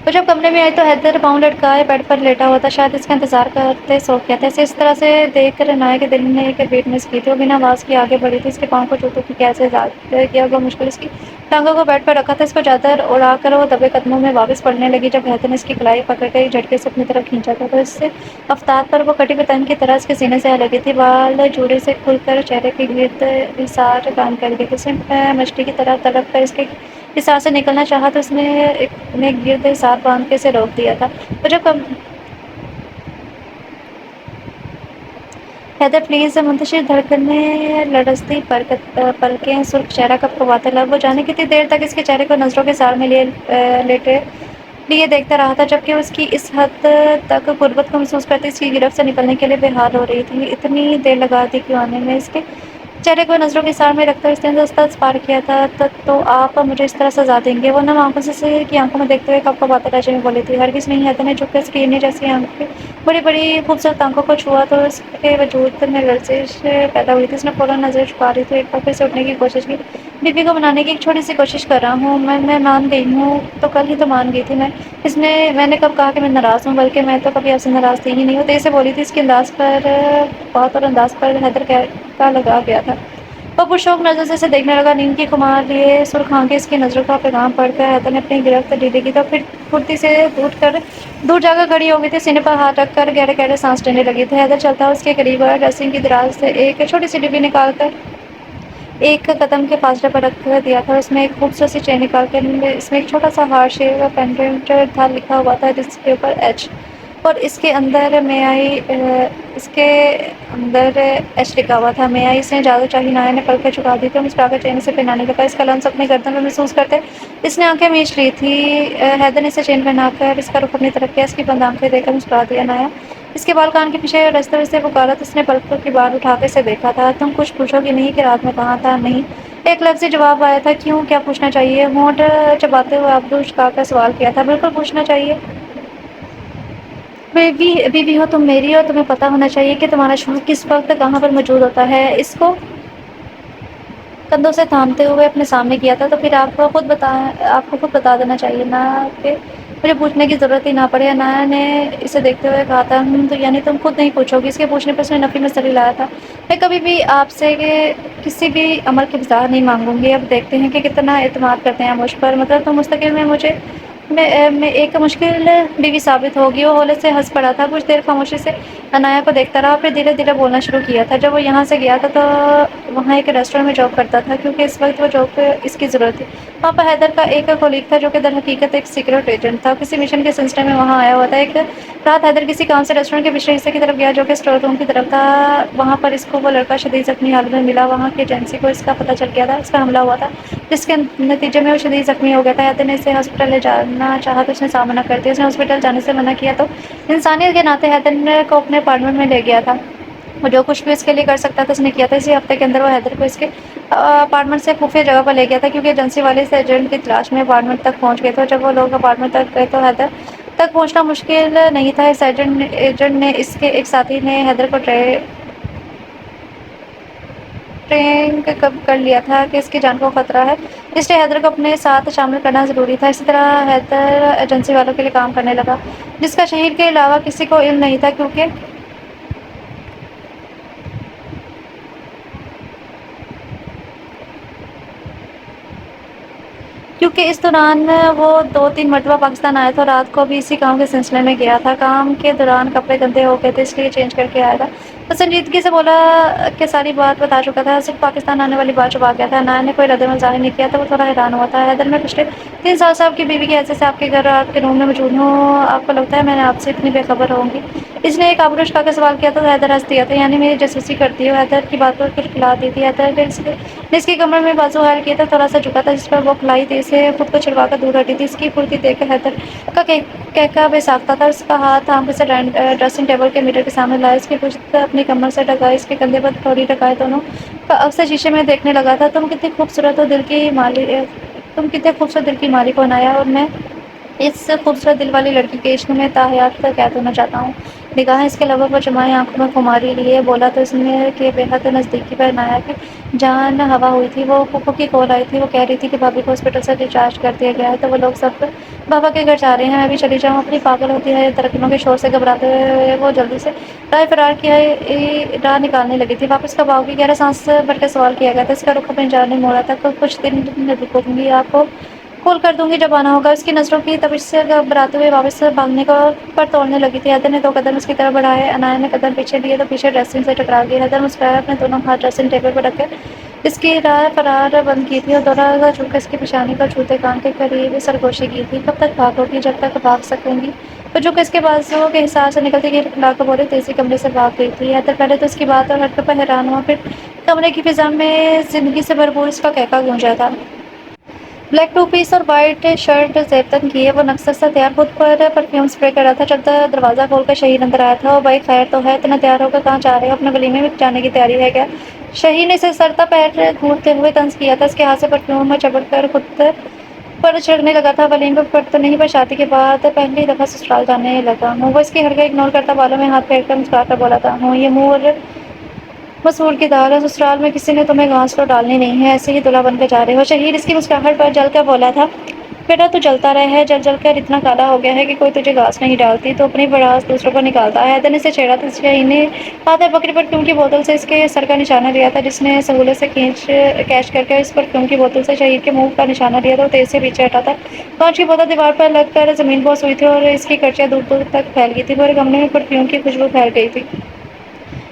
وہ جب کمرے میں آئی تو حیدر پاؤں لٹکائے بیڈ پر لیٹا ہوا تھا، شاید اس کا انتظار کرتے سو گیا تھا۔ اسے اس طرح سے دیکھ کر عنایا کے دل نے ایک بیٹ مس کی تھی، وہ بنا آواز کے آگے بڑھی تھی، اس کے پاؤں کو جوتوں کی قید سے آزاد کیا ہوا مشکل اس کی ٹانگوں کو بیڈ پر رکھا تھا، اس کو چادر اڑا کر وہ دبے قدموں میں واپس پڑنے لگی۔ جب حیدر نے اس کی کلائی پکڑ کر ایک جھٹکے سے اپنی طرف کھینچا تھا تو اس سے افتاد پر وہ کٹی پتنگ کی طرح اس کے سینے سے آ لگی تھی، بال جوڑے سے کھل کر چہرے کے گرد حصار قائم کر گئی تھی۔ اس نے مچھلی کی طرح تڑپ کر اس کے حصار سے نکلنا چاہا تو اس نے گرد حصار باندھ کے اسے روک دیا تھا۔ وہ جب حیدر پلیز، منتشر دھڑکنیں، لرزتی پلکیں، سرخ چہرہ کپکپاتے لب، وہ جانے کتنی دیر تک اس کے چہرے کو نظروں کے حصار میں لیے دیکھتا رہا تھا جبکہ اس کی اس حد تک غربت کو محسوس کرتی اس کی گرفت سے نکلنے کے لیے بے حال ہو رہی تھی۔ اتنی دیر لگا دی کیوں آنے میں؟ اس کے چہرے کو نظروں کے حصار میں رکھ کر اس نے دستاز پار کیا تھا۔ تو آپ مجھے اس طرح سزا دیں گے؟ وہ نم آنکھوں سے کی آنکھوں میں دیکھتے ہوئے کپکپاتے لہجے میں بولی تھی۔ ہرگز نہیں۔ حیدر نے جھک کر اس کی ہرنی جیسی آنکھیں، بڑی بڑی خوبصورت آنکھوں کو چھوا تو اس کے وجود میں لرزش پیدا ہوئی تھی۔ اس نے فوراً نظریں چھپا لی تو ایک بار پھر سے اٹھنے کی کوشش کی۔ بیوی کو منانے کی ایک چھوٹی سی کوشش کر رہا ہوں میں مان گئی ہوں تو کل ہی تو مان گئی تھی میں نے کب کہا کہ میں ناراض ہوں؟ بلکہ میں تو کبھی آپ سے ناراض تھی ہی نہیں۔ وہ تیزی سے بولی تھی، اس کے انداز پر، بات اور انداز پر حیدر کا لگا گیا تھا۔ وہ پرشوق نظر سے اسے دیکھنے لگا، نیند کی خمار لیے سرخ آنکھیں اس کی نظروں کا پیغام پڑھ کر حیدر نے اپنی گرفت ڈھیلی کی تو پھر پھرتی سے دور جا کر کھڑی ہو گئی تھی، سینے پر ہاتھ رکھ کر گہرے گہرے سانس لینے لگی تھی۔ حیدر چلتا اس کے قریب آیا، ڈریسنگ کی دراز سے ایک چھوٹی سی ڈبی نکال کر ایک قدم کے فاصلے پر رکھ دیا تھا۔ اس میں ایک خوبصورت سی چین نکال کر اس میں ایک چھوٹا سا ہارٹ شیپ کا پینڈنٹ تھا، لکھا ہوا تھا جس کے اوپر ایچ اور اس کے اندر میں آئی اس کے اندر ایچ لکھا ہوا تھا میں آئی، اس نے اجازت چاہی، نایا نے پلکیں جھکا دی تھی اور مسکرا کر چین سے پہنانے لگا، اس کا لمس اپنی گردن میں محسوس کرتے اس نے آنکھیں میچ لی تھی۔ حیدر نے اسے چین پہنا کر اس کا رخ اپنی طرف کیا، اس کی بند آنکھیں دیکھ کر مسکرا دیا۔ نایا اس کے بال کان کے پیچھے رستے سے وکالت اس نے پلکوں کی بال اٹھا کے اسے دیکھا تھا۔ تم کچھ پوچھو گی نہیں کہ رات میں کہاں تھا؟ نہیں، ایک لفظی جواب آیا تھا۔ کیوں؟ کیا پوچھنا چاہیے؟ ہونٹ چباتے ہوئے آبرو جھکا کر سوال کیا تھا۔ بالکل پوچھنا چاہیے، بیوی ہو تم میری، اور تمہیں پتہ ہونا چاہیے کہ تمہارا شوہر کس وقت کہاں پر موجود ہوتا ہے۔ اس کو کندھوں سے تھامتے ہوئے اپنے سامنے کیا تھا۔ تو پھر آپ کو خود بتا دینا چاہیے نا کہ مجھے پوچھنے کی ضرورت ہی نہ پڑے۔ نایا نے اسے دیکھتے ہوئے کہا تھا۔ تو یعنی تم خود نہیں پوچھو گی؟ اس کے پوچھنے پر اس نے نفی میں سر ہلایا تھا۔ میں کبھی بھی آپ سے کسی بھی عمل کی وضاحت نہیں مانگوں گی۔ اب دیکھتے ہیں کہ کتنا اعتماد کرتے ہیں مجھ پر، مطلب تم مستقبل میں مجھے میں ایک مشکل بیوی ثابت ہوگی۔ وہ ہولے سے ہنس پڑا تھا، کچھ دیر خاموشی سے انایا کو دیکھتا رہا، پھر دھیرے دھیرے بولنا شروع کیا تھا۔ جب وہ یہاں سے گیا تھا تو وہاں ایک ریسٹورینٹ میں جاب کرتا تھا، کیونکہ اس وقت وہ جاب اس کی ضرورت تھی۔ وہاں پر حیدر کا ایک کولیگ تھا جو کہ در حقیقت ایک سیکرٹ ایجنٹ تھا، کسی مشن کے سلسلے میں وہاں آیا ہوا تھا۔ ایک رات حیدر کسی کام سے ریسٹورینٹ کے پچھلے حصے کی طرف گیا جو کہ اسٹور روم کی طرف تھا۔ وہاں پر اس کو وہ لڑکا شدید زخمی حالت میں ملا۔ وہاں کی ایجنسی کو اس کا پتہ چل گیا تھا، اس پر حملہ ہوا تھا جس کے نتیجے میں وہ شدید زخمی ہو گیا تھا۔ حیدر نے اسے ہاسپٹل لے جانا چاہا تو اس نے سامنا کر دیا۔ اس نے ہاسپٹل جانے سے منع کیا تو انسانیت کے ناطے حیدر کو اپنے اپارٹمنٹ میں لے گیا تھا۔ وہ جو کچھ بھی اس کے لیے کر سکتا تھا اس نے کیا تھا۔ اسی ہفتے کے اندر وہ حیدر کو اس کے اپارٹمنٹ سے خفیہ جگہ پر لے گیا تھا، کیونکہ ایجنسی والے اس ایجنٹ کی تلاش میں اپارٹمنٹ تک پہنچ گئے تھے۔ جب وہ لوگ اپارٹمنٹ تک گئے تو حیدر تک پہنچنا مشکل نہیں تھا۔ اس ایجنٹ نے اس کے ایک ساتھی نے حیدر کو ٹریننگ کر لیا تھا کہ اس کی جان کو خطرہ ہے، اس لیے حیدر کو اپنے ساتھ شامل کرنا ضروری تھا۔ اسی طرح حیدر ایجنسی والوں کے لیے کام کرنے لگا، جس کا شہر کے علاوہ کسی کو علم نہیں تھا، کیونکہ اس دوران وہ 2-3 مرتبہ پاکستان آیا تھا اور رات کو بھی اسی کام کے سلسلے میں گیا تھا۔ کام کے دوران کپڑے گندے ہو گئے تھے، اس لیے چینج کر کے آیا تھا۔ وہ سنجیدگی سے بولا کہ ساری بات بتا چکا تھا، صرف پاکستان آنے والی بات چھپا گیا تھا۔ نایا نے کوئی ردعمل ظاہر نہیں کیا تھا، وہ تھوڑا حیران ہوا تھا۔ حیدر، میں پچھلے 3 سال سے آپ کی بیوی کی حیثیت سے آپ کے گھر اور آپ کے روم میں موجود ہوں، آپ کو لگتا ہے میں نے آپ سے اتنی بے خبر رہوں گی؟ اس نے ایک آبرو اٹھا کر سوال کیا تو حیدر ہنس دیا تھا۔ یعنی میری جاسوسی کرتی ہو؟ حیدر کی بات پر کھلکھلا دی تھی۔ حیدر نے اس کی کمر میں بازو حائل کیا تھا، تھوڑا سا جھکا تھا جس پر وہ کھلائی تھی اسے خود کو چھڑوا کر دور ہٹی تھی۔ اس کی پھرتی دیکھ کر حیدر کا کہکہ بے ساختہ تھا۔ اس کا ہاتھ تھام کر اسے ڈریسنگ ٹیبل کے میرر کے سامنے لایا، اس کی پشت اپنی کمر سے ٹکائی، اس کے کندھے پر تھوڑی ٹکائے، دونوں کا عکس شیشے میں دیکھنے لگا تھا۔ تم کتنے خوبصورت دل کی مالک ہو نایا، اور میں اس خوبصورت دل والی لڑکی کے عشق میں تا حیات قید ہونا چاہتا ہوں۔ نگاہیں اس کے لبوں پر جمائے آنکھوں میں خماری لیے بولا تو اس نے کہ بے حد نزدیکی پر نایا کی جان ہوا ہوئی تھی۔ وہ پھوپھو کی کال آئی تھی، وہ کہہ رہی تھی کہ بھابھی کو ہاسپٹل سے ڈسچارج کر دیا گیا ہے، تو وہ لوگ سب بابا کے گھر جا رہے ہیں، میں بھی چلی جاؤں؟ اپنی پاگل ہوتی ہے ترکیبوں کے شور سے گھبراتے ہوئے وہ جلدی سے راہ فرار کی راہ نکالنے لگی تھی۔ واپس کب آؤ گی؟ گہرا سانس بھر کے سوال کیا گیا تھا۔ اس کا رخ اپنی جانب موڑا تھا۔ کچھ دن رکوں گی، آپ کو کال کر دوں گی جب آنا ہوگا۔ اس کی نظروں کی تپش سے گھبراتے ہوئے واپس بھاگنے پر توڑنے لگی تھی۔ حیدر نے 2 قدم اس کی طرف بڑھائے، انایا نے قدم پیچھے لیے تو پیچھے ڈریسنگ سے ٹکرا گئی۔ حیدر مسکرایا، اپنے دونوں ہاتھ ڈریسنگ ٹیبل پر رکھ کر اس کی راہ فرار بند کی تھی اور دوہرا جھک کر اس کی پیشانی پر چھوتے کان کے قریب سرگوشی کی تھی۔ کب تک بھاگو گی؟ جب تک بھاگ سکوں گی۔ وہ جھک کر اس کے بازوؤں کے حصار سے نکلتی گئی لاکھ بولے تیزی کمرے سے بھاگ گئی تھی۔ حیدر پہلے تو اس کی بات اور حرکت پر حیران ہوا، پھر کمرے کی فضا میں زندگی سے بھرپور اس کا کہکہ گونجا تھا۔ بلیک 2 پیس اور وائٹ شرٹ زیب تن کیے وہ نکسر سا تیار خود پر پرفیوم اسپرے کر رہا تھا۔ جب دروازہ کھول کر شہیر اندر آیا تھا۔ او بھائی خیر تو ہے؟ اتنا تیار ہو کر کہاں جا رہے ہو؟ اپنے ولیمے میں جانے کی تیاری ہے کیا؟ شہیر نے اسے سرتا پیر گھورتے ہوئے طنز کیا تھا۔ اس کے ہاتھ سے پرفیوم چبڑ کر خود پر چھڑکنے لگا تھا۔ ولیمے پر تو نہیں، پر شادی کے بعد پہلی دفعہ سسرال جانے لگا ہوں۔ وہ اس کی حرکت اگنور کرتا بالوں میں ہاتھ پھیر کر مسکرا کر بولا تھا۔ ہوں، یہ منہ اور مسور کی دال ہے، سسرال میں کسی نے تمہیں گھاس تو ڈالنی نہیں ہے، ایسے ہی دلہا بن کے جا رہے ہو۔ شہیر اس کی مسکراہٹ پر جل کر بولا تھا۔ بیٹا تو جلتا رہے، جل جل کر اتنا کالا ہو گیا ہے کہ کوئی تجھے گھاس نہیں ڈالتی تو اپنی بڑاس دوسروں پر نکالتا ہے۔ حیدر نے اسے چھیڑا تھا۔ شہیر نے ہاتھ میں پکڑی پرفیوم کی بوتل سے اس کے سر کا نشانہ لیا تھا، جس نے سہولت سے کیچ کر کے اس پرفیوم کی بوتل سے شہیر کے منہ کا نشانہ لیا تو وہ تیزی سے پیچھے ہٹا تھا۔ کانچ کی بوتل دیوار پر لگ کر زمین بوس ہوئی تھی اور اس کی کرچیاں دور دور تک پھیل گئی تھی۔ پورے کمرے میں پرفیوم کی خوشبو پھیل گئی تھی۔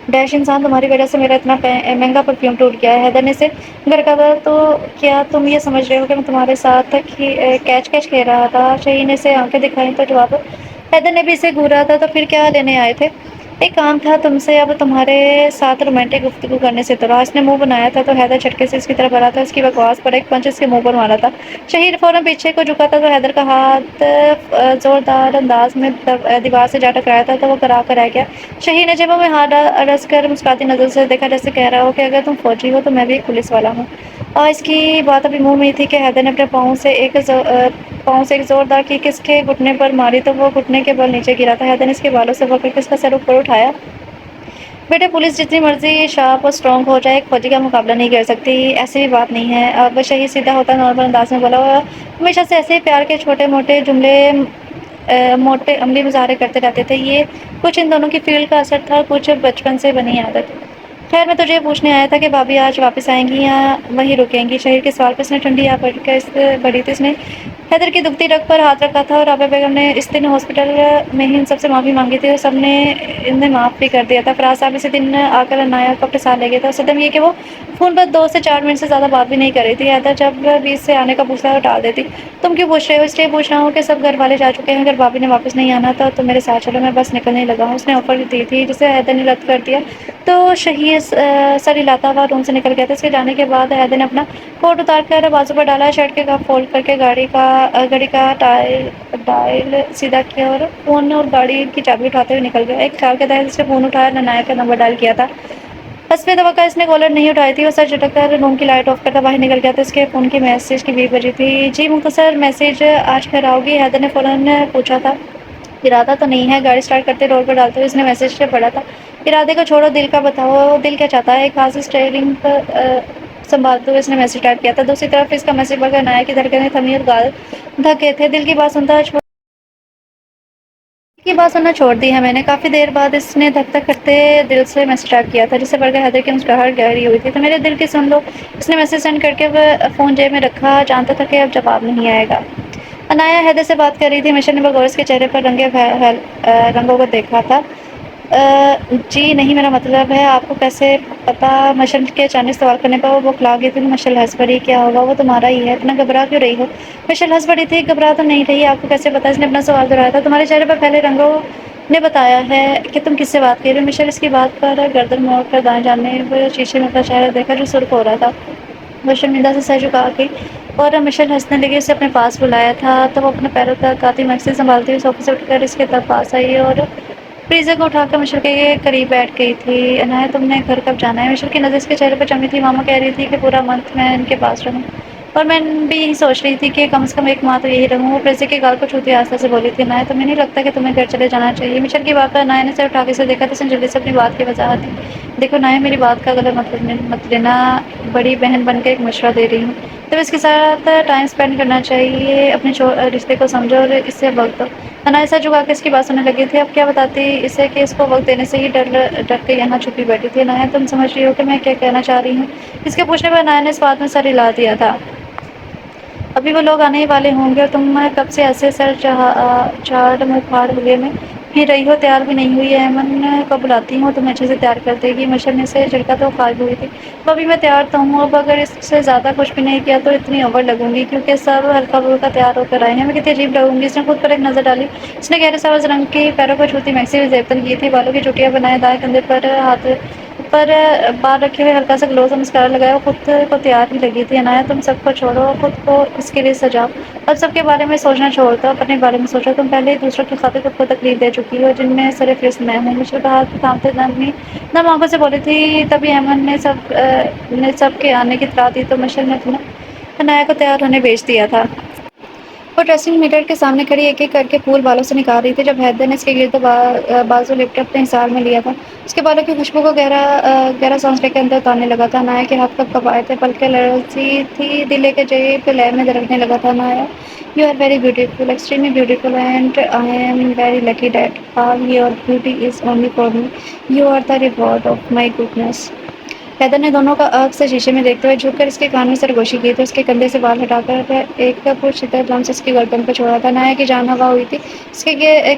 ڈیش انسان، تمہاری وجہ سے میرا اتنا مہنگا پرفیوم ٹوٹ گیا ہے۔ حیدر نے اسے گرکاتا تو کیا تم یہ سمجھ رہے ہو کہ میں تمہارے ساتھ کیچ کیچ کھیل رہا تھا؟ شہیر نے اسے آنکھیں دکھائیں تو جواب حیدر نے بھی اسے گھورا تھا، تو پھر کیا لینے آئے تھے؟ ایک کام تھا تم سے، اب تمہارے ساتھ رومانٹک گفتگو کرنے سے تو اس نے منہ بنایا تھا، تو حیدر جھٹکے سے اس کی طرف بڑھا تھا، اس کی بکواس پر ایک پنچ اس کے منہ پر مارا تھا۔ شہیر فوراً پیچھے کو جھکا تھا، تو حیدر کا ہاتھ زوردار انداز میں دیوار سے جا ٹکرایا تھا، تو وہ کرا کر رہ گیا۔ شہیر نے جیبوں میں ہاتھ ڈس کر مسکراتی نظر سے دیکھا، جیسے کہہ رہا ہو کہ اگر تم فوجی ہو تو میں بھی ایک پولیس والا ہوں۔ اور اس کی بات ابھی منہ میں ہی تھی کہ حیدر نے اپنے پاؤں سے ایک زوردار کک اس کے گھٹنے پر ماری، تو وہ گھٹنے کے بل نیچے گرا تھا۔ حیدر نے اس کے بالوں سے پکڑ کے اس کا سر اوپر اٹھایا۔ بیٹے، پولیس جتنی مرضی شارپ اور اسٹرانگ ہو جائے، ایک فوجی کا مقابلہ نہیں کر سکتی، ایسی بھی بات نہیں ہے۔ اب شہید سیدھا ہوتا نارمل انداز میں بولا، ہمیشہ سے ایسے ہی پیار کے چھوٹے موٹے جملے، موٹے عملی مظاہرے کرتے رہتے تھے، یہ کچھ ان دونوں کی فیلڈ کا اثر تھا، کچھ بچپن سے بنی عادت۔ خیر، میں تجھے پوچھنے آیا تھا کہ بھابھی آج واپس آئیں گی یا وہیں رکیں گی؟ شہیر کے سوال پر اس نے ٹھنڈی آہ بڑھی تھی۔ اس نے حیدر کی دکھتی رگ پر ہاتھ رکھا تھا، اور رابعہ بیگم نے اس دن ہاسپٹل میں ہی ان سب سے معافی مانگی تھی، اور سب نے انہیں معاف بھی کر دیا تھا۔ فراز صاحب اسی دن آ کر عنایہ کو اپنے ساتھ لے گئے تھے، اور صدم یہ کہ وہ فون پر 2 سے 4 منٹ سے زیادہ بات بھی نہیں کر رہی تھی۔ حیدر جب بھی اس سے آنے کا پوچھتا تھا ٹال دیتی۔ تم کیوں پوچھ رہے ہو؟ اس لیے پوچھ رہا ہوں کہ سب گھر والے جا چکے ہیں، اگر بھابھی نے واپس نہیں آنا تھا تو میرے ساتھ چلو، میں بس نکلنے لگا ہوں۔ اس نے آفر دی تھی، جسے حیدر نے رد کر دیا، تو شہیر سر ہلاتا ہوا روم سے نکل گیا تھا۔ اس کے جانے کے بعد حیدر نے اپنا کوٹ اتار کر بازو پر ڈالا، شرٹ کے کف فولڈ کر کے گھڑی کا ڈائل سیدھا کیا، اور فون اور گاڑی کی چابی اٹھاتے ہوئے نکل گیا۔ ایک خیال کے تحت اس نے فون اٹھایا، عنایہ کا نمبر ڈائل کیا تھا۔ حسب توقع اس نے کالر نہیں اٹھائی تھی، وہ سر جھٹک کر روم کی لائٹ آف کرتا باہر نکل گیا تھا۔ اس کے فون کی میسج کی 20 بجی تھی۔ جی مختصر میسج، آج گھر آؤ گی؟ حیدر نے فوراً پوچھا تھا۔ ارادہ تو نہیں ہے، گاڑی سٹارٹ کرتے رول پر ڈالتے ہوئے اس نے میسج پڑھا تھا۔ ارادے کو چھوڑو، دل کا بتاؤ، دل کیا چاہتا ہے؟ ایک ہاتھ سے اسٹیئرنگ سنبھالتے ہوئے اس نے میسج ٹائپ کیا تھا۔ دوسری طرف اس کا میسج پڑھ کر عنایہ کی دھڑکنیں تھمی اور گال دھکے تھے۔ دل کی بات سننا چھوڑ دی ہے میں نے، کافی دیر بعد اس نے دھک دھک کرتے دل سے میسج ٹائپ کیا تھا، جسے پڑھ کر حیدر کی مسکراہٹ گہری ہوئی تھی۔ تو میرے دل کی سن لو، اس نے میسج سینڈ کر کے فون جیب میں رکھا، جانتا تھا کہ اب جواب نہیں آئے گا۔ عنایہ حیدر سے بات کر رہی تھی، مشر نے بغور اس کے چہرے پر رنگوں کو دیکھا تھا۔ جی نہیں، میرا مطلب ہے آپ کو کیسے پتا؟ مشر کے اچانک سوال کرنے پر وہ بوکھلا گئی تھی۔ مشر ہنس پڑی، کیا ہوگا، وہ تمہارا ہی ہے، اتنا گھبرا کیوں رہی ہو؟ مشر ہنس پڑی تھی، گھبرا تو نہیں رہی، آپ کو کیسے پتا؟ اس نے اپنا سوال دہرایا تھا۔ تمہارے چہرے پر پہلے رنگوں نے بتایا ہے کہ تم کس سے بات کر رہے ہو۔ مشر اس کی بات پر گردن موڑ کر دائیں جانب شیشے میں اپنا چہرہ دیکھا جو سرخ ہو رہا تھا۔ وہ شرمندہ سے سر جھکا کے اور مشر ہنسنے لگی، اسے اپنے پاس بلایا تھا، تو وہ اپنے پیروں تک آتی مکسی سنبھالتی ہوئی صوفے سے اٹھ کر اس کے پاس آئی اور فریزر کو اٹھا کر مشر کے قریب بیٹھ گئی تھی۔ عنایہ، تم نے گھر کب جانا ہے؟ مشر کی نظر اس کے چہرے پر جمی تھی۔ ماما کہہ رہی تھی کہ پورا منتھ میں ان کے پاس رہوں، اور میں بھی یہی سوچ رہی تھی کہ کم از کم ایک ماہ تو یہی رہوں۔ وہ فریزر کے گال کو چھوتی آہستہ سے بولی تھی۔ عنایہ، تمہیں نہیں لگتا کہ تمہیں گھر چلے جانا چاہیے؟ مشر کی بات پر عنایہ نے سر اٹھا کے اسے دیکھا، تو اس نے جلدی سے اپنی بات کی وضاحت دی۔ دیکھو عنایہ، میری بات کا غلط مت لینا، بڑی بہن بن کے ایک مشورہ دے رہی ہوں، تو اس کے ساتھ ٹائم اسپینڈ کرنا چاہیے، اپنے رشتے کو سمجھو اور اس سے وقت دو۔ عنایہ سر جھکا کے اس کی بات سننے لگی تھی۔ اب کیا بتاتی اسے کہ اس کو وقت دینے سے ہی ڈر کے یہاں چھپی بیٹھی تھی۔ عنایہ، تم سمجھ رہی ہو کہ میں کیا کہنا چاہ رہی ہوں؟ اس کے پوچھنے پر عنایہ نے اس بات میں سر ہلا دیا تھا۔ ابھی وہ لوگ آنے ہی والے ہوں گے، اور تم کب سے ایسے سر چاڑ منہ پھاڑ ہوئے میں ہی رہی ہو، تیار بھی نہیں ہوئی؟ ایمن کو بلاتی ہوں، تمہیں اچھے سے تیار کر دے گی۔ مشر نے اسے جھٹکا تو خارج ہوئی تھی۔ ابھی میں تیار تو ہوں، اب اگر اس سے زیادہ کچھ بھی نہیں کیا تو اتنی اوور لگوں گی، کیونکہ سب ہلکا پھلکا تیار ہو کر آئے ہیں، میں کتنی عجیب لگوں گی۔ اس نے خود پر ایک نظر ڈالی۔ اس نے گہرے سبز رنگ کی پیروں کو چھوتی میکسی میں زیبتن کی تھی، بالوں کی چوٹیاں بنائے، دائیں کندھے پر ہاتھ پر بال رکھے ہوئے ہلکا سا گلوز اور مسکارا لگایا، وہ خود کو تیار ہی لگی تھی۔ عنایہ، تم سب کو چھوڑو، خود کو اس کے لیے سجاؤ، اب سب کے بارے میں سوچنا چھوڑ دو، اپنے بارے میں سوچو، تم پہلے ہی دوسروں کی خاطر خود کو تکلیف دے چکی ہو، جن میں سر فہرست میں ہوں۔ مشر کا ہاتھ تھامتے نم آنکھوں سے بولی تھی۔ تبھی ایمن نے سب کے آنے کی اطلاع دی، تو مشر نے عنایہ کو تیار ہونے بھیج دیا تھا۔ وہ ڈریسنگ میرر کے سامنے کھڑی ایک ایک کر کے پھول بالوں سے نکال رہی تھی، جب حیدر نے اس کے گرد بازو لپٹے اپنے حصار میں لیا تھا۔ اس کے بالوں کی خوشبو کو گہرا سانس لے کے اندر اتارنے لگا تھا۔ عنایہ کے ہاتھ کب کب آئے تھے، پلکیں لرزی تھی، دل ایک عجیب لے میں دھڑکنے لگا تھا۔ Anaya, you are very beautiful, extremely beautiful, and I am very lucky that all your beauty is only for me, you are the reward of my goodness. Haider نے دونوں کا آنکھ سے شیشے میں دیکھتے ہوئے جھک کر اس کے کان میں سرگوشی کی تو اس کے کندھے سے بال ہٹا کر ایک پرشدت لمس اس کی گردن پر چھوڑا تھا۔ نایا کی جان ہوا ہوئی تھی، اس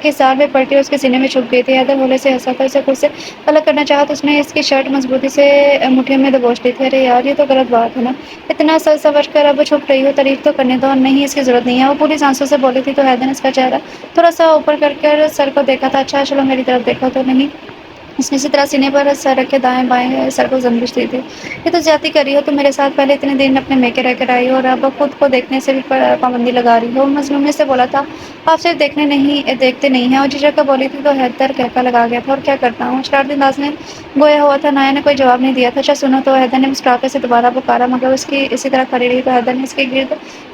کے سار میں پلٹی اور اس کے سینے میں چھپ گئی تھی۔ حیدر ہولے سے ہنسا تھا، اسے خود سے الگ کرنا چاہا تو اس نے اس کی شرٹ مضبوطی سے مٹھیوں میں دبوچ لی تھی۔ ارے یار، یہ تو غلط بات ہے نا، اتنا سر سنور کر اب چھپ رہی ہو، تعریف تو کرنے دو۔ نہیں، اس کی ضرورت نہیں ہے، وہ پوری سانسوں سے بولی تھی تو حیدر نے اس کا چہرہ تھوڑا سا اوپر کر سر کو دیکھا تھا۔ اچھا چلو میری طرف دیکھو تو نہیں۔ اس نے اسی طرح سینے پر سر رکھے دائیں بائیں سر کو زنبش دی تھی۔ یہ تو زیادتی کر رہی ہو تم میرے ساتھ، پہلے اتنے دن اپنے میکے رہ کر آئی ہو اور اب خود کو دیکھنے سے بھی پابندی لگا رہی ہو۔ مظلومیت سے بولا تھا، آپ صرف دیکھتے نہیں ہیں، اور جھجک کر بولی تھی تو حیدر کہکا لگا گیا تھا۔ اور کیا کرتا ہوں، شرارتی انداز میں گویا ہوا تھا۔ نایا نے کوئی جواب نہیں دیا تھا۔ اچھا سنو، تو حیدر نے مسکرا کر اسے دوبارہ پکارا مگر اس کی اسی طرح کھڑی رہی تو حیدر نے اس کی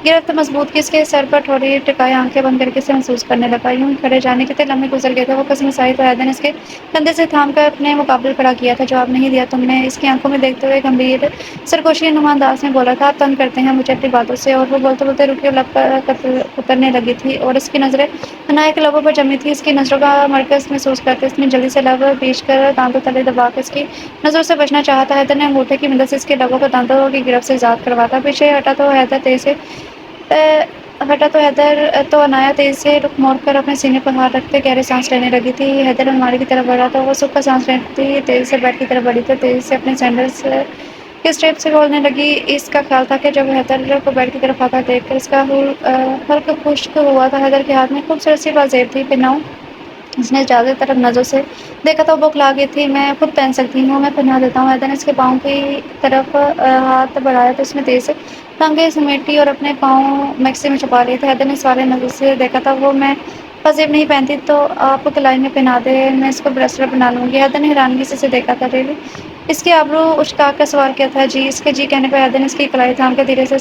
گرفت مضبوط کی، اس کے سر پر تھوڑی ٹکائے آنکھیں بند کر کے اسے محسوس کرنے لگا۔ یوں ہی کھڑے جانے کتنے لمحے گزر گئے تھے، وہ کس مسائی تو حیدر نے اس کے کندھے سے تھام کر اپنے مقابل کھڑا کیا تھا۔ جواب نہیں دیا تم نے، اس کی آنکھوں میں دیکھتے ہوئے گمبھیر سرگوشی نما انداز میں بولا تھا۔ آپ تنگ کرتے ہیں مجھے اپنی باتوں سے، اور وہ بولتے بولتے رکی اور لب قطرنے لگی تھی اور اس کی نظریں نایا کے لبوں پر جمی تھی۔ اس کی نظروں کا مرکز محسوس کرتے اس نے جلدی سے لب پیچ کر دانتوں تلے دبا کر اس کی نظروں سے بچنا چاہا تھا۔ حیدر نے انگوٹھے کی مدد سے اس کے لبوں کو دانتوں کی گرفت سے آزاد کروایا تھا۔ پیچھے ہٹا تو نایا تیزی سے رخ موڑ کر اپنے سینے پر ہاتھ رکھتے گہری سانس لینے لگی تھی۔ حیدر الماری کی طرف بڑھا تو وہ سکھ کر سانس لیتی تیزی سے بیڈ کی طرف بڑھی تو تیزی سے اپنے سینڈلز کے اسٹریپ سے کھولنے لگی۔ اس کا خیال تھا کہ جب حیدر کو بیڈ کی طرف آتا دیکھ کر اس کا حلق خشک ہوا تو حیدر کے ہاتھ میں خوبصورت سی پازیب تھی پہناؤ۔ اس نے اجازت طرف نظروں سے دیکھا تو وہ بوکھلا گئی تھی۔ میں خود پہن سکتی ہوں، میں پہنا دیتا ہوں۔ حیدر نے اس کے پاؤں کی طرف ہاتھ بڑھایا تو اس نے تیزی سے ٹانگیں سمیٹی اور اپنے پاؤں میکسی میں چھپا لیے تھے۔ حیدر نے سوالے نظر سے دیکھا تھا، وہ میں پازیب نہیں پہنتی تو آپ کلائی میں پہنا دے، میں اس کو بریسلیٹ بنا لوں گی۔ حیدر نے حیرانگی سے اسے دیکھا تھا۔ ریلی؟ اس کے ابرو اچکا کر سوال کیا تھا۔ جی۔ اس کے جی کہنے پر حیدر نے اس کی کلائی تھام کر دھیرے سے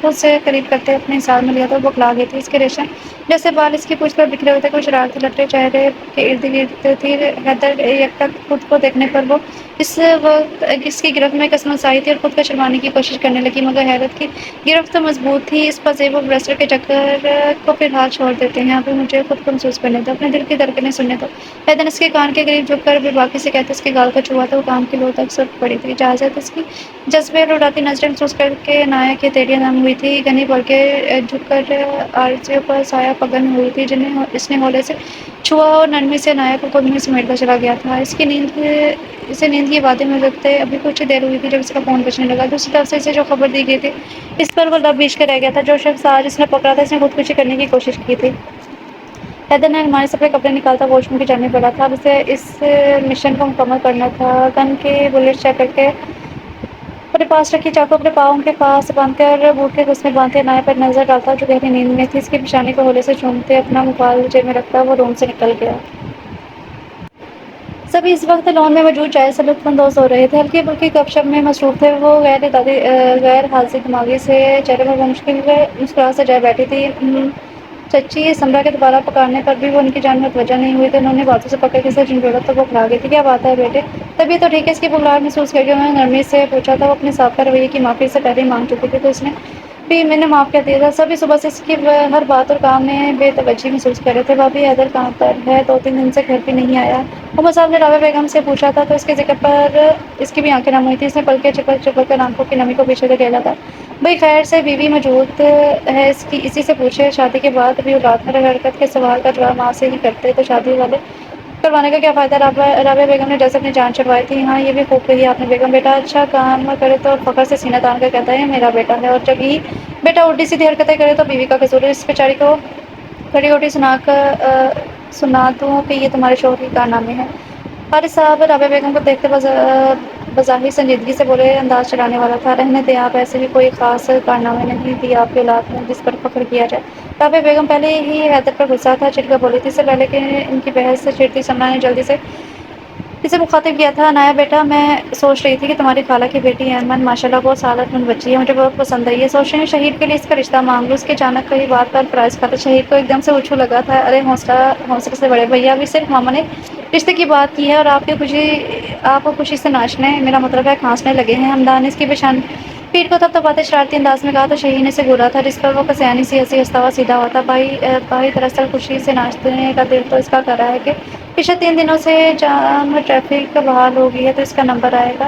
خود سے قریب کرتے اپنے حصار میں لیا تو وہ بوکھلا گئی تھی۔ اس کے ریشم جیسے بال اس کی پوچھ پر بکھرے ہوئے تھے، کچھ شرارتی لٹے چہرے کے ارد گرد تھی۔ حیدر یکٹک خود کو دیکھنے پر وہ اس وقت اس کی گرفت میں کسمسائی آئی تھی اور خود کو شرمانے کی کوشش کرنے لگی مگر حیرت کی گرفت مضبوط تھی۔ اس پازیب و بریسلیٹ کے چکر کو فی الحال چھوڑ دیتے ہیں، ابھی مجھے خود کو محسوس کرنے دو، اپنے دل کی دھڑکنیں سننے دو۔ حیدر نے اس کے کان کے قریب جھک کر بے باکی سے کہتے اس کے گال کو چھوا تو وہ کان کی لو تک سرک پڑی تھی۔ اجازت اس کی جذبے اور اڑاتی نظریں محسوس کر کے نایا کی ہتھیلیاں نم ہوئی تھیں، گھنی پلکیں جھک کر آرزوؤں پر سایہ پگن ہوئی تھی جنہیں اس نے ہولے سے چھوا اور نرمی سے نایا کو خود میں سمیٹتا چلا گیا تھا۔ اسے نیند کی وادی میں لگتے ابھی کچھ دیر ہوئی تھی جب اس کا فون بجنے لگا۔ دوسری طرف سے اسے جو خبر دی گئی تھی اس پر وہ لب بیچ کر رہ گیا تھا۔ جو شخص آج اس نے پکڑا تھا اس نے خودکشی کرنے کی کوشش کی تھی۔ حیدر نے الماری سے اپنے کپڑے نکالتا واش روم کی جانب بڑھا تھا۔ اب اسے اس مشن کو مکمل کرنا تھا۔ گن کی بلیٹ چیک کر کے اپنے پاس رکھی چاقو اپنے پاؤں کے پاس باندھ کر بوٹ کے گھسنے باندھتے نایا پر نظر ڈالتا جو گہری نیند میں تھی۔ اس کی پیشانی کو ہولے سے چومتے اپنا موبائل جیب میں رکھتا وہ روم سے نکل گیا۔ سبھی اس وقت لان میں موجود چائے سے لطف اندوز ہو رہے تھے، ہلکی پھلکی گپ شپ میں مصروف تھے۔ وہ غیر حاضر دماغی سے چہرے پر مشکل مسکراہٹ سے جائے بیٹھی تھی۔ چچی سمرا کے دوبارہ پکارنے پر بھی وہ ان کی جانب متوجہ نہیں ہوئی تو انہوں نے بازو سے پکڑ کے اسے جھنجھوڑا تو وہ بوکھلا گئی تھی۔ کیا بات ہے بیٹے، طبیعت تو ٹھیک ہے؟ اس کی بغلاہٹ محسوس کر کے انہوں نے نرمی سے پوچھا تھا۔ وہ اپنے سابقہ رویے کی معافی اس سے پہلے ہی مانگ چکی تھی تو اس نے بھی میں نے معاف کر دیا تھا۔ سبھی صبح سے اس کی ہر بات اور کام میں بے توجہی محسوس کر رہے تھے۔ بھابھی حیدر کہاں پر ہے؟ 2-3 دن سے گھر بھی نہیں آیا؟ عمر صاحب نے رابعہ بیگم سے پوچھا تھا تو اس کے ذکر پر اس کی بھی آنکھیں نم ہوئی تھیں۔ اس نے پلکیں چپک چپک کر آنکھوں کی نمی کو پیچھے دھکیلا تھا۔ بھئی خیر سے بیوی موجود ہے اس کی، اسی سے پوچھے۔ شادی کے بعد بھی اولاد پر حرکت کے سوال کا جواب ماں سے ہی کرتے تو شادی والے کروانے کا کیا فائدہ؟ رابعہ بیگم نے جیسے اپنی جان چھڑوائی تھی۔ ہاں یہ بھی خوب کہی آپ نے بیگم، بیٹا اچھا کام کرے تو فخر سے سینہ تان کر کہتا ہے یہ میرا بیٹا ہے، اور جب یہی بیٹا الٹی سیدھی حرکتیں کرے تو بیوی کا قصور ہے۔ اس بیچاری کو کھڑی ہوٹی سنا دوں کہ یہ تمہارے شوہر کے کارنامے ہیں۔ حارث صاحب رابعہ بیگم کو دیکھتے بظاہر سنجیدگی سے بولے، انداز چڑھانے والا تھا۔ رہنے دیں آپ، ایسے بھی کوئی خاص کارنامے نہیں تھی آپ کی اولاد میں جس پر فخر کیا جائے۔ رابعہ بیگم پہلے ہی حیدر پر غصہ تھا، چڑھ کر بولی تھی۔ اس سے پہلے کہ ان کی بحث سے چڑھتی سمرا نے جلدی سے اسے مخاطب کیا تھا۔ نایا بیٹا، میں سوچ رہی تھی کہ تمہاری خالہ کی بیٹی ایمن ماشاءاللہ بہت سعادت مند بچی ہے، مجھے بہت پسند آئی ہے۔ سوچ رہی ہوں شہید کے لیے اس کا رشتہ مانگ لوں۔ اس کی اچانک کہی بات پر پرائز کھاتے شہید کو ایک دم سے اچھو لگا تھا۔ ارے حوصلے سے بڑے بھیا، ابھی صرف ماما نے رشتے کی بات کی ہے اور آپ کو خوشی سے ناچنے، میرا مطلب ہے کھانسنے لگے ہیں۔ حمدان نے اس کی پیٹھ کو تھپتھپاتے شرارتی انداز میں کہا تو شہید نے اسے گھورا تھا، جس پر وہ قصیانی سی ہنسی ہنستا ہوا سیدھا ہوا تھا۔ بھائی دراصل خوشی سے ناچنے کا دل تو اس کا کر رہا ہے کہ پچھلے 3 دنوں سے جام ٹریفک بحال ہو گئی ہے تو اس کا نمبر آئے گا۔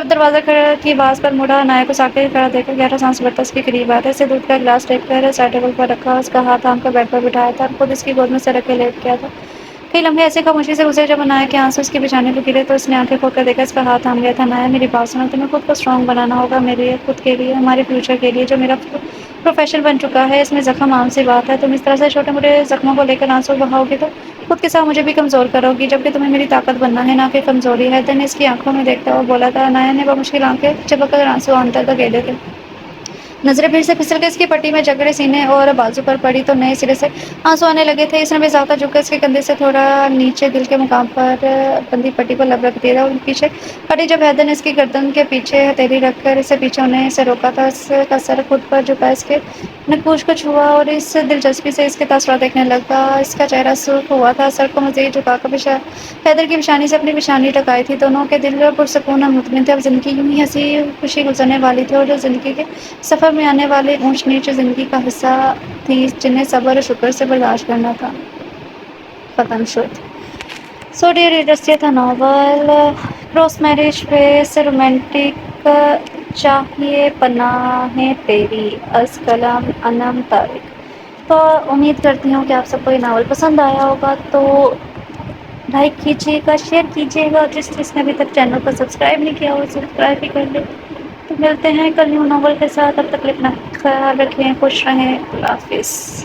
جب دروازہ کی آواز پر مڑا، نایا کو ساکت کھڑا دیکھ کر گہرا سانس بھرتا اس کے قریب آیا تھا، اسے دودھ کا گلاس ٹیک کر سائڈ ٹیبل پر رکھا، اس کا ہاتھ تھام کر بیڈ پر بٹھایا تھا اور خود اس کی گود میں سر رکھ کے لیٹ گیا تھا۔ کئی لمحے ایسے خاموشی سے گزرے جب نایا کے آنسو اس کے بچھانے پہ گرے تو اس نے آنکھیں کھول کر دیکھا، اس کا ہاتھ تھام لیا تھا۔ نایا میری بات سنو، تمہیں خود کو اسٹرانگ بنانا ہوگا، میرے خود کے لیے، ہمارے فیوچر کے لیے جو میرا پروفیشن بن چکا ہے۔ اس میں زخم عام سی بات ہے، تم اس طرح سے چھوٹے موٹے زخموں کو لے کر آنسو بہاؤ گی تو خود کے ساتھ مجھے بھی کمزور کرو گی، جبکہ تمہیں میری طاقت بننا ہے نہ کہ کمزوری ہے۔ دن اس کی آنکھوں میں دیکھتا ہوا بولا تھا۔ نایا نے بمشکل آنکھیں چپک کر آنسو آنکھ تک گیلے تھے، نظریں پھر سے پھسل کے اس کی پٹی میں جکڑے سینے اور بازو پر پڑی تو نئے سرے سے آنسو آنے لگے تھے۔ اس نے بھی زیادہ جھک کر اس کے کندھے سے تھوڑا نیچے دل کے مقام پر بندی پٹی پر لب رکھ دیا اور پیچھے ہٹی جب حیدر نے اس کی گردن کے پیچھے ہتھیلی رکھ کر اسے پیچھے ہونے سے روکا تھا، اس کا سر خود پر جھکا، اس کے نکوش کو چھوا اور اس دلچسپی سے اس کے تاثرات دیکھنے لگا۔ اس کا چہرہ سرخ ہوا تھا، سر کو مزید جھکا کر حیدر کی پیشانی سے اپنی پیشانی ٹکرائی تھی، دونوں کے دل پرسکون اور مطمئن تھے۔ اب زندگی یوں ہی ہنسی خوشی گزرنے والی تھی اور جو زندگی کے سفر میں آنے والے اونچ نیچ زندگی کا حصہ تھی جنہیں صبر اور شکر سے برداشت کرنا تھا، ختم شد۔ سو ڈیئر ریڈرز، یہ تھا ناول کراس میرج فیس رومانٹک چاہیے پناہیں تیری، از قلم انم طارق۔ تو امید کرتی ہوں کہ آپ سب کو یہ ناول پسند آیا ہوگا، تو لائک کیجیے گا، شیئر کیجیے گا، جس نے ابھی تک چینل کو سبسکرائب نہیں کیا وہ سبسکرائب بھی کر لے۔ تو ملتے ہیں کل نیو ناول کے ساتھ، تب تک اپنا خیال رکھیں، خوش رہیں، اللہ حافظ۔